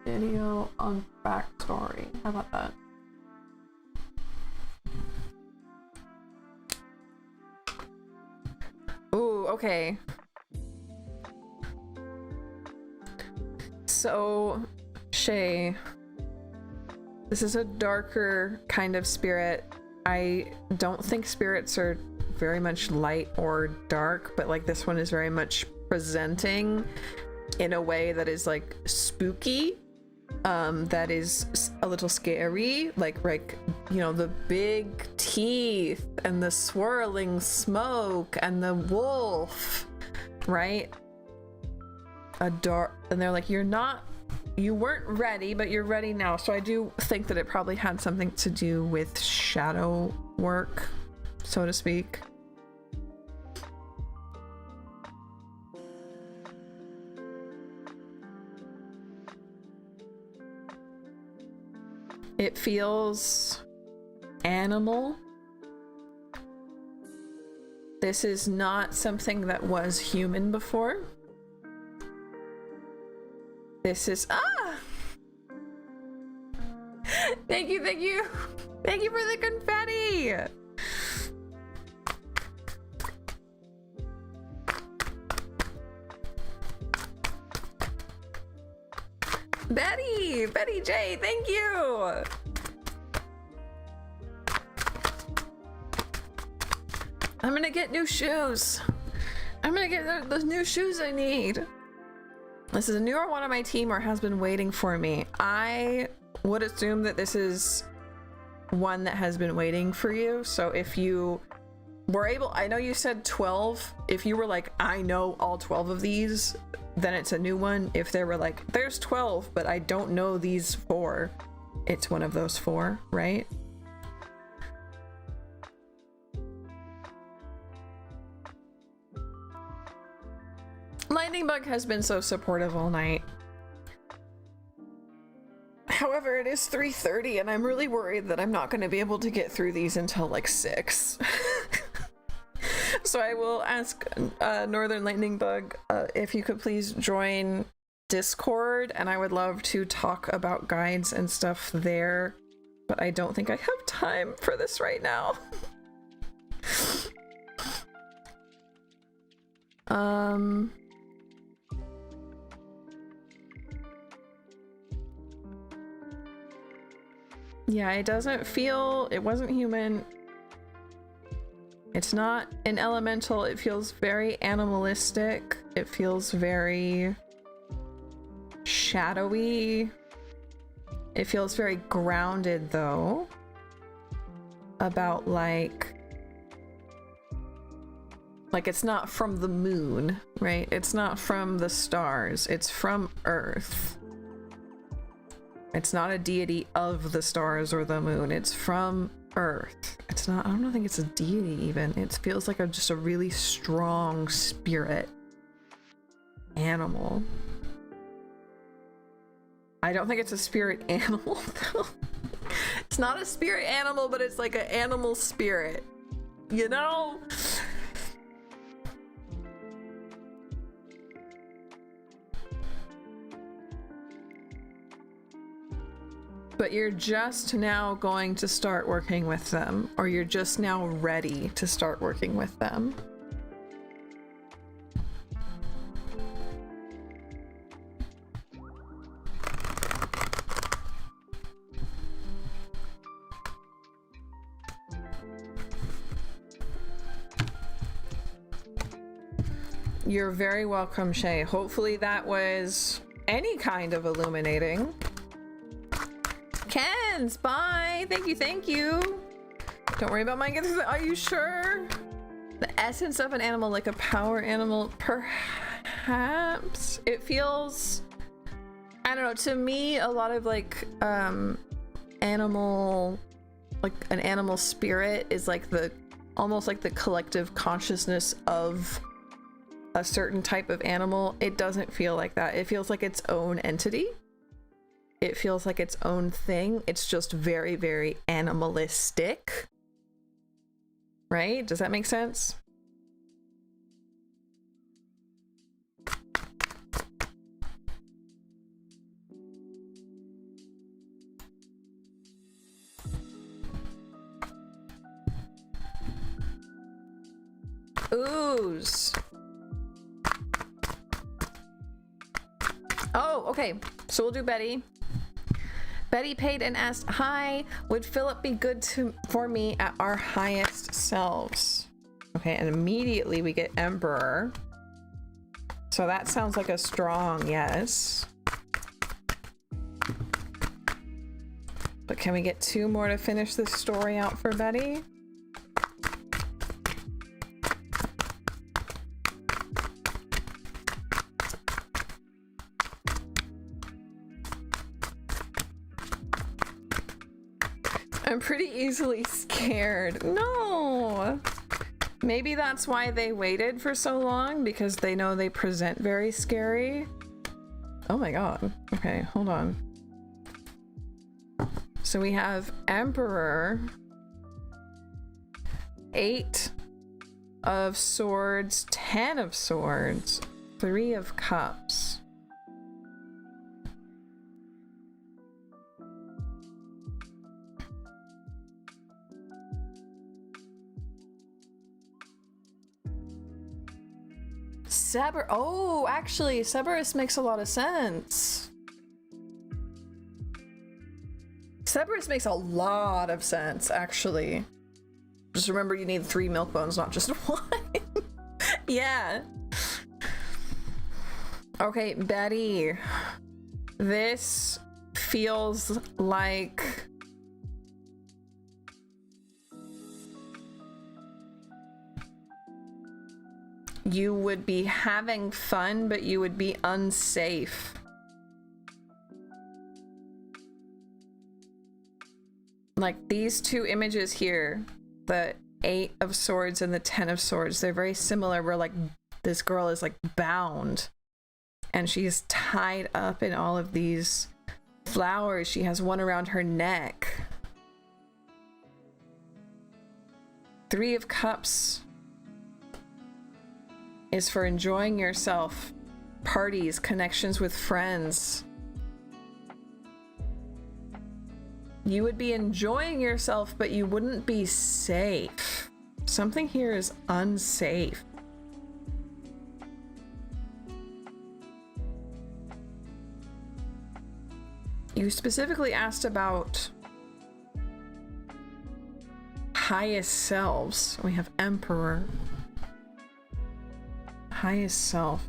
Video on backstory. How about that? Ooh, okay. So, Shay, this is a darker kind of spirit. I don't think spirits are very much light or dark, but like this one is very much presenting in a way that is like spooky, that is a little scary, like you know, the big teeth and the swirling smoke and the wolf, right? And they're like, you weren't ready, but you're ready now. So I do think that it probably had something to do with shadow work, so to speak. It feels animal. This is not something that was human before. This is, Thank you, thank you. Thank you for the confetti. Betty J, thank you. I'm gonna get new shoes. I'm gonna get those new shoes I need. This is a newer one on my team or has been waiting for me. I would assume that this is one that has been waiting for you. So if you were able, I know you said 12. If you were like, I know all 12 of these, then it's a new one. If they were like, there's 12, but I don't know these 4, it's one of those 4, right? Lightning Bug has been so supportive all night. However, it is 3:30 and I'm really worried that I'm not going to be able to get through these until like 6. So I will ask Northern Lightning Bug if you could please join Discord, and I would love to talk about guides and stuff there, but I don't think I have time for this right now. Yeah, it doesn't feel, it wasn't human. It's not an elemental. It feels very animalistic. It feels very shadowy. It feels very grounded though. About like it's not from the moon, right? It's not from the stars. It's from Earth. It's not a deity of the stars or the moon. It's from earth. It's not, I don't think it's a deity even. It feels like just a really strong spirit animal. I don't think it's a spirit animal though. It's not a spirit animal, but it's like an animal spirit, you know? But you're just now going to start working with them, or you're just now ready to start working with them. You're very welcome, Shay. Hopefully that was any kind of illuminating. Kens, bye. Thank you, thank you. Don't worry about my gifts. Are you sure? The essence of an animal, like a power animal, perhaps. It feels, I don't know, to me, a lot of like animal, like an animal spirit is like the, almost like the collective consciousness of a certain type of animal. It doesn't feel like that. It feels like its own entity. It feels like its own thing. It's just very, very animalistic. Right? Does that make sense? Ooze. Oh, okay. So we'll do Betty. Betty paid and asked, "Hi, would Philip be good for me at our highest selves?" Okay, and immediately we get Emperor. So that sounds like a strong yes. But can we get 2 more to finish this story out for Betty? I'm pretty easily scared. No! Maybe that's why they waited for so long, because they know they present very scary. Oh my god. Okay, hold on. So we have Emperor, 8 of Swords, 10 of Swords, 3 of Cups. Oh, actually, Cerberus makes a lot of sense. Cerberus makes a lot of sense, actually. Just remember you need 3 milk bones, not just 1. Yeah. Okay, Betty. This feels like... you would be having fun, but you would be unsafe. Like these 2 images here, the 8 of Swords and the 10 of Swords, they're very similar. Where like this girl is like bound and she's tied up in all of these flowers. She has one around her neck. 3 of Cups is for enjoying yourself, parties, connections with friends. You would be enjoying yourself, but you wouldn't be safe. Something here is unsafe. You specifically asked about highest selves. We have Emperor. Highest self.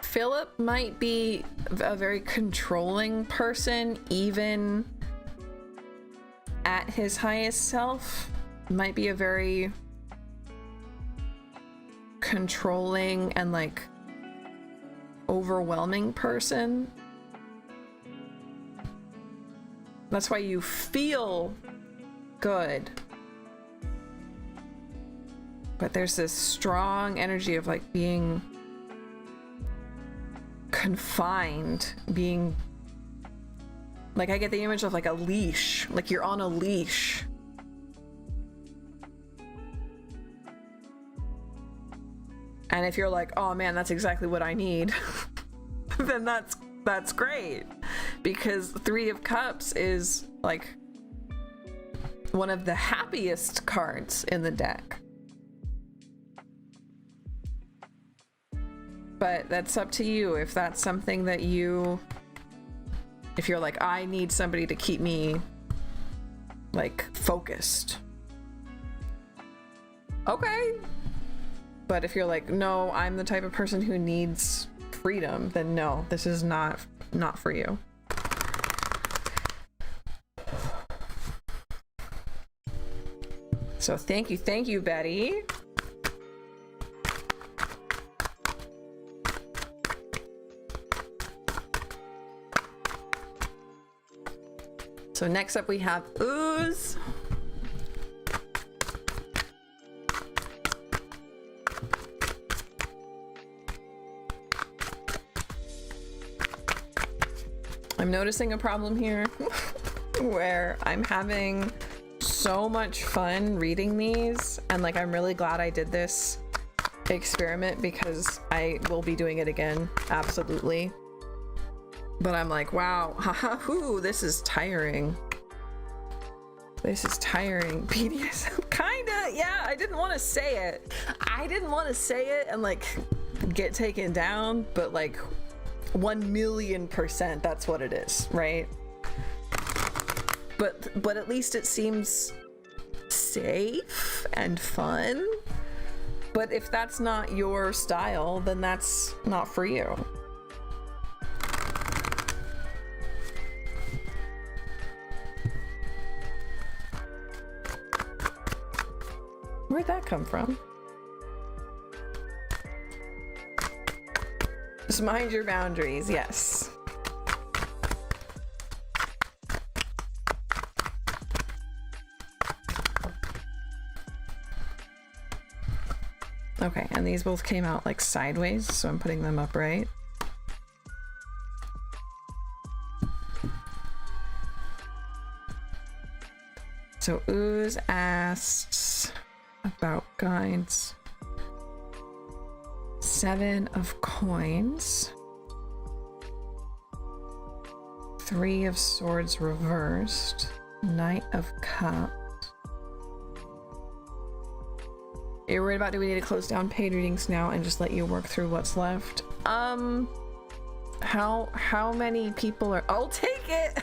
Philip might be a very controlling person, even at his highest self. Might be a very controlling and like overwhelming person. That's why you feel good. But there's this strong energy of like being confined, being like, I get the image of like a leash, like you're on a leash. And if you're like, oh man, that's exactly what I need, then that's great. Because Three of Cups is like one of the happiest cards in the deck. But that's up to you if that's something that if you're like, I need somebody to keep me like focused. Okay. But if you're like, no, I'm the type of person who needs freedom, then no, this is not for you. So thank you, Betty. So next up we have Ooze. I'm noticing a problem here where I'm having so much fun reading these, and like I'm really glad I did this experiment because I will be doing it again, absolutely. But I'm like, wow, haha, this is tiring. This is tiring. BDSM, kinda, yeah, I didn't want to say it. I didn't want to say it and like get taken down, but like 1,000,000% that's what it is, right? But at least it seems safe and fun. But if that's not your style, then that's not for you. Where'd that come from? Just mind your boundaries, yes. Okay, and these both came out like sideways, so I'm putting them upright. So Ooze asks about guides. 7 of coins. 3 of swords reversed. Knight of cups. You're worried about, do we need to close down paid readings now and just let you work through what's left? How many people are, I'll take it.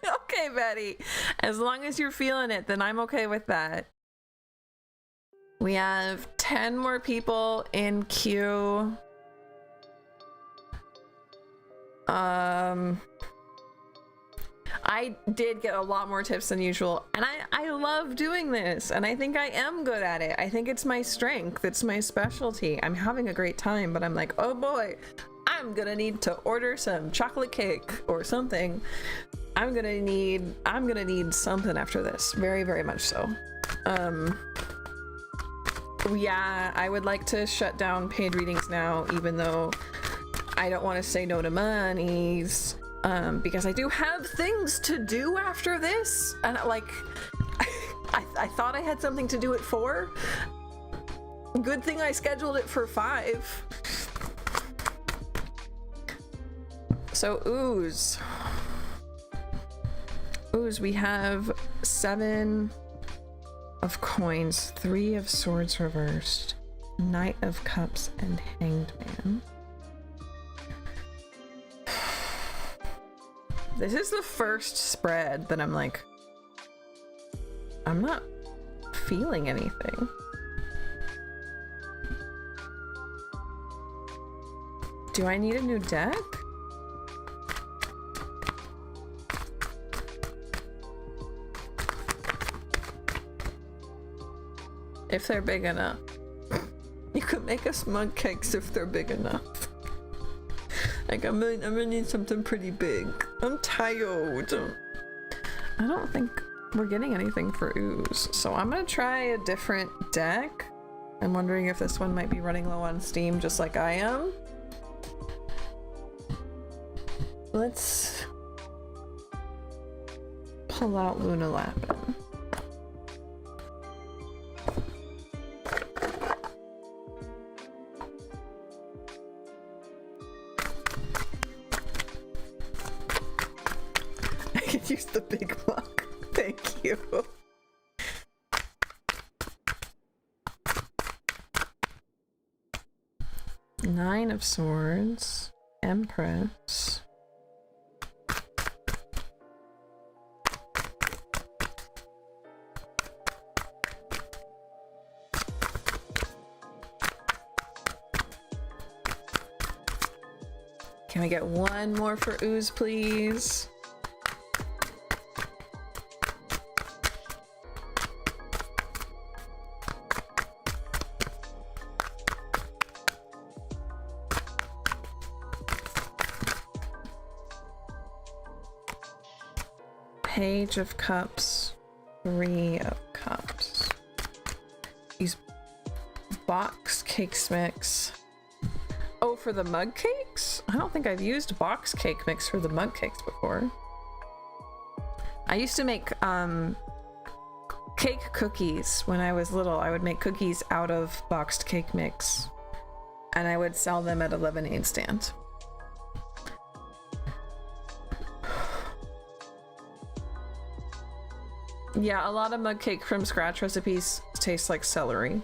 Okay, Betty. As long as you're feeling it, then I'm okay with that. We have 10 more people in queue. I did get a lot more tips than usual, and I love doing this, and I think I am good at it. I think it's my strength, it's my specialty. I'm having a great time, but I'm like, oh boy, I'm gonna need to order some chocolate cake or something. I'm gonna need something after this, very, very much so. Yeah, I would like to shut down paid readings now, even though I don't want to say no to monies, because I do have things to do after this, and like, I thought I had something to do it for. Good thing I scheduled it for 5. So Ooze, we have 7 of coins, 3 of swords reversed, Knight of Cups, and Hanged Man. This is the first spread that I'm like, I'm not feeling anything. Do I need a new deck? If they're big enough. You could make us mug cakes if they're big enough. Like, I'm gonna need something pretty big. I'm tired. I don't think we're getting anything for ooze, so I'm gonna try a different deck. I'm wondering if this one might be running low on steam just like I am. Let's pull out Luna Lapin. I could use the big block. Thank you. Nine of Swords, Empress. Can I get one more for ooze, please? Page of Cups, 3 of Cups. These box cakes mix. Oh, for the mug cakes? I don't think I've used box cake mix for the mug cakes before. I used to make cake cookies when I was little. I would make cookies out of boxed cake mix and I would sell them at a lemonade stand. Yeah, a lot of mug cake from scratch recipes taste like celery.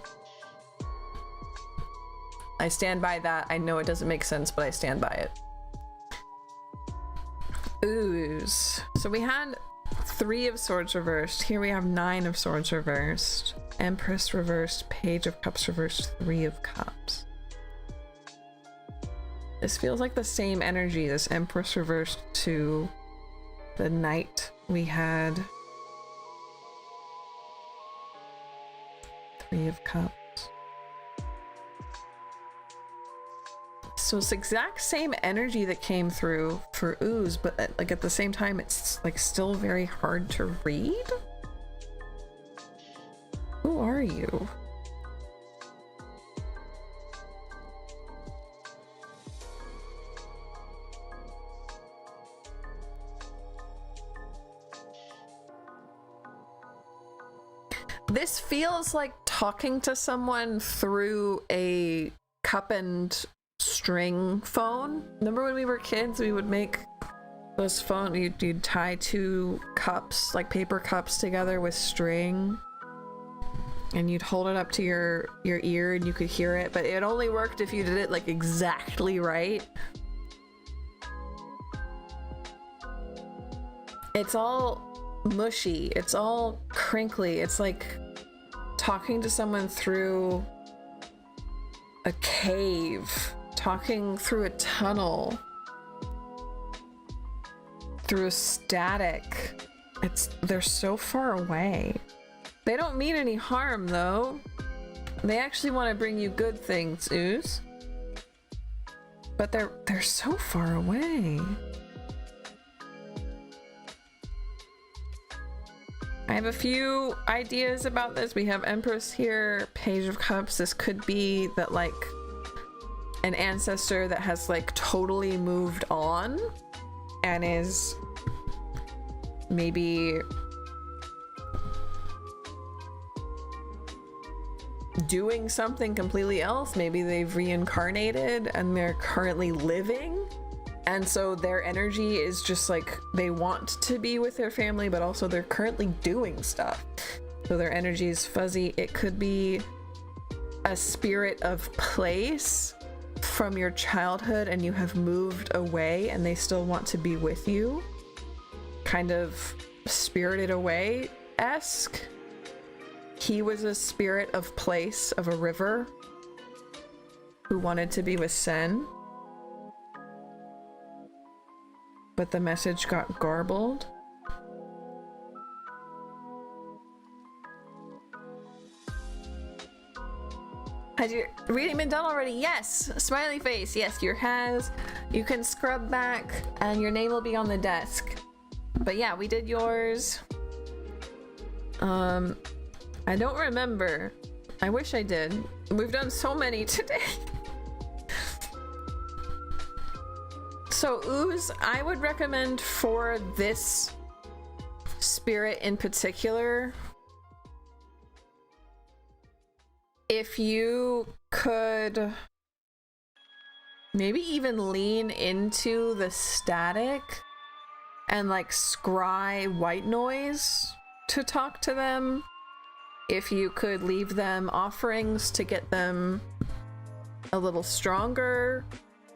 I stand by that. I know it doesn't make sense, but I stand by it. Ooze. So we had 3 of Swords reversed. Here we have 9 of Swords reversed. Empress reversed. Page of Cups reversed. 3 of Cups. This feels like the same energy. This Empress reversed to the Knight we had. 3 of Cups. So it's the exact same energy that came through for ooze, but like at the same time, it's like still very hard to read. Who are you? This feels like talking to someone through a cup and string phone. Remember when we were kids, we would make those phone, you'd tie 2 cups, like paper cups together with string, and you'd hold it up to your ear and you could hear it, but it only worked if you did it like exactly right. It's all mushy, it's all crinkly, it's like talking to someone through a cave, talking through a tunnel, through a static. They're so far away. They don't mean any harm though. They actually want to bring you good things, ooze. But they're so far away. I have a few ideas about this. We have Empress here, Page of Cups. This could be that like an ancestor that has like totally moved on and is maybe doing something completely else. Maybe they've reincarnated and they're currently living, and so their energy is just like they want to be with their family, but also they're currently doing stuff, so their energy is fuzzy. It could be a spirit of place from your childhood and you have moved away and they still want to be with you, kind of Spirited Away-esque. He was a spirit of place, of a river, who wanted to be with Sen, but the message got garbled. Has your reading been done already? Yes. Smiley face. Yes, your has. You can scrub back and your name will be on the desk. But yeah, we did yours. I don't remember. I wish I did. We've done so many today. So Ooze, I would recommend for this spirit in particular, if you could maybe even lean into the static and like scry white noise to talk to them. If you could leave them offerings to get them a little stronger.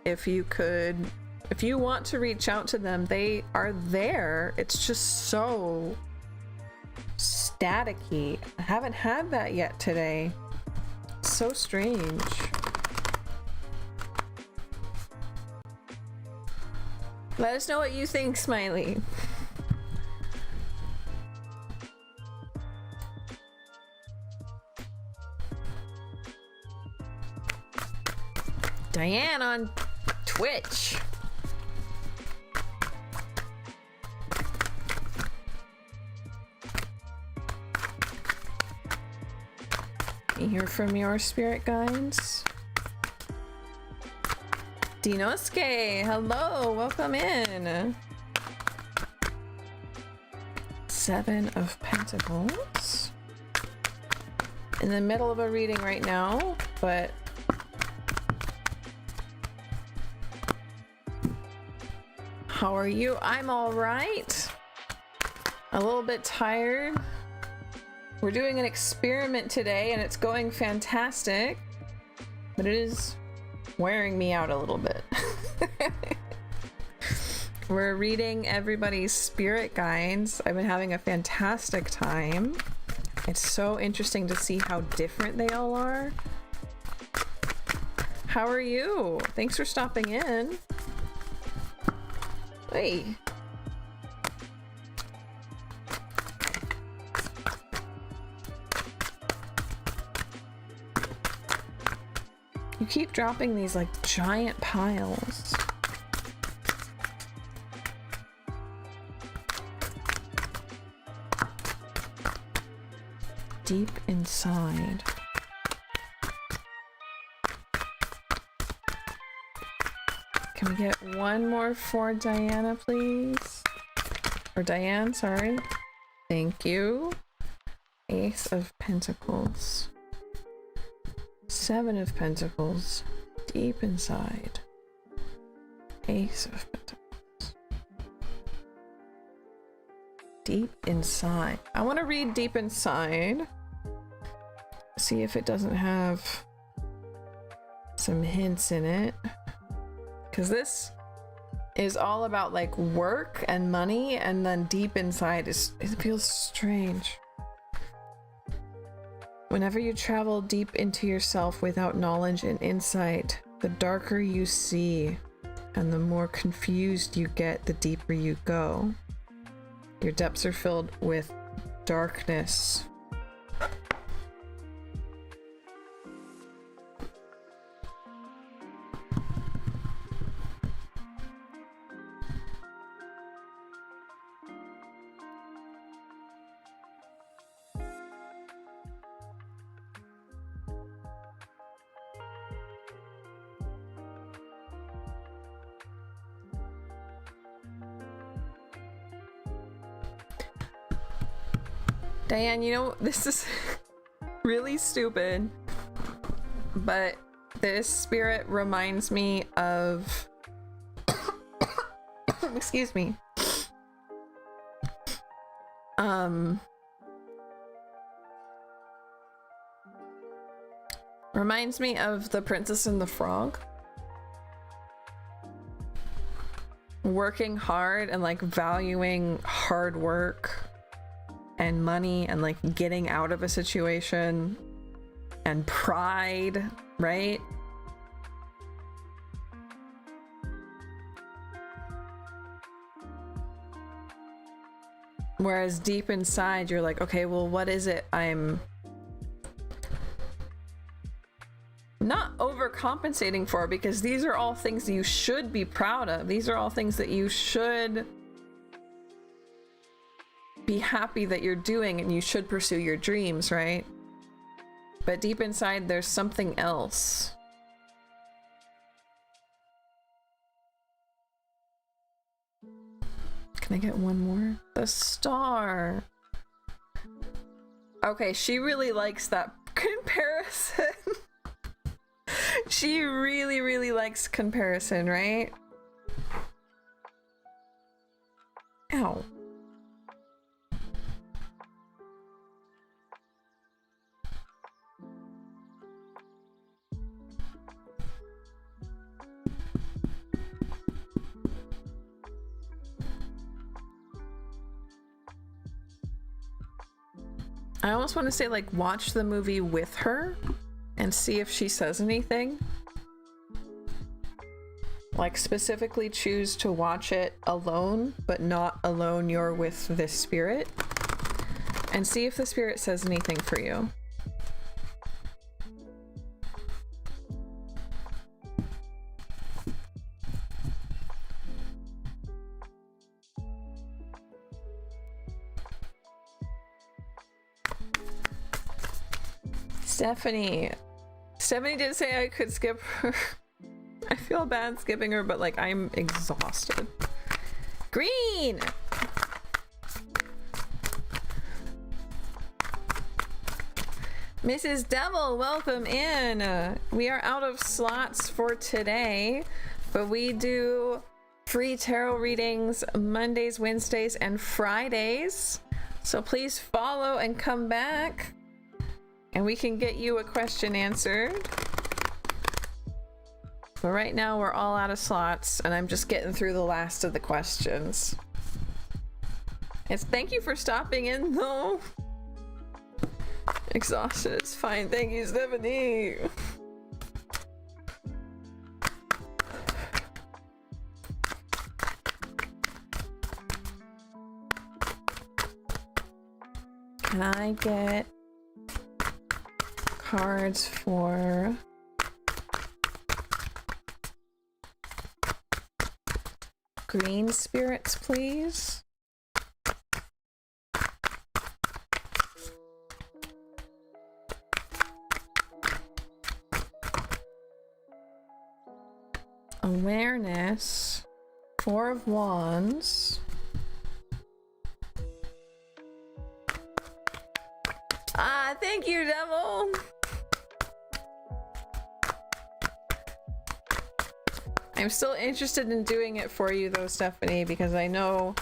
If you want to reach out to them, they are there. It's just so staticky. I haven't had that yet today. It's so strange. Let us know what you think, Smiley. Diane on Twitch. You hear from your spirit guides? Dinosuke, hello, welcome in. Seven of Pentacles. In the middle of a reading right now, but how are you? I'm all right. A little bit tired. We're doing an experiment today and it's going fantastic, but it is wearing me out a little bit. We're reading everybody's spirit guides. I've been having a fantastic time. It's so interesting to see how different they all are. How are you? Thanks for stopping in. Hey. You keep dropping these like giant piles. Deep inside. Can we get one more for Diana, please? Or Diane, sorry. Thank you. Ace of Pentacles. Seven of Pentacles. Deep inside. Ace of Pentacles. Deep inside. I want to read deep inside. See if it doesn't have some hints in it. Because this is all about like work and money, and then deep inside it feels strange. Whenever you travel deep into yourself without knowledge and insight, the darker you see and the more confused you get, the deeper you go. Your depths are filled with darkness. Diane, you know, this is really stupid, but this spirit reminds me of excuse me. Reminds me of The Princess and the Frog. Working hard and like valuing hard work and money and like getting out of a situation and pride, right? Whereas deep inside you're like, okay, well, what is it I'm not overcompensating for? Because these are all things that you should be proud of. These are all things that you should be happy that you're doing, and you should pursue your dreams, right? But deep inside, there's something else. Can I get one more? The star. Okay, she really likes that comparison. She really, really likes comparison, right? Ow. I almost want to say, like, watch the movie with her and see if she says anything. Like, specifically choose to watch it alone, but not alone you're with this spirit. And see if the spirit says anything for you. Stephanie did say I could skip her. I feel bad skipping her, but like I'm exhausted. Green! Mrs. Devil, welcome in. We are out of slots for today, but we do free tarot readings Mondays, Wednesdays, and Fridays. So please follow and come back, and we can get you a question answered. But right now we're all out of slots, and I'm just getting through the last of the questions. Thank you for stopping in though. Exhausted, it's fine. Thank you, Stephanie. Can I get cards for green spirits, please? Awareness, Four of Wands. Ah, thank you, Devil. I'm still interested in doing it for you though, Stephanie, because I know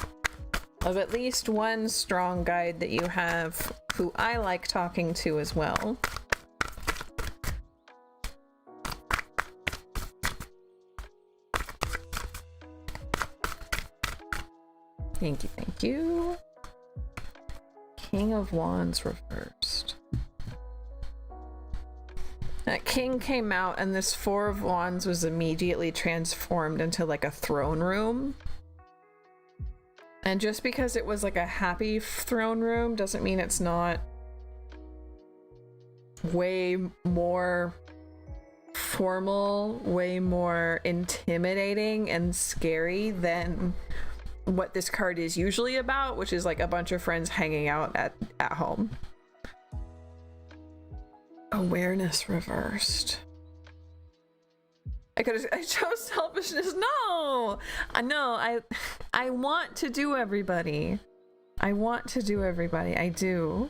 of at least one strong guide that you have who I like talking to as well. Thank you, thank you. King of Wands reversed. That king came out and this Four of Wands was immediately transformed into like a throne room. And just because it was like a happy throne room doesn't mean it's not way more formal, way more intimidating and scary than what this card is usually about, which is like a bunch of friends hanging out at home. Awareness reversed. I chose selfishness. No, I want to do everybody. I want to do everybody. I do.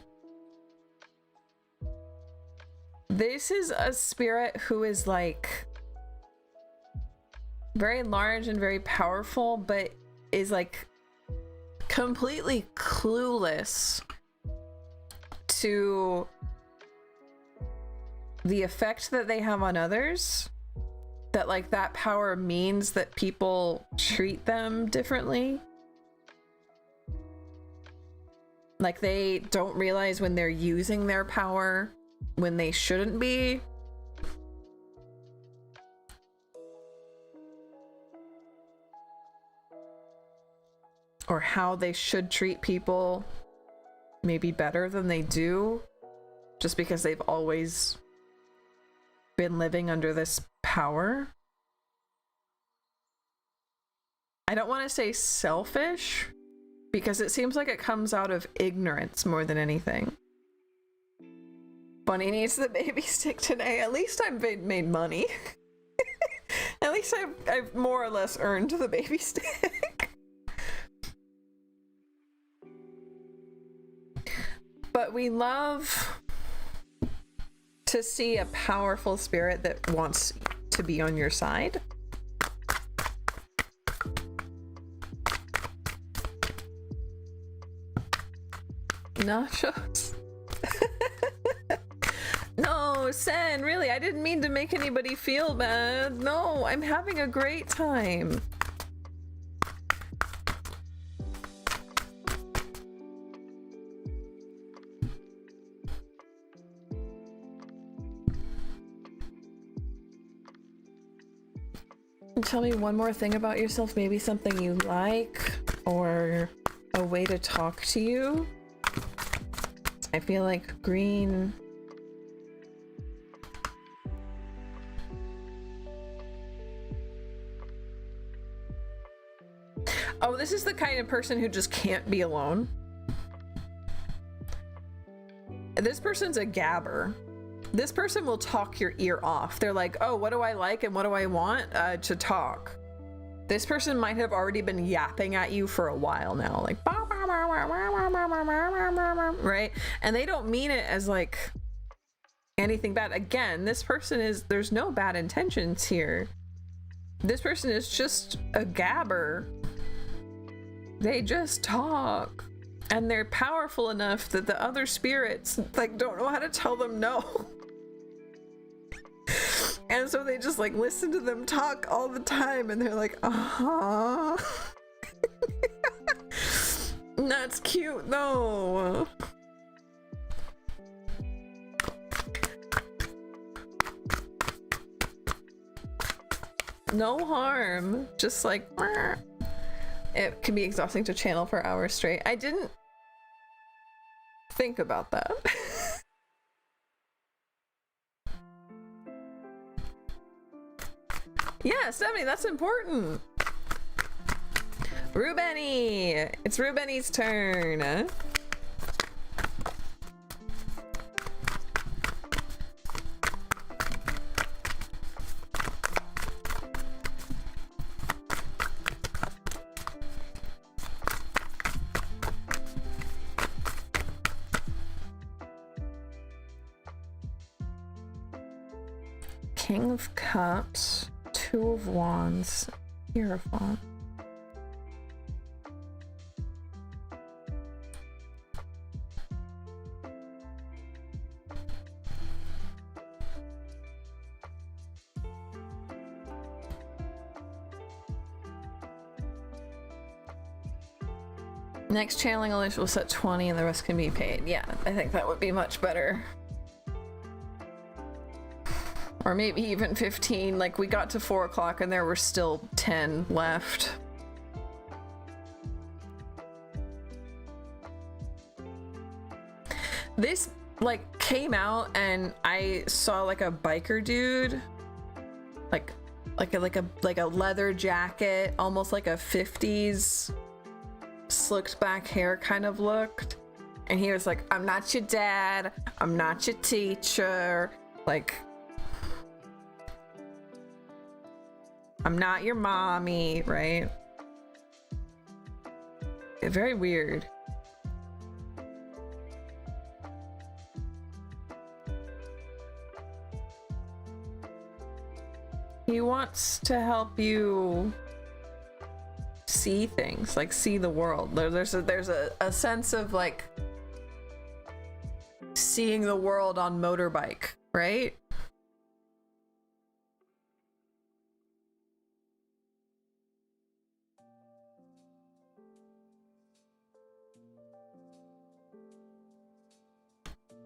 This is a spirit who is like very large and very powerful, but is like completely clueless to the effect that they have on others, that like that power means that people treat them differently. Like they don't realize when they're using their power when they shouldn't be. Or how they should treat people maybe better than they do, just because they've always been living under this power. I don't want to say selfish, because it seems like it comes out of ignorance more than anything. Bunny needs the baby stick today. At least I've made money. At least I've more or less earned the baby stick. But we love to see a powerful spirit that wants to be on your side. Nachos. No, Sen, really, I didn't mean to make anybody feel bad. No, I'm having a great time. Tell me one more thing about yourself, maybe something you like, or a way to talk to you. I feel like green. Oh, this is the kind of person who just can't be alone. This person's a gabber. This person will talk your ear off. They're like, oh, what do I like and what do I want to talk? This person might have already been yapping at you for a while now, like, right? And they don't mean it as like anything bad. Again, this person is, there's no bad intentions here. This person is just a gabber. They just talk, and they're powerful enough that the other spirits like don't know how to tell them no. And so they just like listen to them talk all the time, and they're like, uh-huh. That's cute though. No harm, just like it can be exhausting to channel for hours straight. I didn't think about that. Yeah, Stephanie, that's important. Rubeni! It's Rubeni's turn. King of Cups, Two of Wands, Hierophant. Next channeling Alicia will set 20 and the rest can be paid. Yeah, I think that would be much better. Or maybe even 15, like we got to 4 o'clock and there were still 10 left. This like came out and I saw like a biker dude, like a leather jacket, almost like a 50s slicked back hair kind of looked. And he was like, I'm not your dad, I'm not your teacher, like I'm not your mommy, right? Very weird. He wants to help you see things, like see the world. There's a sense of like seeing the world on motorbike, right?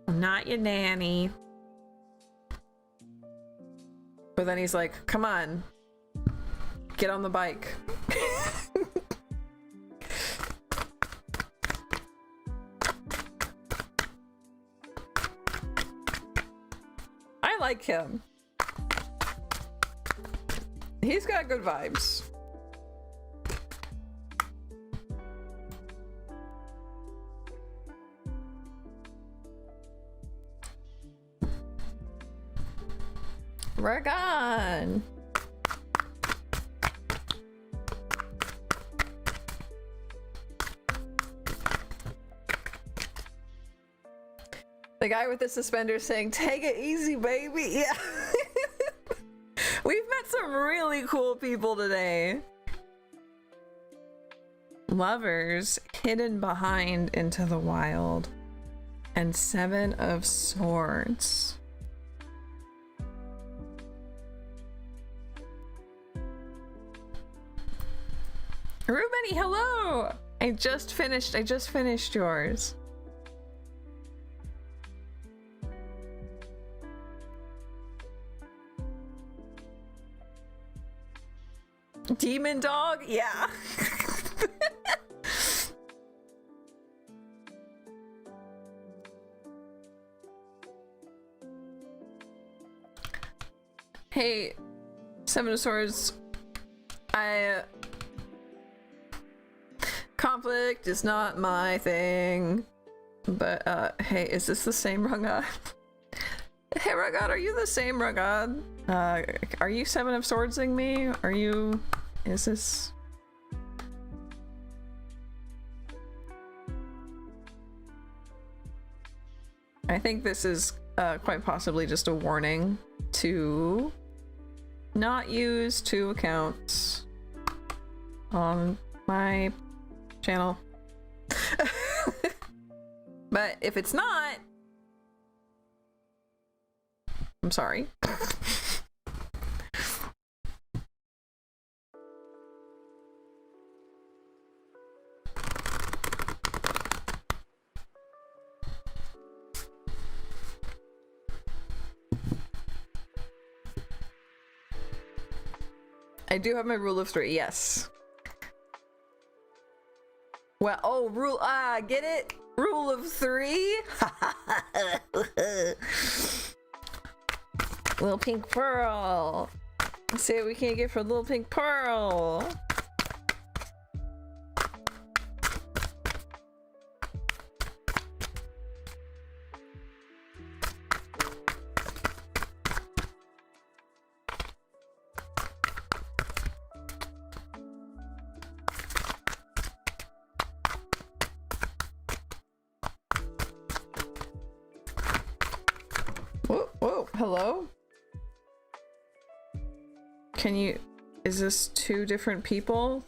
I'm not your nanny. But then he's like, come on, get on the bike. I like him. He's got good vibes. Ragan! The guy with the suspenders saying, "Take it easy, baby." Yeah. We've met some really cool people today. Lovers hidden behind Into the Wild. And 7 of Swords. Rubeni, hello! I just finished yours. Demon dog? Yeah. Hey, 7 of Swords. Conflict is not my thing. But, hey, is this the same Ragad? Hey, Ragad, are you the same Ragad? Are you 7 of Swordsing me? Are you... Is this... I think this is quite possibly just a warning to not use 2 accounts on my channel. But if it's not, I'm sorry. I do have my rule of 3, yes. Well, oh, get it? Rule of 3? Little pink pearl. Let's see what we can get for little pink pearl. Whoa, hello? Can you... Is this 2 different people?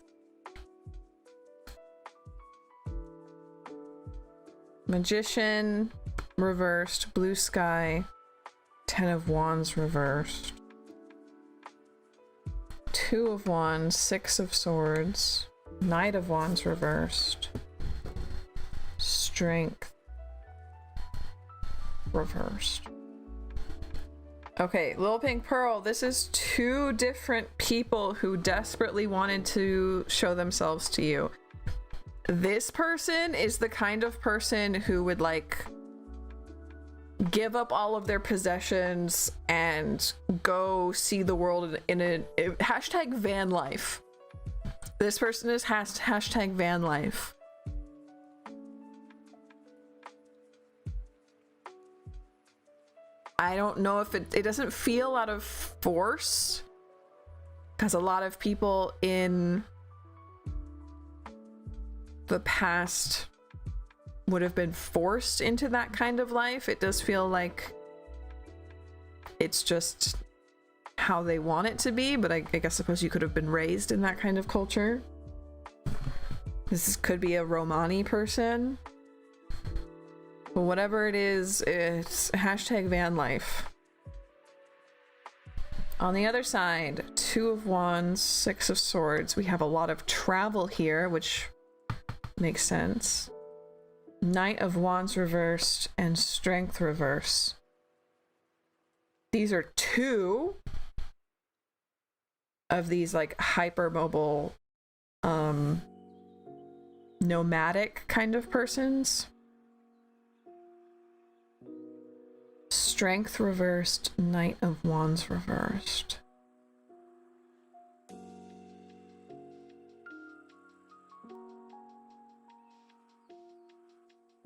Magician reversed, blue sky, 10 of Wands reversed. 2 of Wands, 6 of Swords, Knight of Wands reversed, Strength reversed. Okay, Little Pink Pearl, this is 2 different people who desperately wanted to show themselves to you. This person is the kind of person who would like give up all of their possessions and go see the world in a hashtag van life. This person is hashtag van life. I don't know if it doesn't feel out of force, because a lot of people in the past would have been forced into that kind of life. It does feel like it's just how they want it to be, but I guess suppose you could have been raised in that kind of culture. This could be a Romani person. But whatever it is, it's hashtag van life. On the other side, 2 of Wands, 6 of Swords. We have a lot of travel here, which makes sense. Knight of Wands reversed and Strength reverse. These are 2 of these like hypermobile, nomadic kind of persons. Strength reversed, Knight of Wands reversed.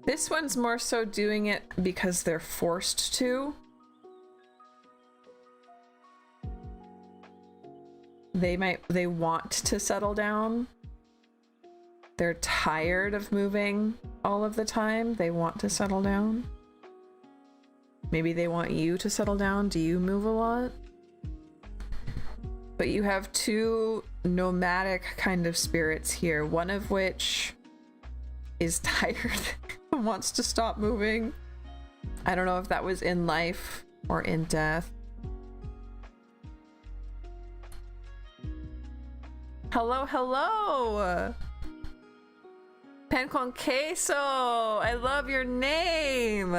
This one's more so doing it because they're forced to. they want to settle down. They're tired of moving all of the time. They want to settle down. Maybe they want you to settle down. Do you move a lot? But you have two nomadic kind of spirits here, one of which is tired and wants to stop moving. I don't know if that was in life or in death. Hello, hello! Pan con queso! I love your name!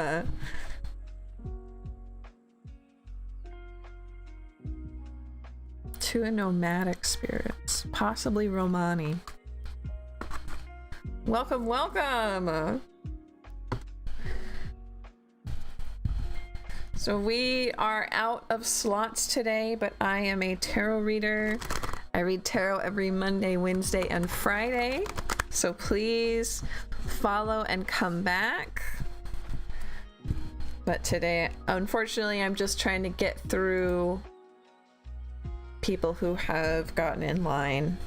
Two nomadic spirits, possibly Romani. Welcome, welcome! So we are out of slots today, but I am a tarot reader. I read tarot every Monday, Wednesday, and Friday. So please follow and come back. But today, unfortunately, I'm just trying to get through people who have gotten in line.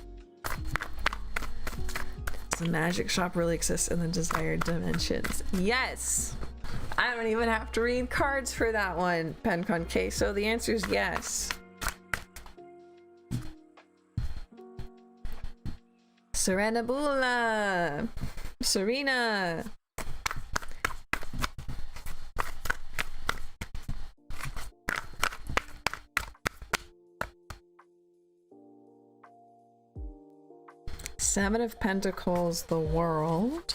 Does the magic shop really exist in the desired dimensions? Yes! I don't even have to read cards for that one, Pen Con K. So the answer is yes. Serenabula! Serena! Seven of Pentacles, the World.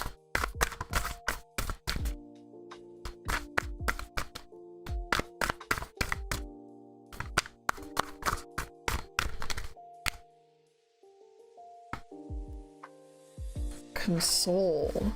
Console.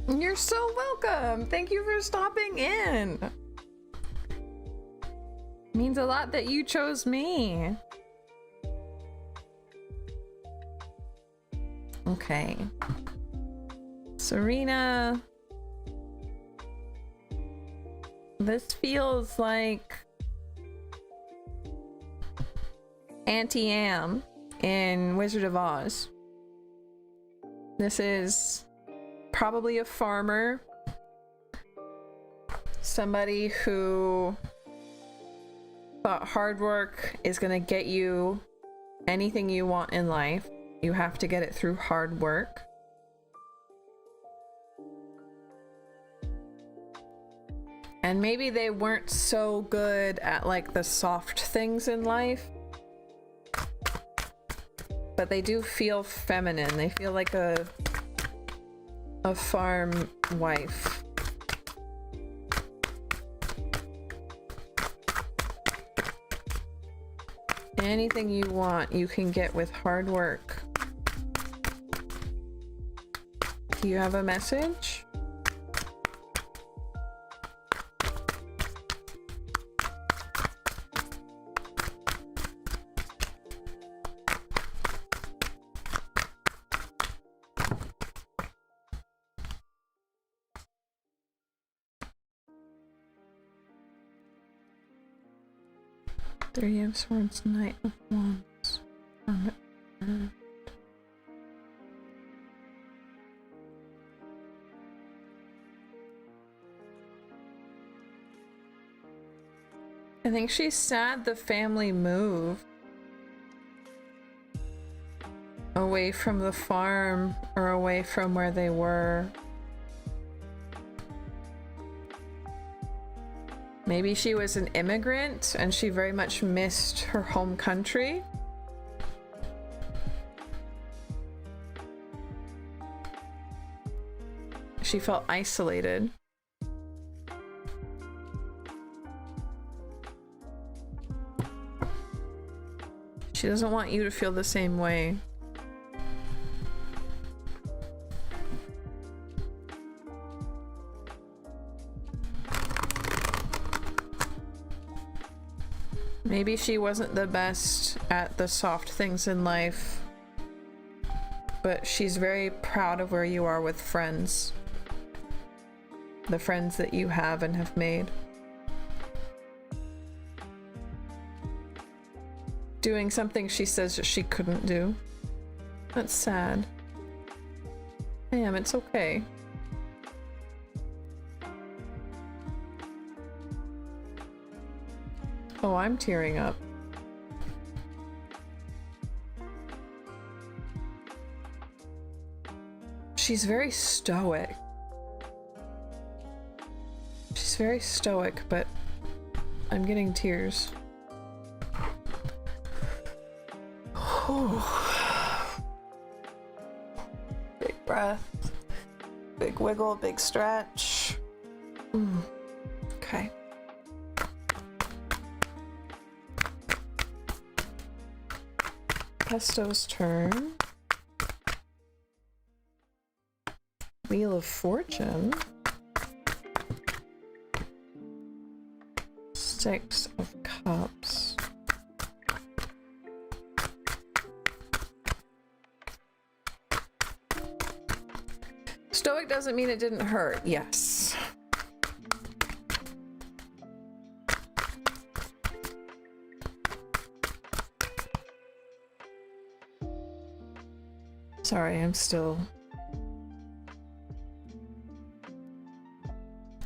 You're so welcome. Thank you for stopping in. Means a lot that you chose me. Okay. Serena. This feels like Auntie Am in Wizard of Oz. This is probably a farmer. Somebody who thought hard work is gonna get you anything you want in life. You have to get it through hard work. And maybe they weren't so good at like the soft things in life, but they do feel feminine. They feel like a farm wife. Anything you want, you can get with hard work. Do you have a message? Three of Swords, Knight of Wands. I think she's sad the family moved away from the farm or away from where they were. Maybe she was an immigrant and she very much missed her home country. She felt isolated. She doesn't want you to feel the same way. Maybe she wasn't the best at the soft things in life, but she's very proud of where you are with friends. The friends that you have and have made. Doing something she says that she couldn't do. That's sad. Damn, it's okay. Oh, I'm tearing up. She's very stoic. She's very stoic, but I'm getting tears. Big breath, big wiggle, big stretch. Okay. Pesto's turn. Wheel of Fortune. Six of Cups. Stoic doesn't mean it didn't hurt. Yes. Sorry, I'm still...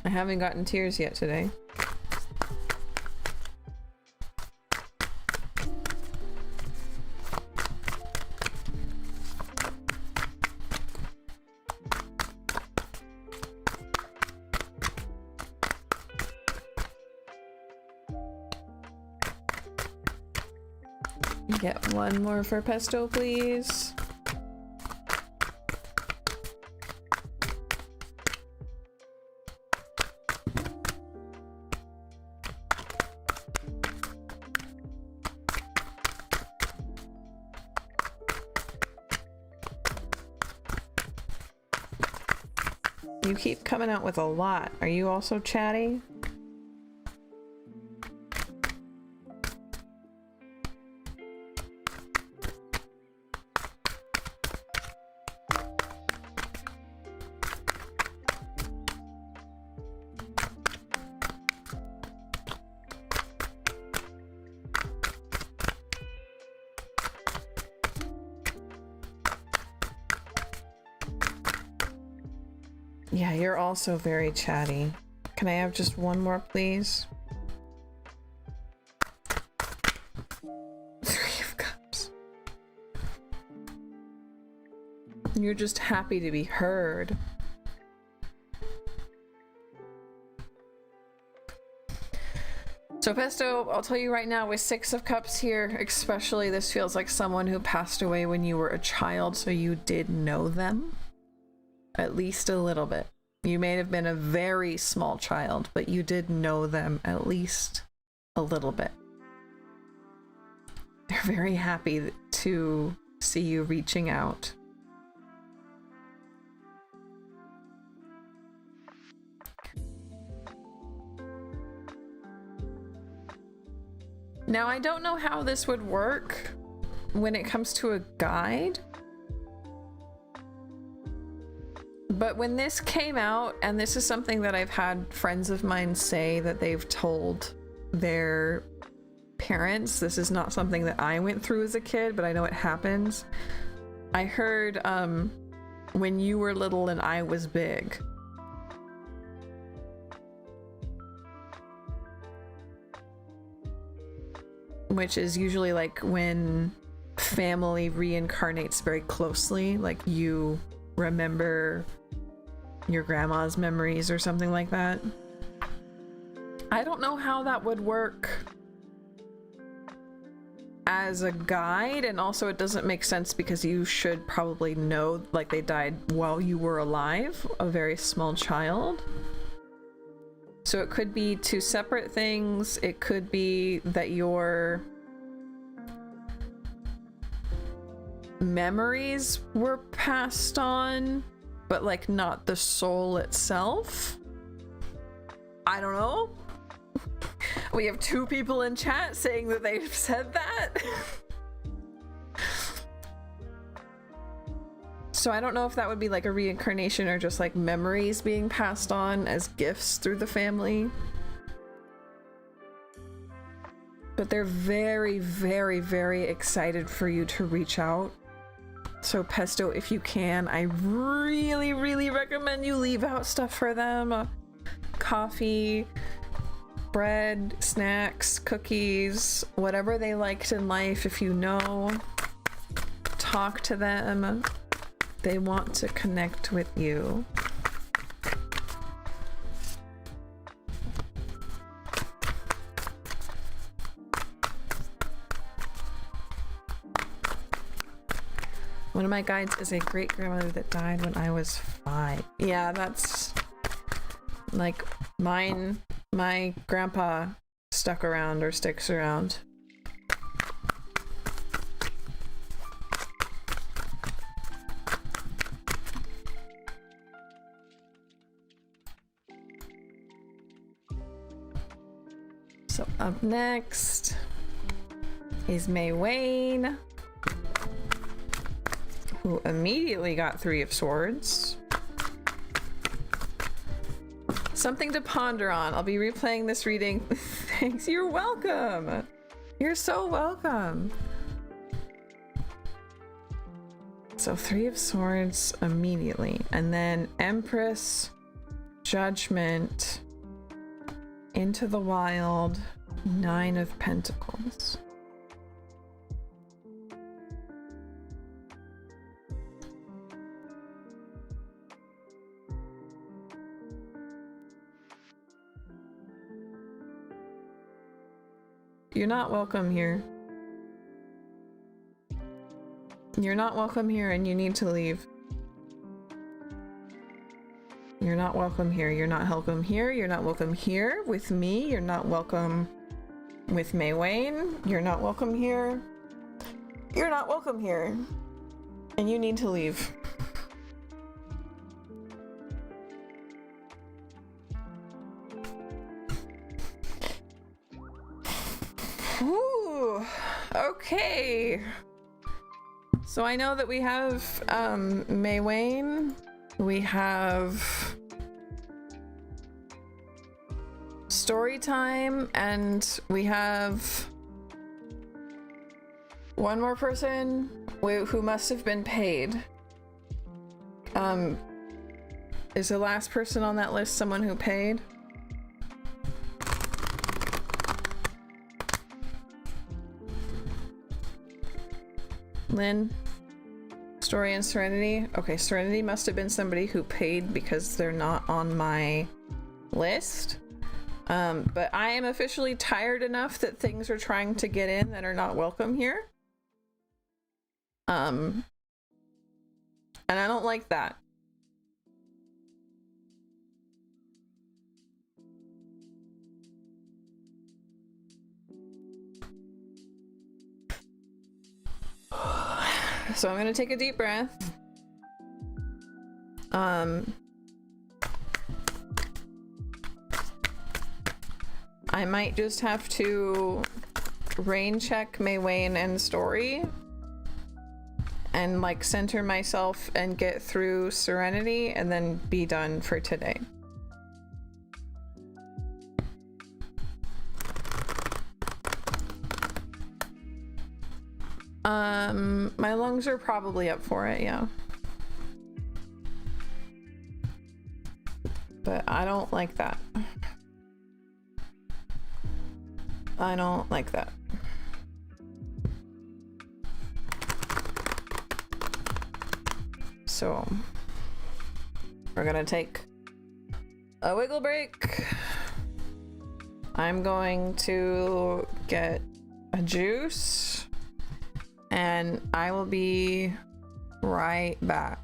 I haven't gotten tears yet today. Get one more for Pesto, please. You keep coming out with a lot. Are you also chatty? Yeah, you're also very chatty. Can I have just one more, please? Three of Cups. You're just happy to be heard. So Pesto, I'll tell you right now, with Six of Cups here, especially, this feels like someone who passed away when you were a child, so you did know them. At least a little bit. You may have been a very small child, but you did know them at least a little bit. They're very happy to see you reaching out. Now, I don't know how this would work when it comes to a guide. But when this came out, and this is something that I've had friends of mine say that they've told their parents, this is not something that I went through as a kid, but I know it happens. I heard when you were little and I was big. Which is usually like when family reincarnates very closely, like you remember your grandma's memories or something like that. I don't know how that would work as a guide, and also it doesn't make sense because you should probably know, like, they died while you were alive, a very small child. So it could be two separate things. It could be that your memories were passed on, but like not the soul itself. I don't know. We have 2 people in chat saying that they've said that. So I don't know if that would be like a reincarnation or just like memories being passed on as gifts through the family. But they're very, very, very excited for you to reach out. So Pesto, if you can, I really, really recommend you leave out stuff for them. Coffee, bread, snacks, cookies, whatever they liked in life. If you know, talk to them. They want to connect with you. One of my guides is a great grandmother that died when I was 5. Yeah, that's like mine. My grandpa stuck around or sticks around. So up next is May Wayne, who immediately got 3 of Swords. Something to ponder on. I'll be replaying this reading. Thanks. You're welcome. You're so welcome. So 3 of Swords immediately. And then Empress, Judgment, Into the Wild, 9 of Pentacles. You're not welcome here. You're not welcome here and you need to leave. You're not welcome here. You're not welcome here. You're not welcome here with me. You're not welcome with May Wayne. You're not welcome here. You're not welcome here. And you need to leave. Ooh, okay. So I know that we have May Wayne. We have story time, and we have one more person who must have been paid. Is the last person on that list someone who paid? Lynn? Story and Serenity? Okay, Serenity must have been somebody who paid because they're not on my list. But I am officially tired enough that things are trying to get in that are not welcome here. And I don't like that. So I'm gonna take a deep breath. I might just have to rain check May Wayne and Story and like center myself and get through Serenity and then be done for today. My lungs are probably up for it, yeah. But I don't like that. I don't like that. So we're gonna take a wiggle break. I'm going to get a juice and I will be right back.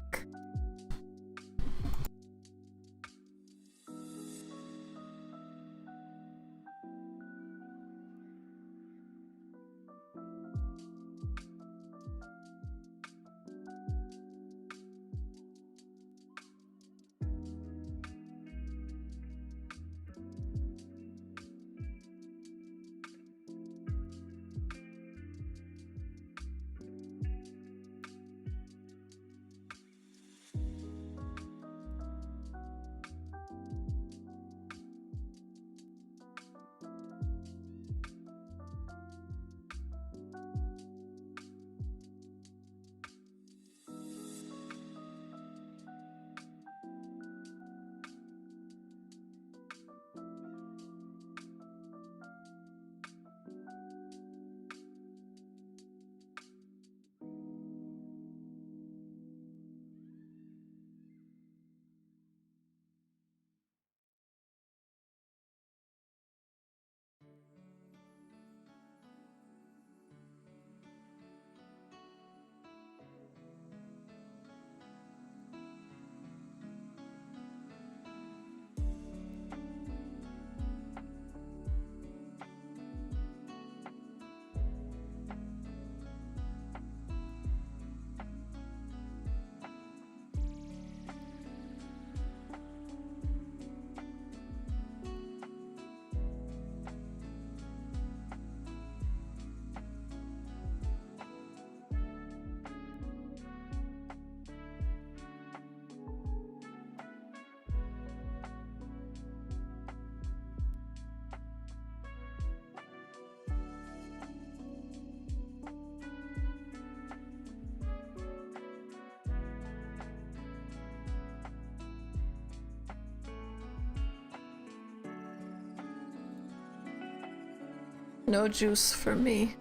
No juice for me.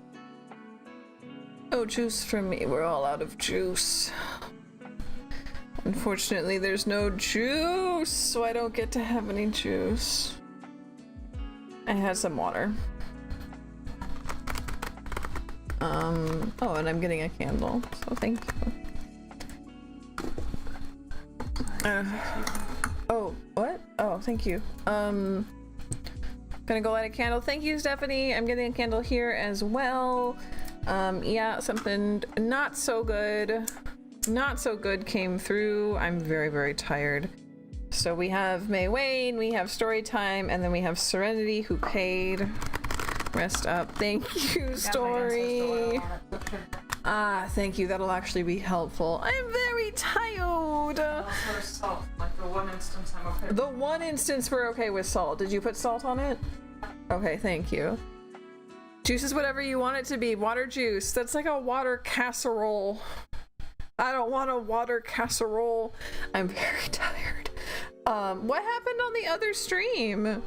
No juice for me. We're all out of juice. Unfortunately, there's no juice, so I don't get to have any juice. I had some water. Oh, and I'm getting a candle, so thank you. Oh, what? Oh, thank you. Gonna go light a candle. Thank you, Stephanie. I'm getting a candle here as well. Yeah, something not so good came through. I'm very, very tired. So we have May Wayne, we have story time, and then we have Serenity who paid. Rest up. Thank you, Story. Ah, thank you. That'll actually be helpful. I'm very tired. Salt. Like the one instance I'm okay. The one instance we're okay with salt. Did you put salt on it? Okay, thank you. Juice is whatever you want it to be. Water juice. That's like a water casserole. I don't want a water casserole. I'm very tired. What happened on the other stream?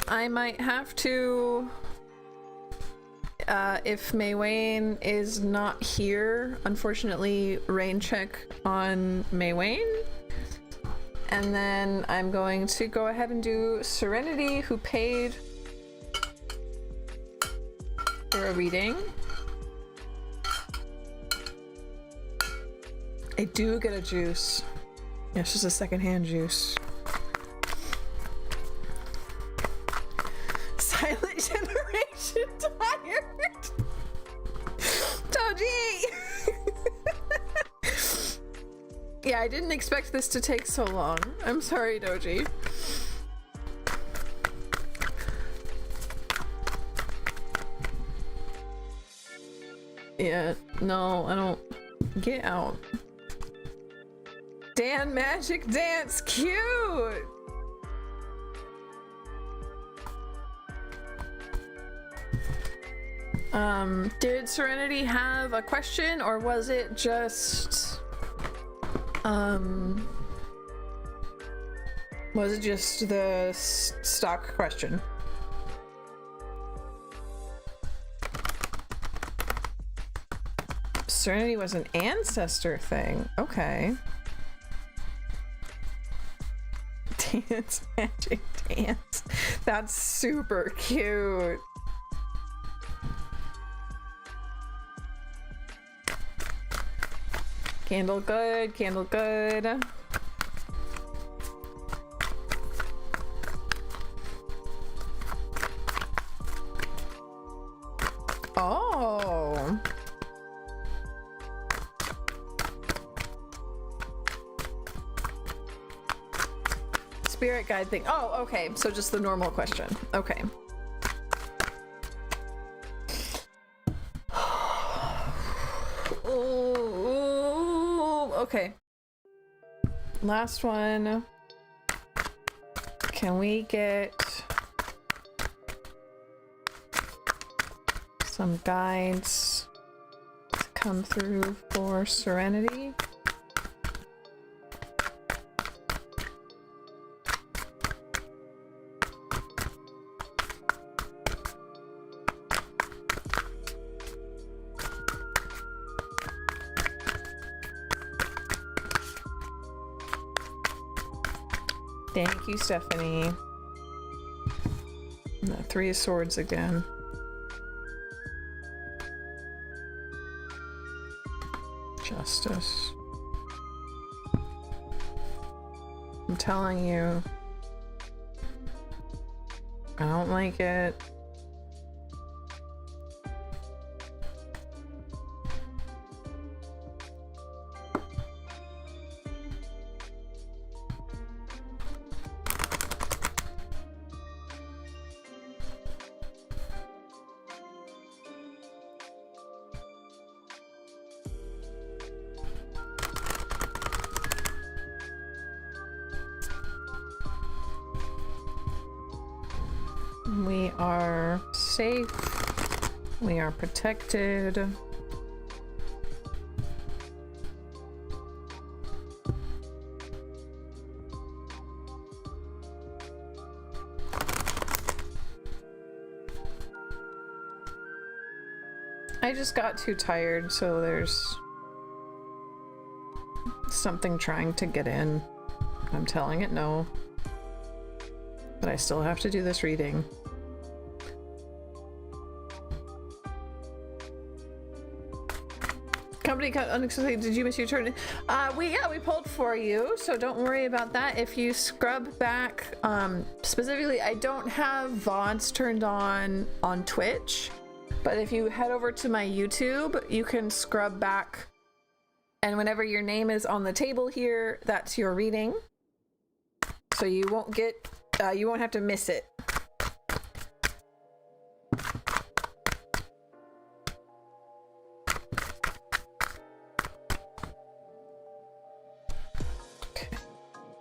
I might have to, if May Wayne is not here, unfortunately, rain check on May Wayne. And then I'm going to go ahead and do Serenity, who paid for a reading. I do get a juice. Yeah, it's just a secondhand juice. Silent generation tired. Doji! Yeah, I didn't expect this to take so long. I'm sorry, Doji. Yeah, no, I don't. Get out. Dan Magic Dance, cute! Did Serenity have a question, or was it just the stock question? Serenity was an ancestor thing. Okay. Dance Magic Dance. That's super cute. Candle good, candle good. Oh. Spirit guide thing. Oh, okay. So just the normal question. Okay. Okay. Last one. Can we get some guides to come through for Serenity? Thank you, Stephanie. The Three of Swords again. Justice. I'm telling you. I don't like it. We are safe. We are protected. I just got too tired, so there's something trying to get in. I'm telling it no. But I still have to do this reading. Company cut unexpectedly. Did you miss your turn? We pulled for you, so don't worry about that. If you scrub back, specifically, I don't have VODs turned on Twitch, but if you head over to my YouTube, you can scrub back, and whenever your name is on the table here, that's your reading. So you won't get, you won't have to miss it.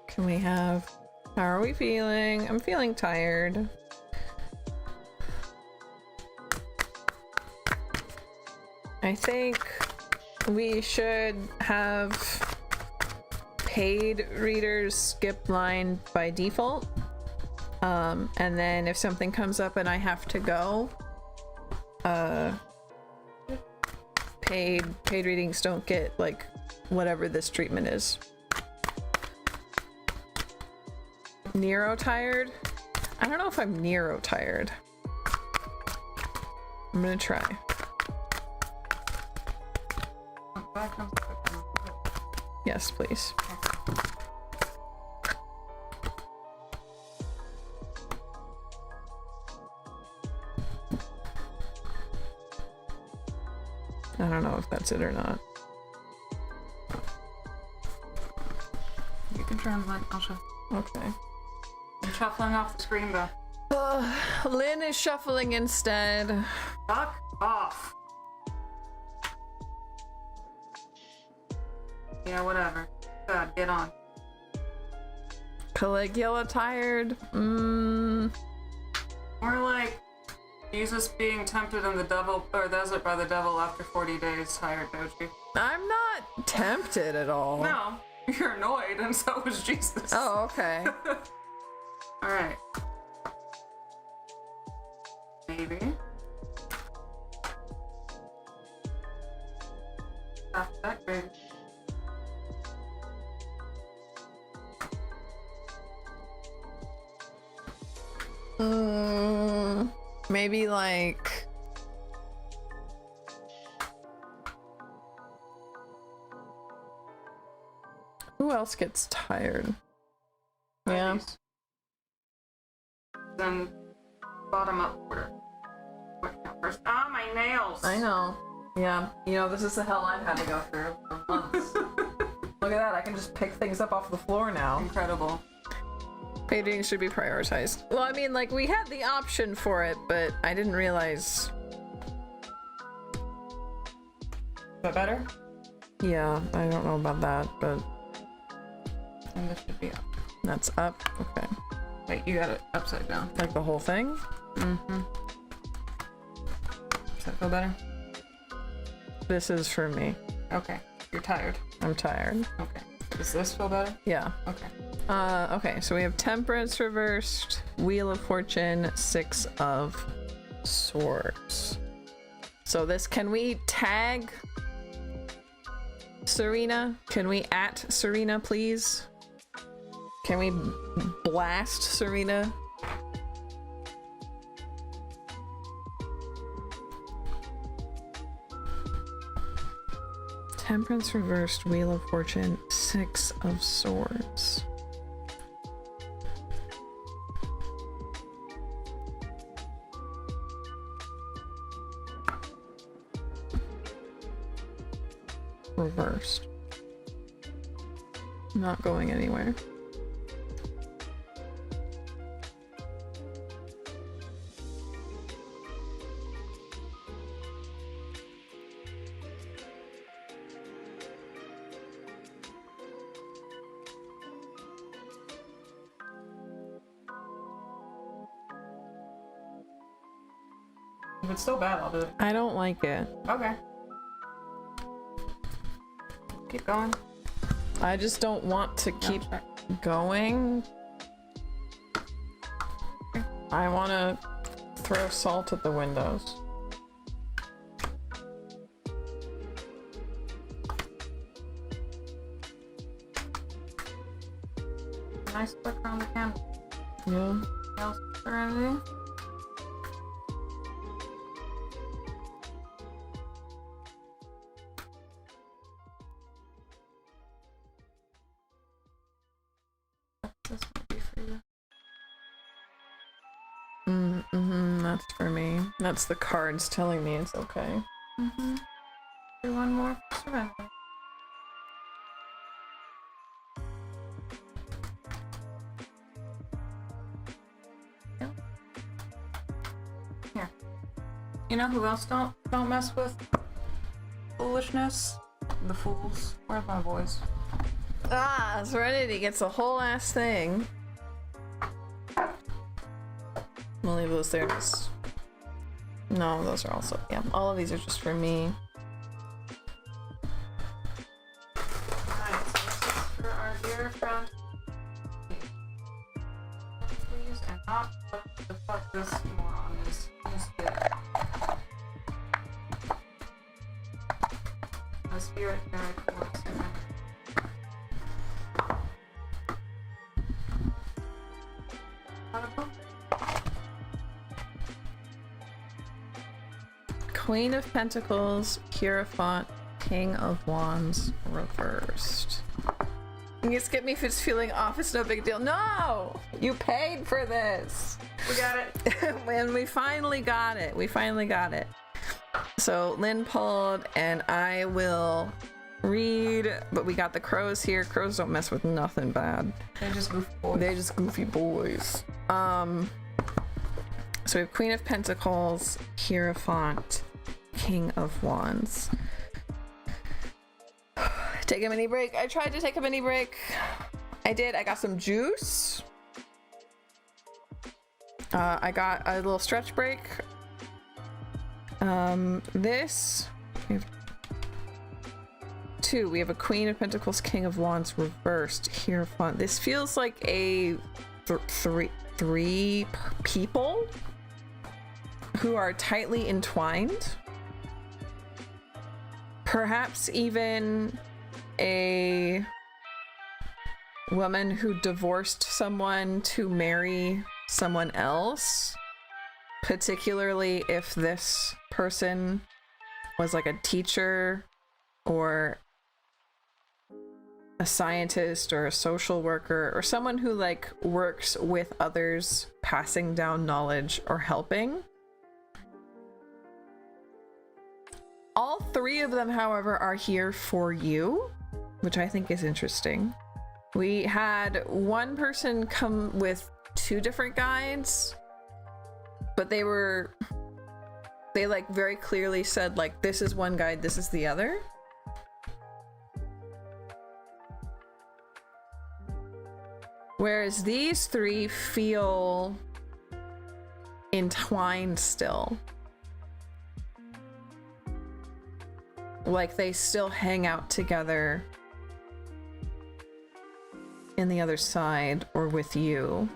Can we have, how are we feeling? I'm feeling tired. I think we should have paid readers skip line by default. And then if something comes up and I have to go, paid readings don't get like whatever this treatment is. Nero tired? I don't know if I'm Nero tired. I'm gonna try. Yes, please. I don't know if that's it or not. You can turn mine. I'll show. Okay. I'm shuffling off the screen though. Lynn is shuffling instead. Fuck off. Yeah, whatever. God, get on. Caligula tired? Mmm. More like Jesus being tempted in the devil or desert by the devil after 40 days tired, Doji. I'm not tempted at all. No, you're annoyed, and so was Jesus. Oh, okay. Alright. Maybe. After that, great. Maybe like who else gets tired? Yeah. Then bottom up order. What now first? Ah, my nails! I know. Yeah. You know, this is the hell I've had to go through for months. Look at that, I can just pick things up off the floor now. Incredible. Painting should be prioritized. Well, I mean, like, we had the option for it, but I didn't realize. Is that better? Yeah, I don't know about that, but And this should be up. that's up. Okay. Wait, you got it upside down. Like the whole thing? Mm-hmm. Does that feel better? This is for me. Okay. You're tired. I'm tired. Okay. Does this feel better? Yeah. Okay. Okay, so we have Temperance reversed, Wheel of Fortune, 6 of Swords. So this, can we tag Serena? Can we at Serena, please? Can we blast Serena? Temperance reversed, Wheel of Fortune, 6 of Swords. Reversed. Not going anywhere. If it's still bad, I'll do it. I don't like it. Okay. Keep going. I just don't want to keep going. I want to throw salt at the windows. Nice flick around the candle. Yeah. Anything else for anything? This might be for you. That's for me. That's the cards telling me it's okay. Do one more for surrender. Here. You know who else don't mess with foolishness? The fools. Where's my voice? Ah, Serenity gets a whole ass thing. I'll leave those there. No, those are also, yeah, all of these are just for me. Alright, so this is for our dear friend. Please, and not what the fuck this moron is. He's dead. A spirit guide for surrender. Queen of Pentacles, Hierophant, King of Wands, reversed. You just get me if it's feeling off, it's no big deal. No! You paid for this! We got it! And we finally got it. We finally got it. So Lynn pulled, and I will read, but we got the crows here. Crows don't mess with nothing bad. They're just goofy boys. They're just goofy boys. So we have Queen of Pentacles, Hierophant, King of Wands. Take a mini break. I tried to take a mini break. I did. I got some juice. I got a little stretch break. This. We have two. We have a Queen of Pentacles, King of Wands reversed. Hierophant. This feels like a three people who are tightly entwined. Perhaps even a woman who divorced someone to marry someone else, particularly if this person was like a teacher or a scientist or a social worker or someone who like works with others, passing down knowledge or helping. All three of them, however, are here for you, which I think is interesting. We had one person come with two different guides, but they like very clearly said like, this is one guide, this is the other. Whereas these three feel entwined still. Like they still hang out together in the other side or with you.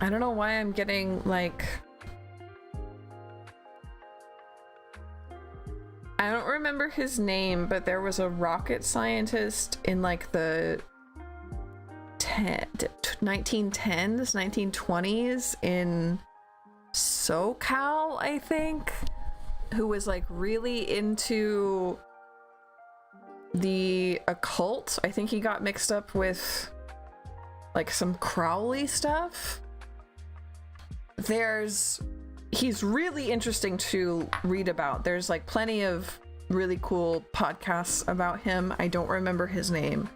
I don't know why I'm getting like, I don't remember his name, but there was a rocket scientist in like the 1910s, 1920s in SoCal, I think, who was like really into the occult. I think he got mixed up with like some Crowley stuff. He's really interesting to read about. There's like plenty of really cool podcasts about him. I don't remember his name.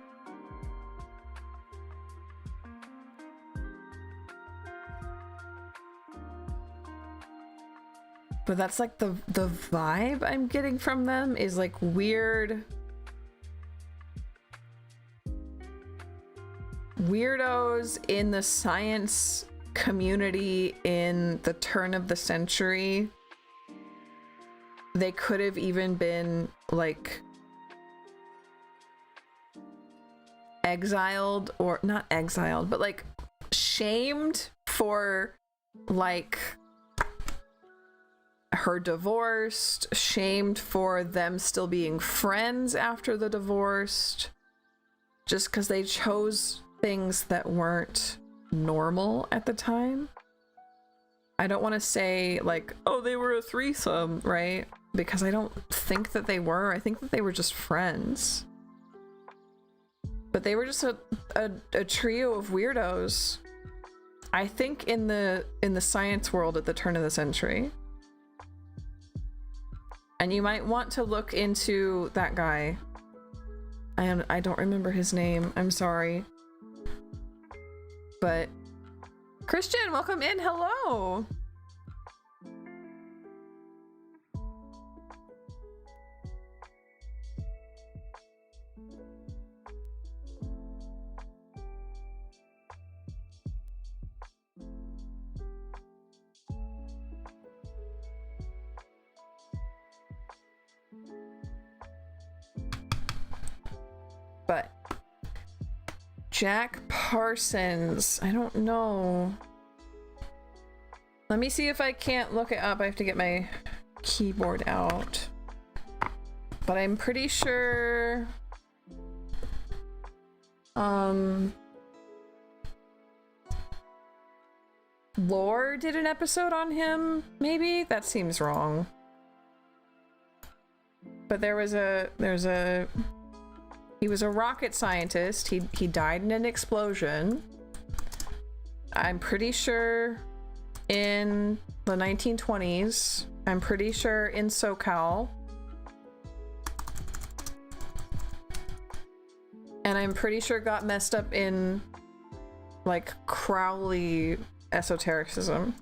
But that's like the vibe I'm getting from them is like weird weirdos in the science community in the turn of the century. They could have even been like exiled, or not exiled, but like shamed for like her divorced, shamed for them still being friends after the divorced, just because they chose things that weren't normal at the time. I don't want to say like, oh, they were a threesome, right? Because I don't think that they were. I think that they were just friends. But they were just a trio of weirdos. I think in the science world at the turn of the century. And you might want to look into that guy. I don't remember his name. I'm sorry. But Christian, welcome in. Hello. But Jack Parsons, I don't know. Let me see if I can't look it up. I have to get my keyboard out. But I'm pretty sure Lore did an episode on him, maybe? That seems wrong. But he was a rocket scientist. He died in an explosion. I'm pretty sure in the 1920s. I'm pretty sure in SoCal. And I'm pretty sure got messed up in like Crowley esotericism.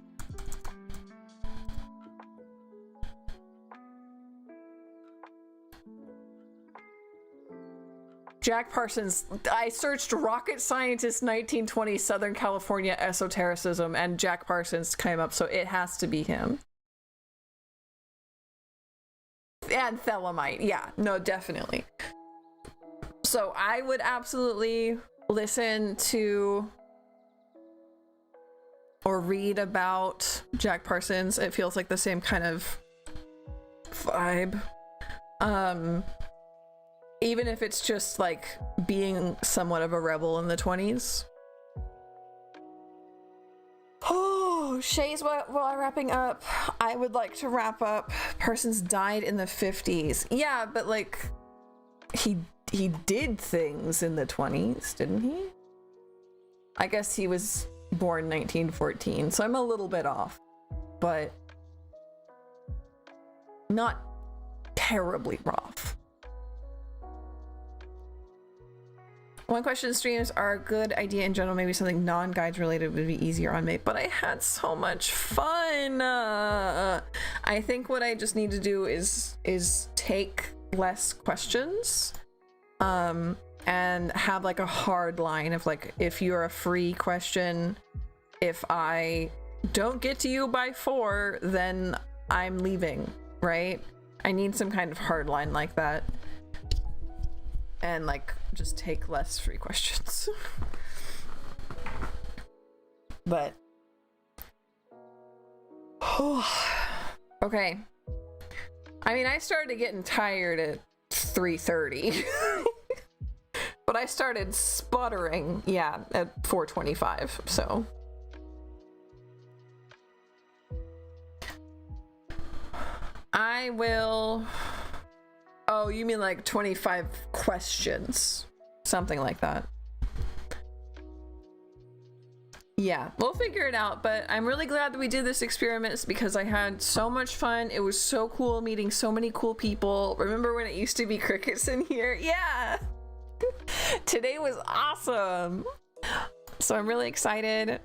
Jack Parsons, I searched rocket scientist 1920 Southern California esotericism and Jack Parsons came up, so it has to be him. And Thelemite, yeah, no, definitely. So I would absolutely listen to or read about Jack Parsons. It feels like the same kind of vibe. Even if it's just like being somewhat of a rebel in the 20s. Oh, Shay's while wrapping up. I would like to wrap up. Parsons died in the 50s. Yeah, but like he did things in the 20s, didn't he? I guess he was born 1914, so I'm a little bit off, but not terribly off. One question: streams are a good idea in general. Maybe something non-guides related would be easier on me, but I had so much fun. I think what I just need to do is take less questions, and have like a hard line of like, if you're a free question, if I don't get to you by 4, then I'm leaving, right? I need some kind of hard line like that. And like just take less free questions. But okay. I mean, I started getting tired at 3:30. But I started sputtering, yeah, at 4:25, so. I will... Oh, you mean like 25 questions? Something like that. Yeah, we'll figure it out, but I'm really glad that we did this experiment because I had so much fun. It was so cool meeting so many cool people. Remember when it used to be crickets in here? Yeah! Today was awesome! So I'm really excited.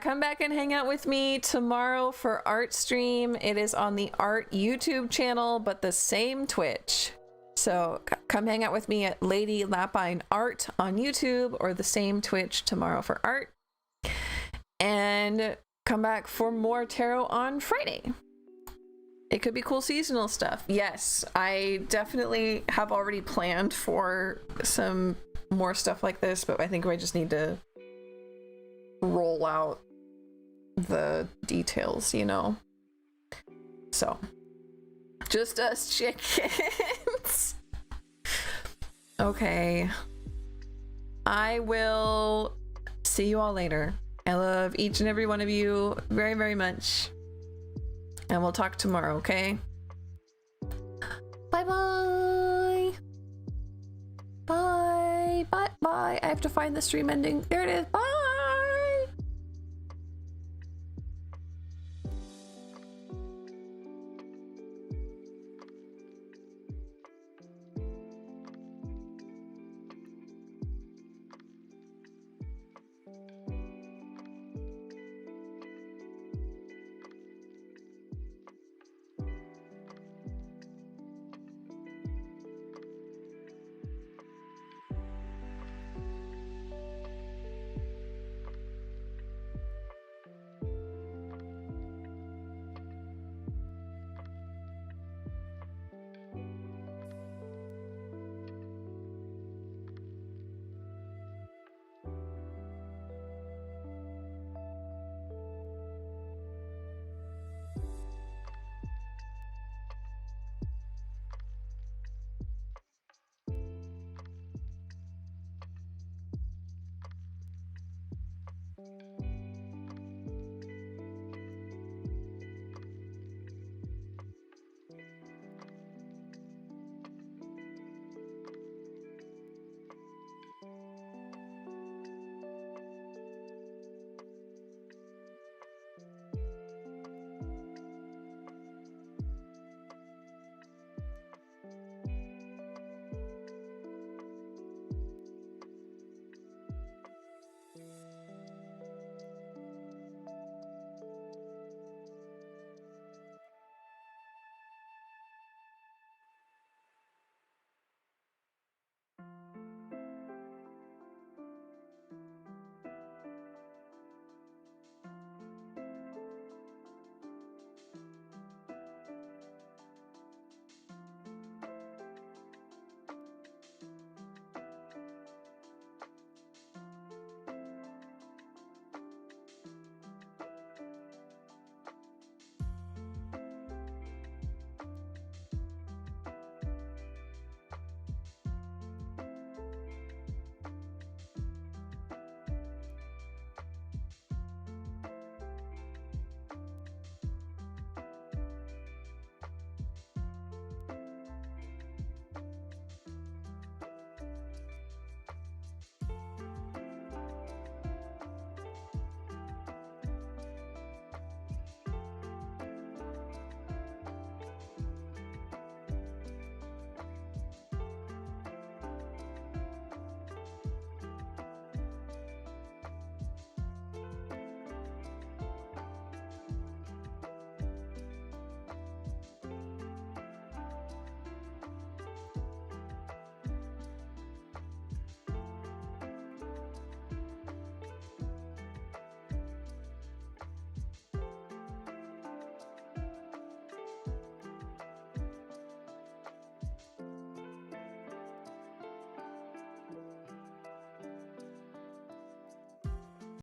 Come back and hang out with me tomorrow for art stream. It is on the art YouTube channel, but the same Twitch. So come hang out with me at Lady Lapine Art on YouTube or the same Twitch tomorrow for art. And come back for more tarot on Friday. It could be cool seasonal stuff. Yes, I definitely have already planned for some more stuff like this, but I think I just need to roll out the details, you know? So, just us chickens. Okay. I will see you all later. I love each and every one of you very, very much. And we'll talk tomorrow, okay? Bye-bye. Bye. Bye. Bye. I have to find the stream ending. There it is. Bye.